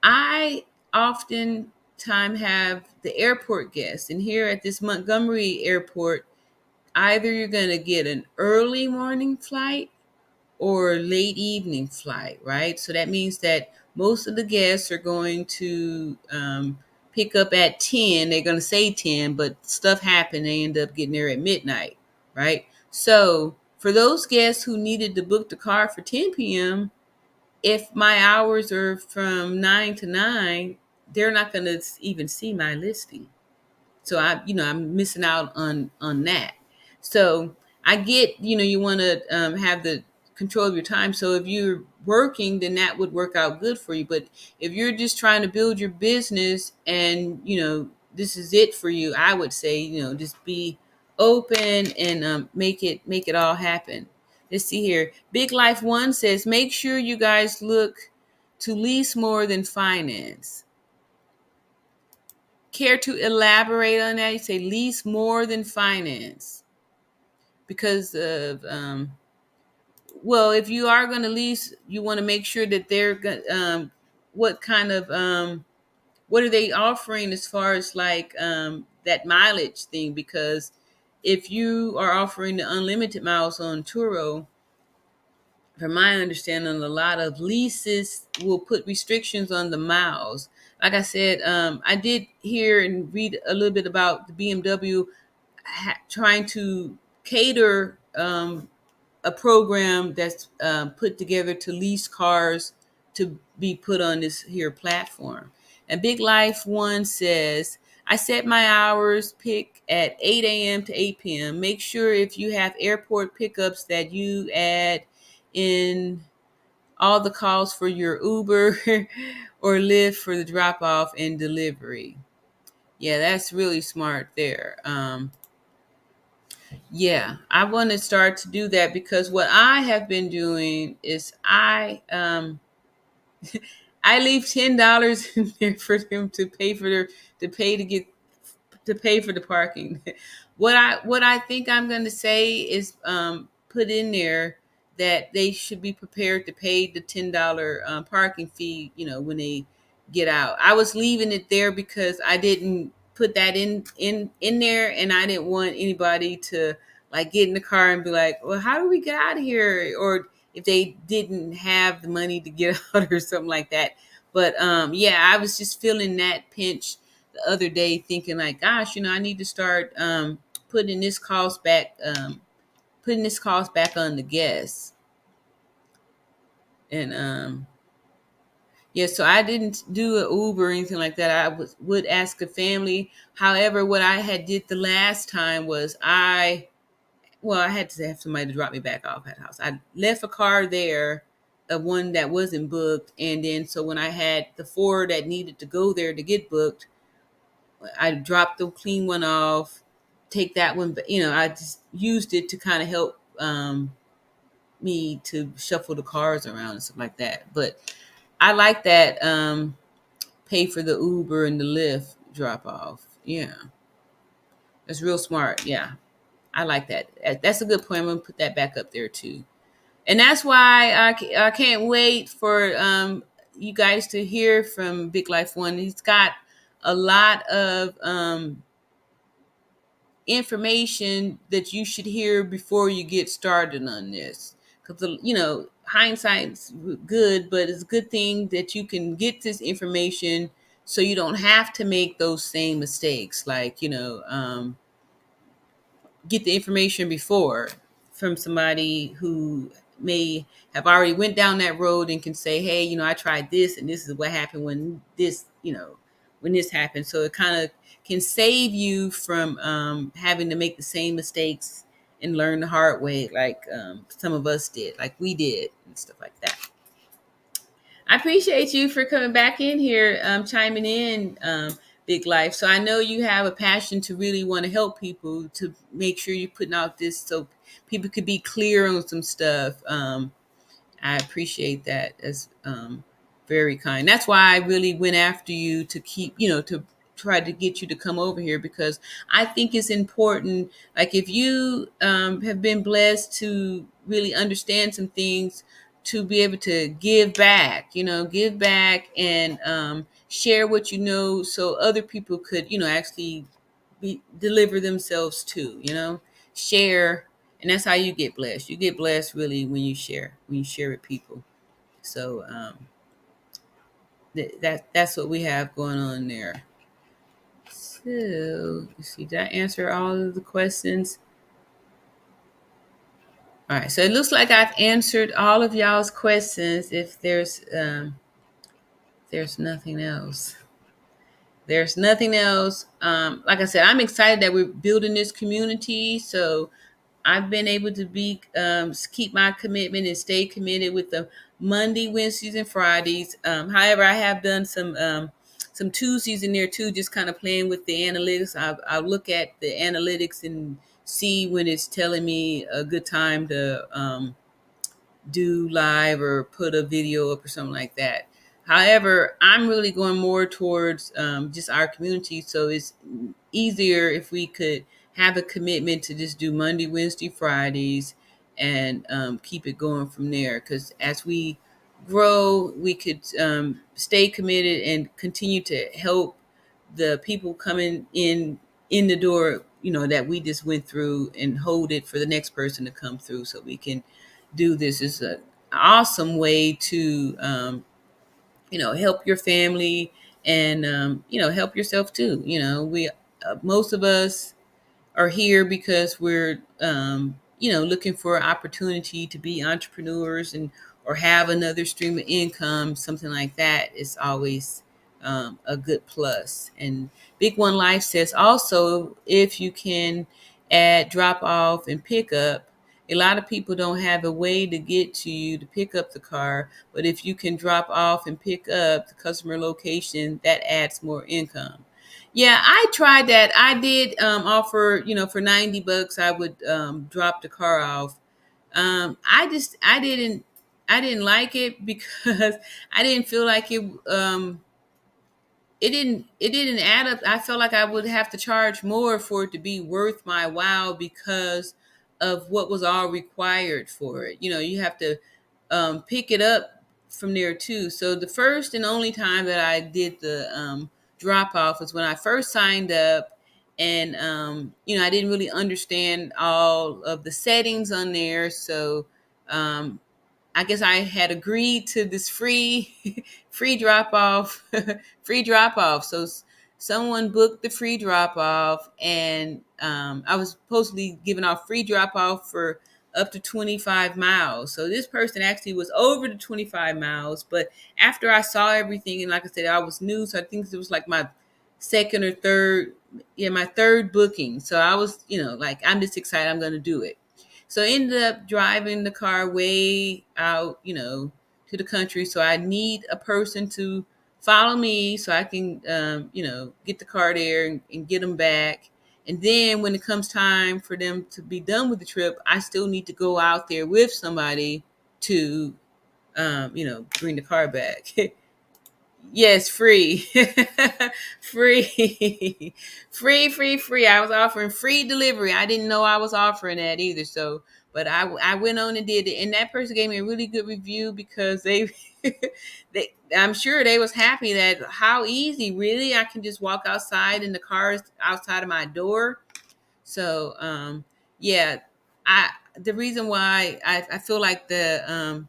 I often time have the airport guests, and here at this Montgomery airport, either you're going to get an early morning flight or late evening flight, right? So that means that most of the guests are going to pick up at 10. They're going to say 10, but stuff happened. They end up getting there at midnight, right? So for those guests who needed to book the car for 10 p.m., if my hours are from 9 to 9, they're not going to even see my listing. So I'm missing out on that. So I get, you want to have the control of your time. So if you're working, then that would work out good for you. But if you're just trying to build your business and, this is it for you, I would say, just be open and make it all happen. Let's see here. Big Life One says, make sure you guys look to lease more than finance. Care to elaborate on that? You say lease more than finance because of well, if you are going to lease, you want to make sure that they're what kind of what are they offering as far as like that mileage thing? Because if you are offering the unlimited miles on Turo, from my understanding, a lot of leases will put restrictions on the miles. Like I said, I did hear and read a little bit about the BMW trying to cater a program that's put together to lease cars to be put on this here platform. And Big Life One says, I set my hours pick at 8 a.m. to 8 p.m. Make sure if you have airport pickups that you add in all the calls for your Uber or Lyft for the drop off and delivery. Yeah, that's really smart there. Yeah, I want to start to do that because what I have been doing is I leave $10 in there for them to pay for their to pay for the parking. What I think I'm going to say is put in there that they should be prepared to pay the $10 parking fee. You know, when they get out. I was leaving it there because I didn't put that in there, and I didn't want anybody to like get in the car and be like, "Well, how do we get out of here?" Or if they didn't have the money to get out or something like that. But yeah, I was just feeling that pinch the other day thinking like, gosh, I need to start putting this cost back on the guests. And yeah, so I didn't do an Uber or anything like that. Would ask a family. However, what I had did the last time was I had to have somebody to drop me back off at the house. I left a car there, one that wasn't booked, and then so when I had the 4 that needed to go there to get booked, I dropped the clean one off, take that one, but I just used it to kind of help me to shuffle the cars around and stuff like that. But I like that pay for the Uber and the Lyft drop off. Yeah, that's real smart. Yeah, I like that. That's a good point. I'm gonna put that back up there too. And that's why I can't wait for you guys to hear from Big Life One. He's got a lot of information that you should hear before you get started on this. Because hindsight's good, but it's a good thing that you can get this information so you don't have to make those same mistakes. Like get the information before from somebody who may have already went down that road and can say, hey, I tried this and this is what happened when this happened. So it kind of can save you from having to make the same mistakes and learn the hard way, like some of us did, like we did and stuff like that. I appreciate you for coming back in here, chiming in, Big Life. So I know you have a passion to really want to help people, to make sure you're putting out this so people could be clear on some stuff. I appreciate that. As very kind. That's why I really went after you to keep, to try to get you to come over here, because I think it's important. Like if you have been blessed to really understand some things, to be able to give back, and share what you know, so other people could, actually deliver themselves too, share. And that's how you get blessed. You get blessed really when you share with people. So that's what we have going on there. So let's see, did I answer all of the questions? All right, so it looks like I've answered all of y'all's questions. If there's nothing else. There's nothing else. Like I said, I'm excited that we're building this community. So I've been able to keep my commitment and stay committed with the Monday, Wednesdays, and Fridays. However, I have done some Tuesdays in there too, just kind of playing with the analytics. I'll look at the analytics and see when it's telling me a good time to do live or put a video up or something like that. However, I'm really going more towards just our community. So it's easier if we could have a commitment to just do Monday, Wednesday, Fridays, and keep it going from there. Because as we grow, we could stay committed and continue to help the people coming in the door, that we just went through, and hold it for the next person to come through, so we can do this. Is an awesome way to help your family, and help yourself too. We most of us are here because we're looking for an opportunity to be entrepreneurs, and or have another stream of income. Something like that is always a good plus. And Big One Life says also, if you can add drop off and pick up, a lot of people don't have a way to get to you to pick up the car, but if you can drop off and pick up the customer location, that adds more income. Yeah, I tried that. I did offer, for $90, I would drop the car off. I didn't like it because I didn't feel like it didn't add up. I felt like I would have to charge more for it to be worth my while, because of what was all required for it. You have to pick it up from there too. So the first and only time that I did the drop off was when I first signed up, and I didn't really understand all of the settings on there. So um, I guess I had agreed to this free free drop off, free drop off. So someone booked the free drop off, and I was supposedly giving off free drop off for up to 25 miles. So this person actually was over the 25 miles, but after I saw everything, and like I said, I was new, so I think it was like my second or third, yeah, my third booking. So I was, like, I'm just excited, I'm going to do it. So I ended up driving the car way out, to the country. So I need a person to follow me so I can, get the car there, and get them back. And then when it comes time for them to be done with the trip, I still need to go out there with somebody to, bring the car back. Yes, free. Free. Free. I was offering free delivery. I didn't know I was offering that either. So, but I went on and did it. And that person gave me a really good review, because I'm sure they was happy that how easy, really, I can just walk outside and the car is outside of my door. So, yeah, the reason why I feel like the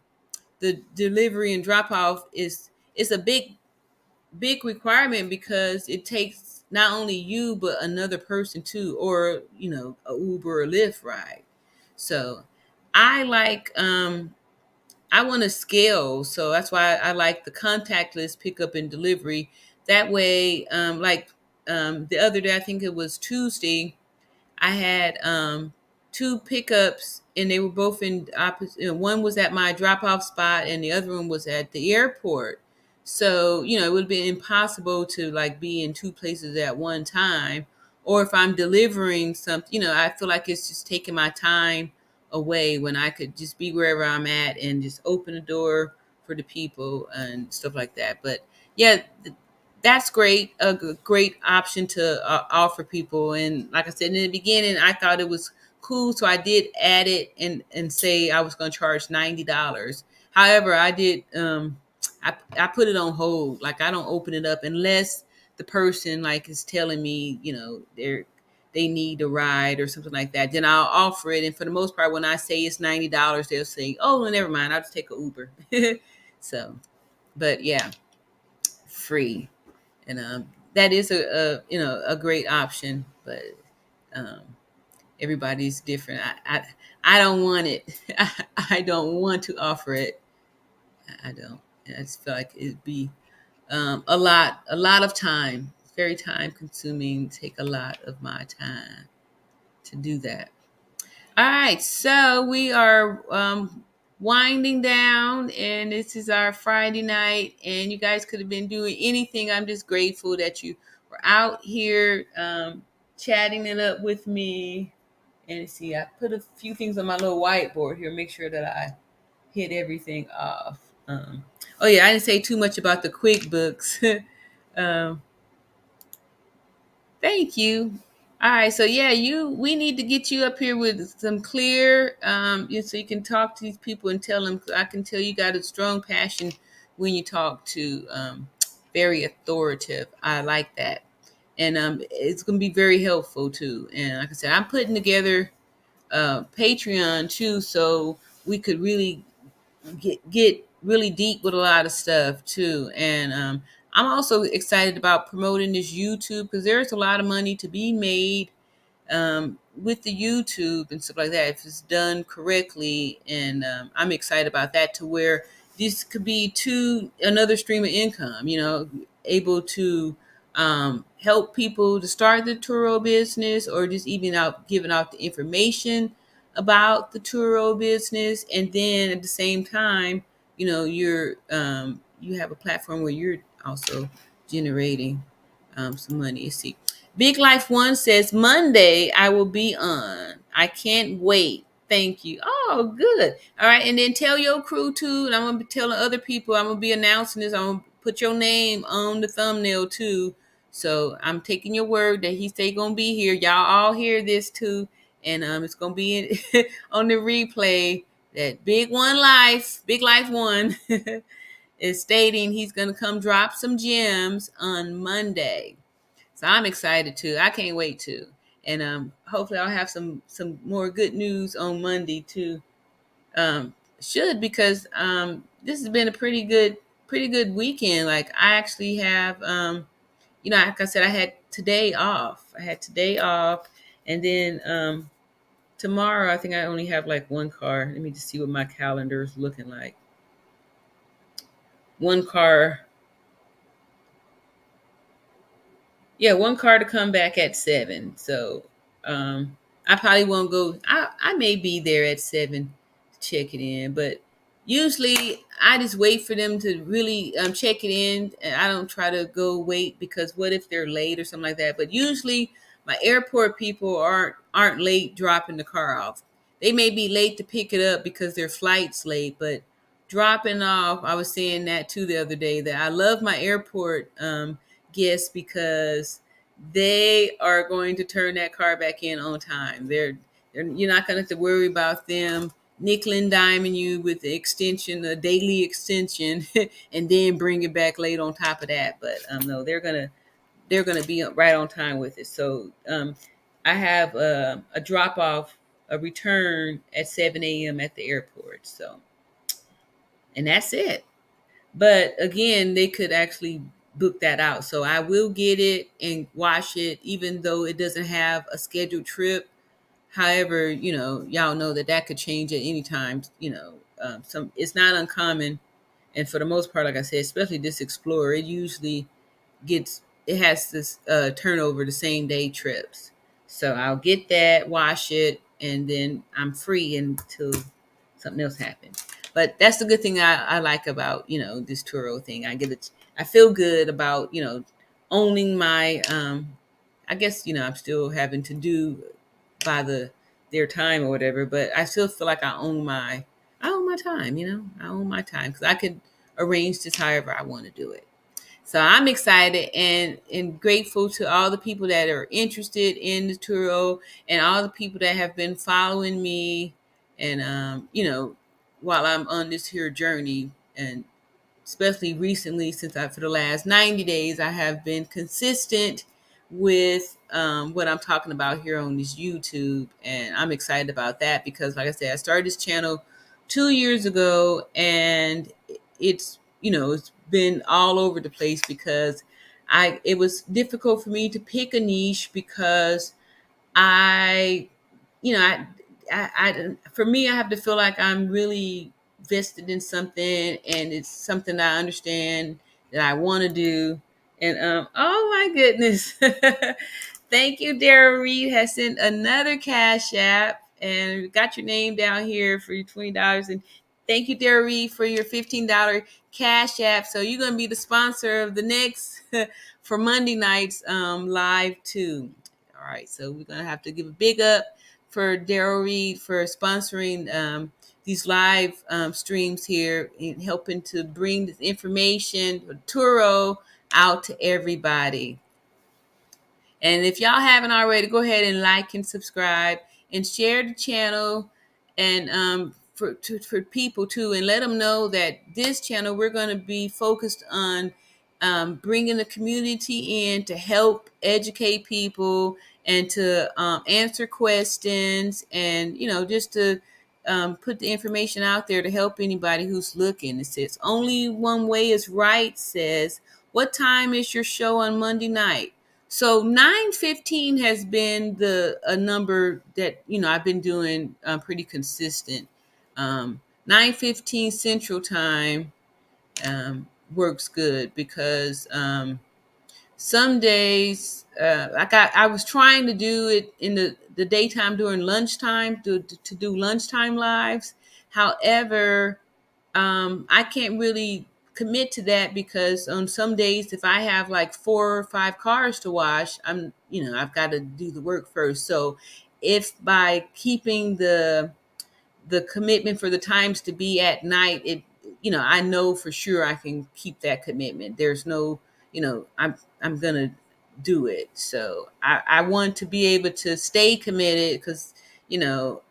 delivery and drop off is a big requirement, because it takes not only you but another person too, or a Uber or Lyft ride. So I like I want to scale, so that's why I like the contactless pickup and delivery. That way, the other day, I think it was Tuesday, I had two pickups, and they were both in opposite. One was at my drop off spot, and the other one was at the airport. So it would be impossible to like be in two places at one time. Or if I'm delivering something, I feel like it's just taking my time away, when I could just be wherever I'm at and just open the door for the people and stuff like that. But yeah, that's great. Great option to offer people. And like I said in the beginning, I thought it was cool, so I did add it, and say I was going to charge $90. However, I did I put it on hold. Like, I don't open it up unless the person like is telling me, they need a ride or something like that. Then I'll offer it. And for the most part, when I say it's $90, they'll say, "Oh, well, never mind. I'll just take an Uber." So, but yeah, free. And that is a great option, but um, everybody's different. I don't want it. I don't want to offer it. I don't. I just feel like it'd be a lot of time. It's very time consuming. Take a lot of my time to do that. All right, so we are winding down, and this is our Friday night, and you guys could have been doing anything. I'm just grateful that you were out here chatting it up with me. And see, I put a few things on my little whiteboard here, make sure that I hit everything off. Um, oh yeah, I didn't say too much about the QuickBooks. um, Thank you. All right, so yeah, we need to get you up here with some clear, so you can talk to these people and tell them. I can tell you got a strong passion when you talk to, very authoritative. I like that, and it's going to be very helpful too. And like I said, I'm putting together Patreon too, so we could really get really deep with a lot of stuff too. And I'm also excited about promoting this YouTube because there's a lot of money to be made with the YouTube and stuff like that if it's done correctly. And I'm excited about that to where this could be another stream of income. Able to help people to start the Turo business, or just even out giving out the information about the Turo business. And then at the same time, you have a platform where you're also generating some money. You see, Big Life One says Monday I will be on. I can't wait. Thank you. Oh, good. All right, and then tell your crew too. And I'm gonna be telling other people. I'm gonna be announcing this. I'm gonna put your name on the thumbnail too. So I'm taking your word that he say gonna be here. Y'all all hear this too, and it's gonna be on the replay. That Big Life One, is stating he's gonna come drop some gems on Monday. So I'm excited too. I can't wait to. And hopefully I'll have some more good news on Monday too. Because this has been a pretty good weekend. Like I actually have like I said, I had today off. And then tomorrow I think I only have like one car. Let me just see what my calendar is looking like. One car. Yeah, one car to come back at 7. So I probably won't go. I may be there at 7 to check it in, but usually I just wait for them to really check it in. And I don't try to go wait, because what if they're late or something like that. But usually my airport people aren't late dropping the car off. They may be late to pick it up because their flight's late, but dropping off, I was saying that too the other day, that I love my airport guests because they are going to turn that car back in on time. You're not going to have to worry about them nickel and diming you with the extension, the daily extension, and then bring it back late on top of that. But no, they're gonna be right on time with it. So I have a drop off, a return at 7 a.m. at the airport. So, and that's it. But again, they could actually book that out. So I will get it and watch it, even though it doesn't have a scheduled trip. However, y'all know that could change at any time. It's not uncommon, and for the most part, like I said, especially this Explorer, it has this turnover the same day trips. So I'll get that, wash it, and then I'm free until something else happens. But that's the good thing I like about this Turo thing. I feel good about owning my. I guess I'm still having to do by their time or whatever, but I still feel like I own my time. I own my time because I could arrange this however I want to do it. So I'm excited and grateful to all the people that are interested in the Turo, and all the people that have been following me, and while I'm on this here journey. And especially recently, for the last 90 days, I have been consistent with what I'm talking about here on this YouTube. And I'm excited about that because, like I said, I started this channel 2 years ago, and it's been all over the place because it was difficult for me to pick a niche because I, you know, for me, I have to feel like I'm really vested in something, and it's something that I understand that I want to do. And oh my goodness, thank you, Daryl Reed has sent another Cash App, and we got your name down here for your $20. And thank you, Daryl Reed, for your $15 Cash App. So you're gonna be the sponsor of the next for Monday nights live too. All right, so we're gonna have to give a big up for Daryl Reed for sponsoring these live streams here and helping to bring this information, Turo, out to everybody. And if y'all haven't already, go ahead and like and subscribe and share the channel, and for people too, and let them know that this channel, we're going to be focused on bringing the community in to help educate people and to answer questions, and just to put the information out there to help anybody who's looking. It says only one way is right. Says, what time is your show on Monday night? So 9:15 has been a number that I've been doing pretty consistent. 9:15 Central Time works good because some days, like I was trying to do it in the daytime during lunchtime to do lunchtime lives. However, I can't really commit to that because on some days, if I have like 4 or 5 cars to wash, I've got to do the work first. So if by keeping the commitment for the times to be at night, I know for sure I can keep that commitment. There's no, I'm gonna do it. So I want to be able to stay committed because you know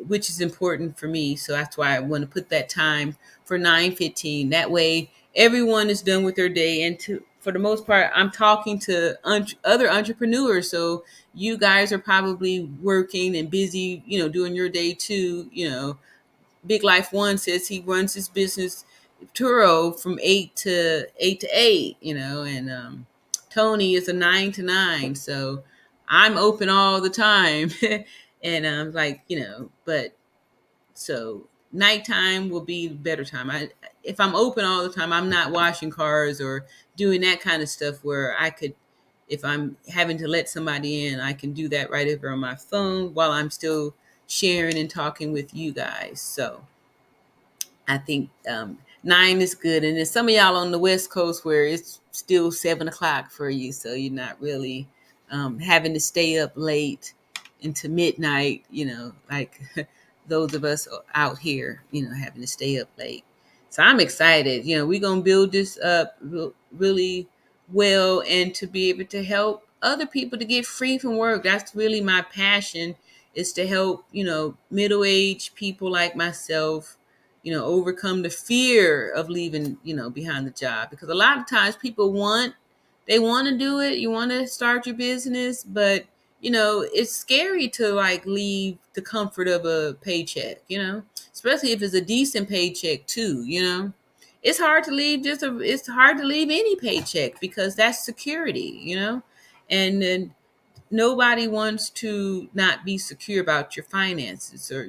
which is important for me. So that's why I want to put that time for 9:15. That way everyone is done with their day, and for the most part, I'm talking to other entrepreneurs. So you guys are probably working and busy, doing your day too. Big Life One says he runs his business Turo from 8 to 8, and Tony is a 9 to 9. So I'm open all the time. And I'm but so nighttime will be better time. If I'm open all the time, I'm not washing cars or doing that kind of stuff where I could, if I'm having to let somebody in, I can do that right over on my phone while I'm still sharing and talking with you guys. So I think 9 is good. And then some of y'all on the West Coast where it's still 7 o'clock for you. So you're not really having to stay up late into midnight, like those of us out here, having to stay up late. So I'm excited. We're going to build this up really well and to be able to help other people to get free from work. That's really my passion, is to help, middle-aged people like myself, overcome the fear of leaving, behind the job. Because a lot of times people they want to do it. You want to start your business, but it's scary to like leave the comfort of a paycheck, especially if it's a decent paycheck too, it's hard to leave it's hard to leave any paycheck because that's security, and then nobody wants to not be secure about your finances or,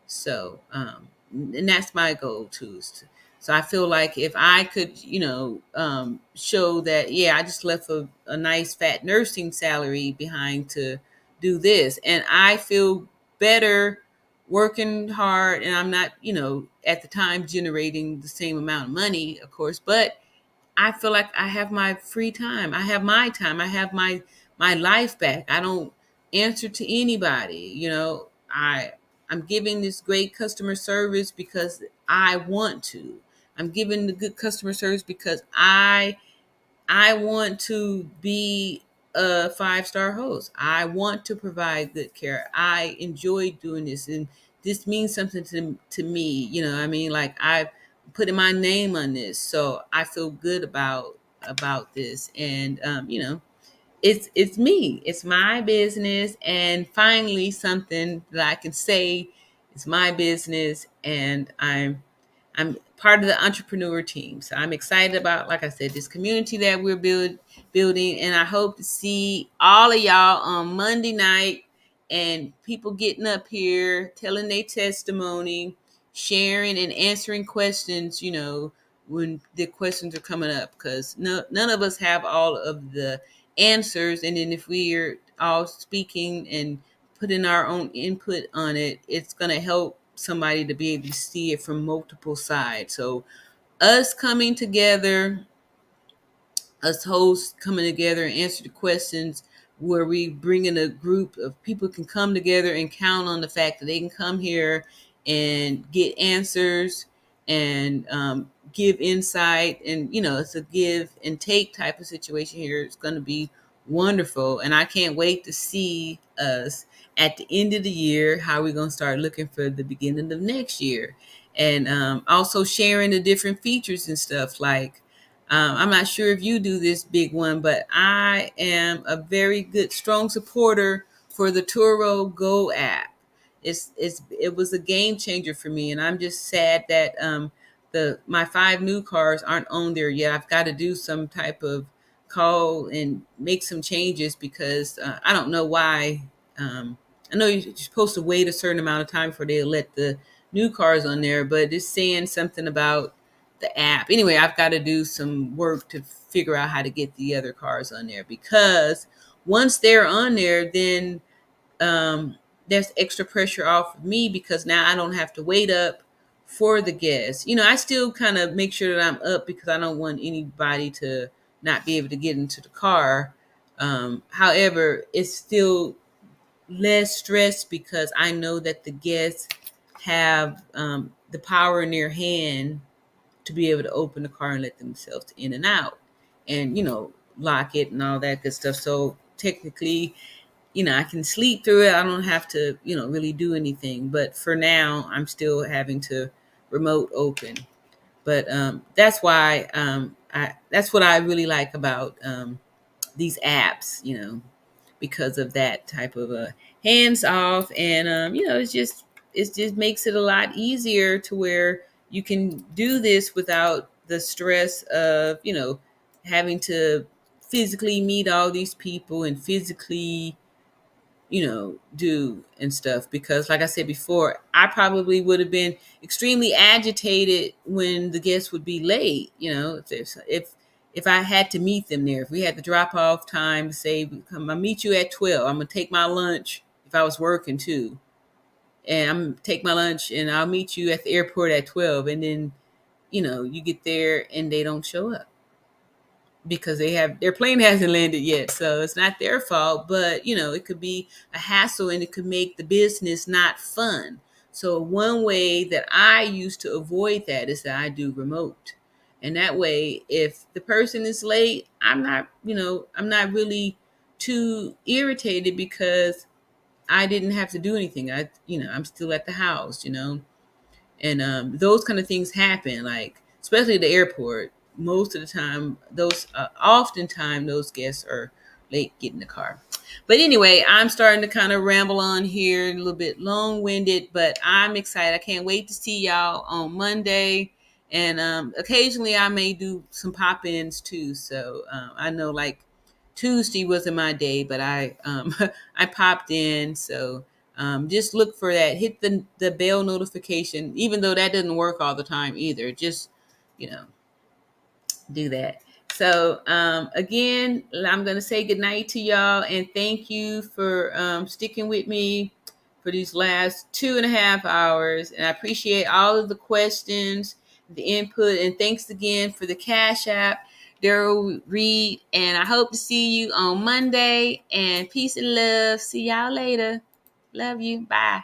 so, and that's my goal too. So I feel like if I could, show that, yeah, I just left a nice fat nursing salary behind to do this, and I feel better working hard, and I'm not, at the time generating the same amount of money, of course, but I feel like I have my free time. I have my time. I have my life back. I don't answer to anybody. I'm giving this great customer service because I want to. I'm giving the good customer service because I want to be a 5-star host. I want to provide good care. I enjoy doing this, and this means something to me. I mean, like I've putting my name on this, so I feel good about this. And it's me. It's my business, and finally something that I can say it's my business, and I'm part of the entrepreneur team. So I'm excited about, like I said, this community that we're building. And I hope to see all of y'all on Monday night, and people getting up here, telling their testimony, sharing and answering questions, when the questions are coming up, because none of us have all of the answers. And then if we're all speaking and putting our own input on it, it's going to help somebody to be able to see it from multiple sides. So us coming together, us hosts coming together and answer the questions where we bring in a group of people can come together and count on the fact that they can come here and get answers and give insight. And, it's a give and take type of situation here. It's going to be wonderful. And I can't wait to see us at the end of the year, how we're going to start looking for the beginning of next year. And also sharing the different features and stuff like, I'm not sure if you do this big one, but I am a very good, strong supporter for the Turo Go app. It was a game changer for me, and I'm just sad that my 5 new cars aren't on there yet. I've got to do some type of call and make some changes because I don't know why. I know you're supposed to wait a certain amount of time before they let the new cars on there, but it's saying something about the app. Anyway, I've got to do some work to figure out how to get the other cars on there, because once they're on there, then there's extra pressure off of me, because now I don't have to wait up for the guests. I still kind of make sure that I'm up because I don't want anybody to not be able to get into the car. However, it's still less stress because I know that the guests have the power in their hand to be able to open the car and let themselves in and out and, lock it and all that good stuff. So technically, I can sleep through it. I don't have to, really do anything. But for now, I'm still having to remote open. But that's why that's what I really like about these apps, because of that type of a hands off. And, it just makes it a lot easier to where you can do this without the stress of, having to physically meet all these people and physically, do and stuff. Because like I said before, I probably would have been extremely agitated when the guests would be late, if I had to meet them there, if we had the drop off time, say, I'll meet you at 12. I'm going to take my lunch if I was working too. And I'm going to take my lunch and I'll meet you at the airport at 12. And then, you get there and they don't show up because their plane hasn't landed yet. So it's not their fault, but it could be a hassle and it could make the business not fun. So one way that I used to avoid that is that I do remote. And that way, if the person is late, I'm not really too irritated because I didn't have to do anything. I'm still at the house, and those kind of things happen, like especially at the airport. Most of the time, oftentimes those guests are late getting the car. But anyway, I'm starting to kind of ramble on here, a little bit long-winded, but I'm excited. I can't wait to see y'all on Monday. And occasionally I may do some pop-ins too. So I know like Tuesday wasn't my day, but I I popped in. So just look for that. Hit the bell notification, even though that doesn't work all the time either. Just, do that. So again, I'm going to say goodnight to y'all and thank you for sticking with me for these last 2.5 hours. And I appreciate all of the questions, the input, and thanks again for the Cash App, Daryl Reed. And I hope to see you on Monday. And peace and love. See y'all later. Love you. Bye.